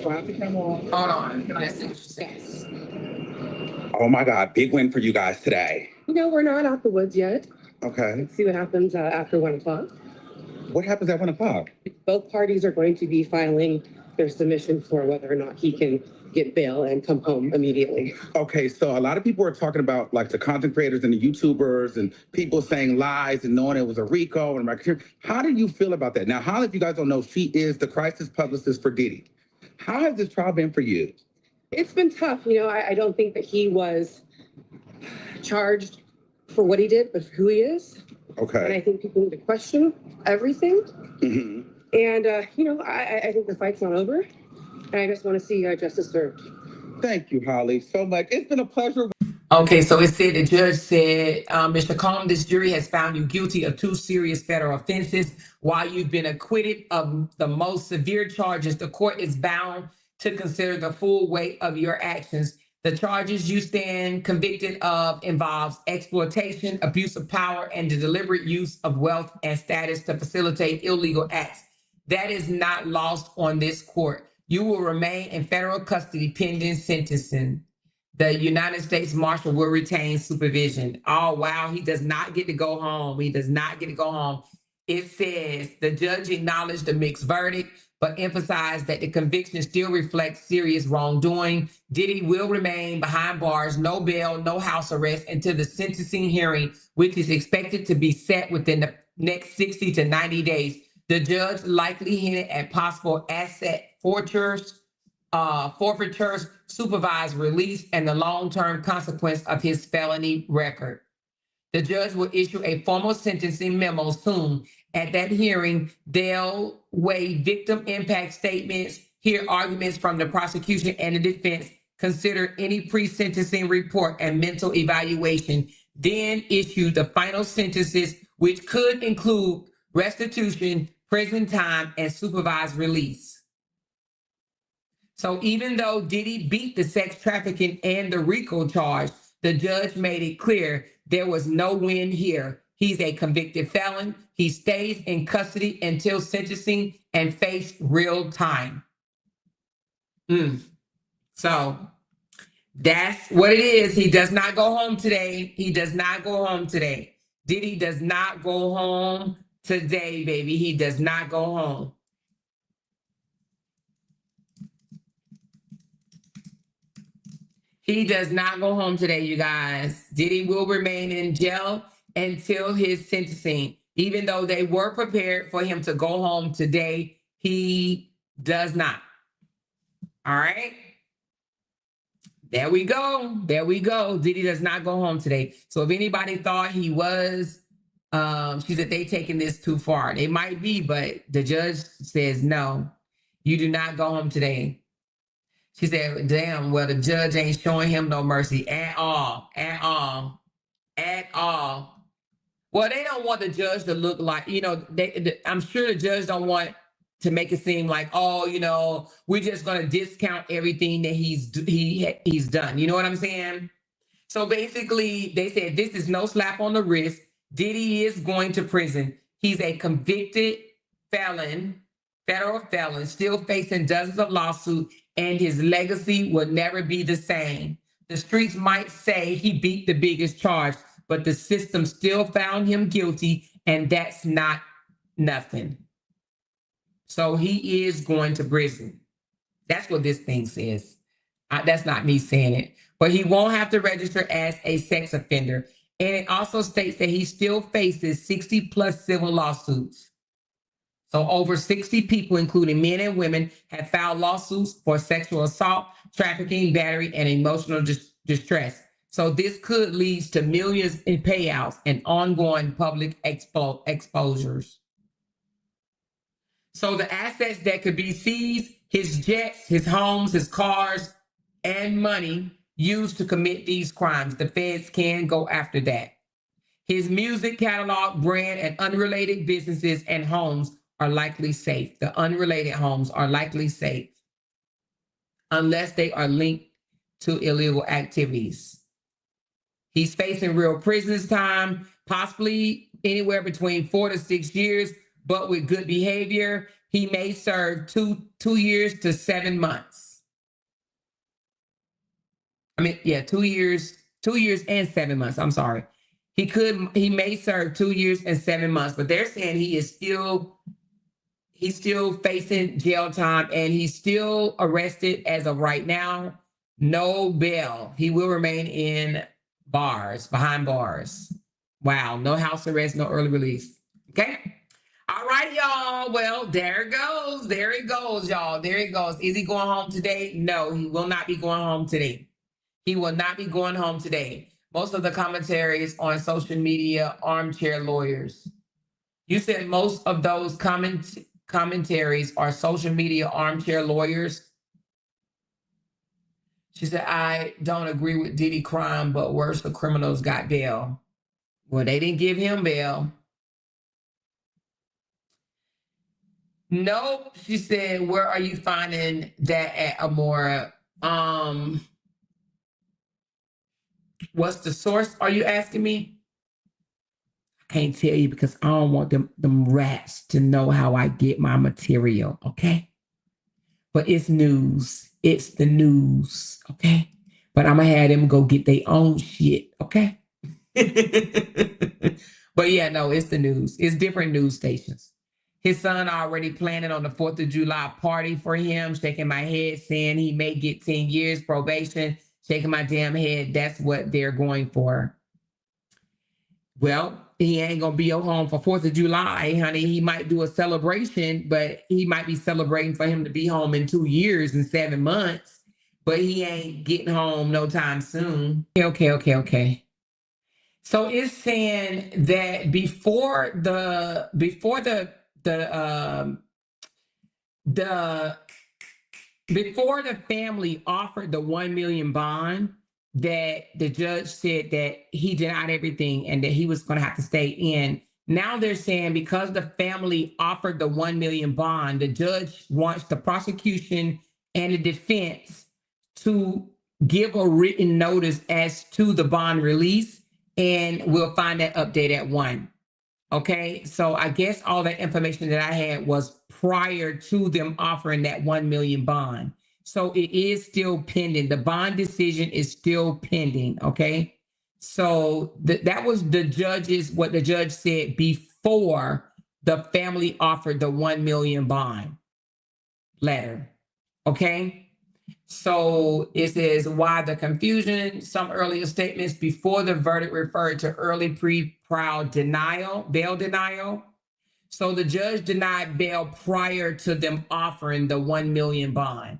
Hold Hold on. Let's see what she says. Oh my God, big win for you guys today. You know, we're not out the woods yet. Okay. Let's see what happens after 1 o'clock. What happens at 1 o'clock? Both parties are going to be filing their submission for whether or not he can get bail and come home immediately. Okay, so a lot of people are talking about like the content creators and the YouTubers and people saying lies and knowing it was a RICO and racketeering. How do you feel about that? Now, Holly, if you guys don't know, she is the crisis publicist for Diddy. How has this trial been for you? It's been tough. You know, I don't think that he was charged for what he did, but for who he is. And Okay. I think people need to question everything. Mhm. And, you know, I think the fight's not over. And I just want to see justice served. Thank you, Holly, so much. It's been a pleasure. Okay, so it said the judge said, Mr. Combs, this jury has found you guilty of 2 serious federal offenses. While you've been acquitted of the most severe charges, the court is bound to consider the full weight of your actions. The charges you stand convicted of involves exploitation, abuse of power, and the deliberate use of wealth and status to facilitate illegal acts. That is not lost on this court. You will remain in federal custody pending sentencing. The United States Marshal will retain supervision. Oh, wow. He does not get to go home. He does not get to go home. It says the judge acknowledged the mixed verdict, but emphasized that the conviction still reflects serious wrongdoing. Diddy will remain behind bars, no bail, no house arrest until the sentencing hearing, which is expected to be set within the next 60 to 90 days. The judge likely hinted at possible asset forfeitures, supervised release, and the long-term consequence of his felony record. The judge will issue a formal sentencing memo soon. At that hearing, they'll weigh victim impact statements, hear arguments from the prosecution and the defense, consider any pre-sentencing report and mental evaluation, then issue the final sentences, which could include restitution, prison time, and supervised release. So even though Diddy beat the sex trafficking and the RICO charge, the judge made it clear there was no win here. He's a convicted felon. He stays in custody until sentencing and face real time. So that's what it is. He does not go home today. He does not go home today. Diddy does not go home today, baby. He does not go home. He does not go home today, you guys. Diddy will remain in jail until his sentencing. Even though they were prepared for him to go home today, he does not. All right. There we go. There we go. Diddy does not go home today. So if anybody thought he was, she said they taking this too far. They might be, but the judge says no, you do not go home today. She said, damn, well, the judge ain't showing him no mercy at all, at all, at all. Well, they don't want the judge to look like, you know, I'm sure the judge don't want to make it seem like, oh, you know, we're just going to discount everything that he's done. You know what I'm saying? So basically, they said this is no slap on the wrist. Diddy is going to prison. He's a convicted felon, federal felon, still facing dozens of lawsuits, and his legacy will never be the same. The streets might say he beat the biggest charge, but the system still found him guilty, and that's not nothing. So he is going to prison. That's what this thing says. That's not me saying it. But he won't have to register as a sex offender. And it also states that he still faces 60 plus civil lawsuits. So over 60 people, including men and women, have filed lawsuits for sexual assault, trafficking, battery, and emotional distress. So this could lead to millions in payouts and ongoing public exposures. So the assets that could be seized, his jets, his homes, his cars, and money used to commit these crimes. The feds can go after that. His music catalog, brand, and unrelated businesses and homes are likely safe. The unrelated homes are likely safe unless they are linked to illegal activities. He's facing real prison time, possibly anywhere between 4 to 6 years, but with good behavior, he may serve two years to 7 months. 2 years and 7 months. I'm sorry. He may serve 2 years and 7 months, but they're saying he's still facing jail time and he's still arrested as of right now. No bail. He will remain in behind bars. Wow. No house arrest, no early release. Okay. All right, y'all. Well, there it goes. There it goes, y'all. There it goes. Is he going home today? No, he will not be going home today. He will not be going home today. Most of the commentaries on social media, armchair lawyers. You said most of those commentaries are social media armchair lawyers. She said, I don't agree with Diddy crime, but worse, the criminals got bail. Well, they didn't give him bail. Nope. She said, where are you finding that at, Amora? What's the source? Are you asking me? I can't tell you because I don't want them rats to know how I get my material, okay? But it's news. It's the news, okay? But I'm going to have them go get their own shit, okay? But yeah, no, it's the news. It's different news stations. His son already planning on the 4th of July party for him, shaking my head, saying he may get 10 years probation, shaking my damn head. That's what they're going for. Well, he ain't going to be home for 4th of July, honey. He might do a celebration, but he might be celebrating for him to be home in 2 years and 7 months, but he ain't getting home no time soon. Okay. So it's saying that before the family offered the 1 million bond, that the judge said that he denied everything and that he was going to have to stay in. Now they're saying because the family offered the 1 million bond, the judge wants the prosecution and the defense to give a written notice as to the bond release, and we'll find that update at 1. Okay, so I guess all that information that I had was prior to them offering that 1 million bond. So it is still pending. The bond decision is still pending. Okay, so that was what the judge said before the family offered the 1 million bond letter. Okay. So it says why the confusion. Some earlier statements before the verdict referred to early pre-trial bail denial. So the judge denied bail prior to them offering the 1 million bond.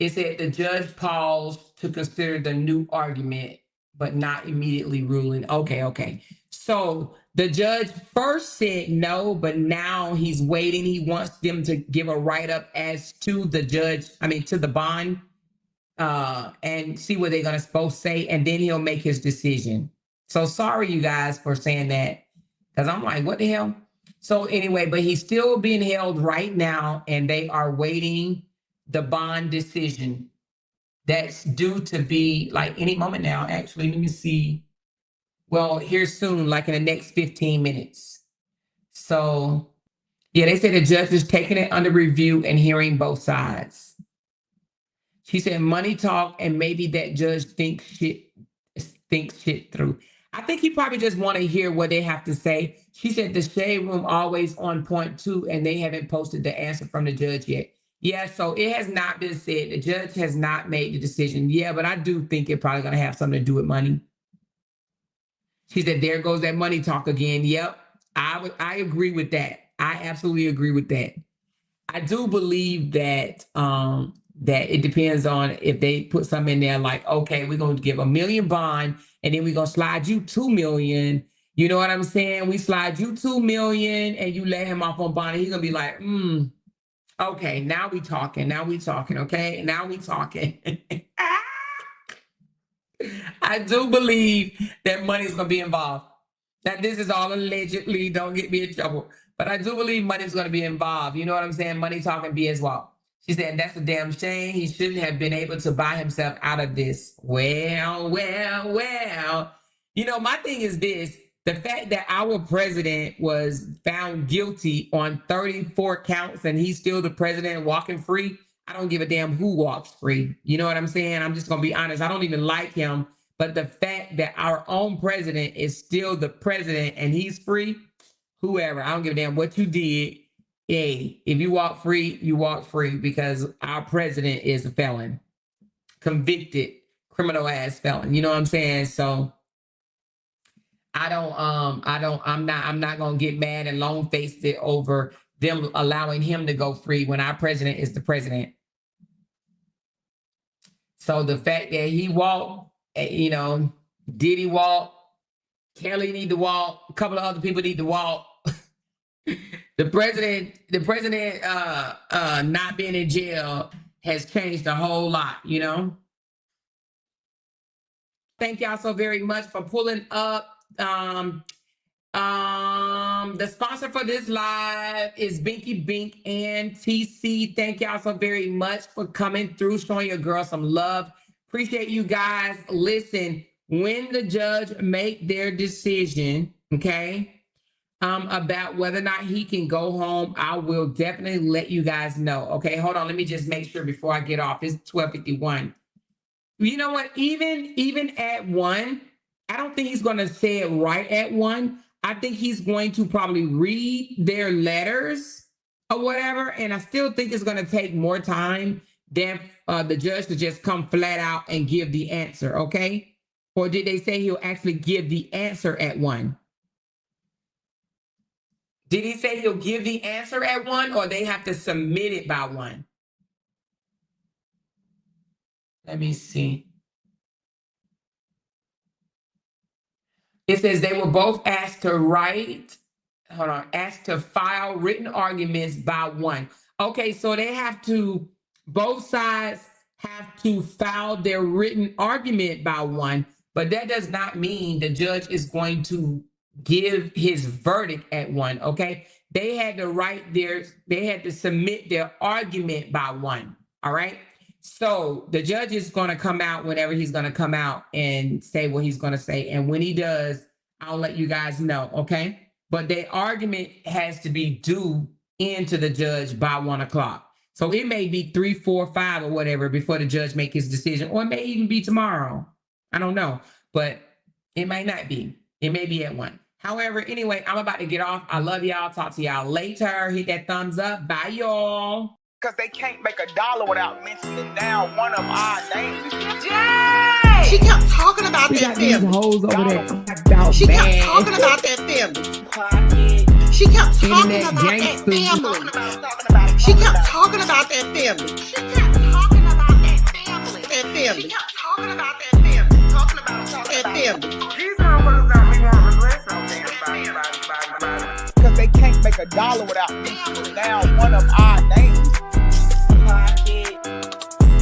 It said the judge paused to consider the new argument, but not immediately ruling. Okay. So the judge first said no, but now he's waiting. He wants them to give a write-up as to to the bond, and see what they're going to supposed to say, and then he'll make his decision. So sorry, you guys, for saying that, because I'm like, what the hell? So anyway, but he's still being held right now, and they are waiting the bond decision that's due to be like any moment now. Actually, let me see. Well, here soon, like in the next 15 minutes. So, yeah, they said the judge is taking it under review and hearing both sides. She said money talk, and maybe that judge thinks shit through. I think he probably just want to hear what they have to say. She said the shade room always on point too, and they haven't posted the answer from the judge yet. Yeah, so it has not been said. The judge has not made the decision. Yeah, but I do think it probably going to have something to do with money. She said, there goes that money talk again. Yep, I agree with that. I absolutely agree with that. I do believe that that it depends on if they put something in there like, okay, we're going to give $1 million bond, and then we're going to slide you $2 million. You know what I'm saying? We slide you $2 million, and you let him off on bond. And he's going to be like, okay, now we talking. Now we talking. Okay, now we talking. I do believe that money is going to be involved. Now, this is all allegedly. Don't get me in trouble. But I do believe money is going to be involved. You know what I'm saying? Money talking be as well. She said, that's a damn shame. He shouldn't have been able to buy himself out of this. Well. You know, my thing is this. The fact that our president was found guilty on 34 counts and he's still the president walking free, I don't give a damn who walks free. You know what I'm saying? I'm just going to be honest. I don't even like him. But the fact that our own president is still the president and he's free, whoever, I don't give a damn what you did. Hey, if you walk free, you walk free, because our president is a felon, convicted criminal ass felon. You know what I'm saying? So I'm not gonna get mad and long faced it over them allowing him to go free when our president is the president. So the fact that he walked, you know, Diddy walk, Kelly need to walk, a couple of other people need to walk. The president not being in jail has changed a whole lot, you know. Thank y'all so very much for pulling up. The sponsor for this live is Binky Bink and TC. Thank y'all so very much for coming through, showing your girl some love. Appreciate you guys. Listen, when the judge make their decision, okay, about whether or not he can go home, I will definitely let you guys know. Okay, hold on. Let me just make sure before I get off. It's 12:51. You know what? Even at 1, I don't think he's going to say it right at 1. I think he's going to probably read their letters or whatever. And I still think it's going to take more time than the judge to just come flat out and give the answer. Okay. Or did they say he'll actually give the answer at 1? Did he say he'll give the answer at 1, or they have to submit it by 1? Let me see. It says they were both asked to asked to file written arguments by 1. Okay, so they have to, both sides have to file their written argument by 1, but that does not mean the judge is going to give his verdict at 1. Okay, they had to submit their argument by 1. All right, so the judge is going to come out whenever he's going to come out and say what he's going to say, and when he does, I'll let you guys know. Okay, but the argument has to be due into the judge by 1 o'clock. So it may be 3, 4, 5 or whatever before the judge make his decision, or it may even be tomorrow. I don't know, but it might not be. It may be at 1. However, anyway, I'm about to get off. I love y'all. Talk to y'all later. Hit that thumbs up. Bye, y'all. Because they can't make $1 without mentioning down one of our names. Jay! She kept talking about that family. Hoes over there. She kept talking about that family. She kept talking about that family. She kept talking about that family. She kept talking about that family. That family. She kept talking about that family. Talking about that family. These motherfuckers that we want regrets on them. Because they can't make $1 without mentioning down one of our names.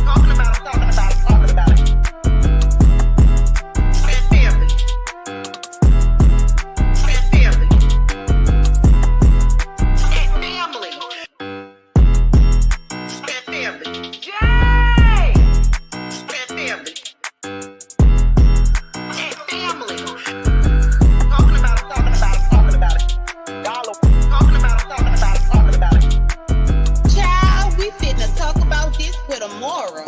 Talking about it, talking about it, talking about it. That family. That family. That family. That family. Jay! That family. That family. Talking about it, talking about it, talking about it. $1. Talking about it, talking about it, talking about it. Child, we finna talk about this with a moral.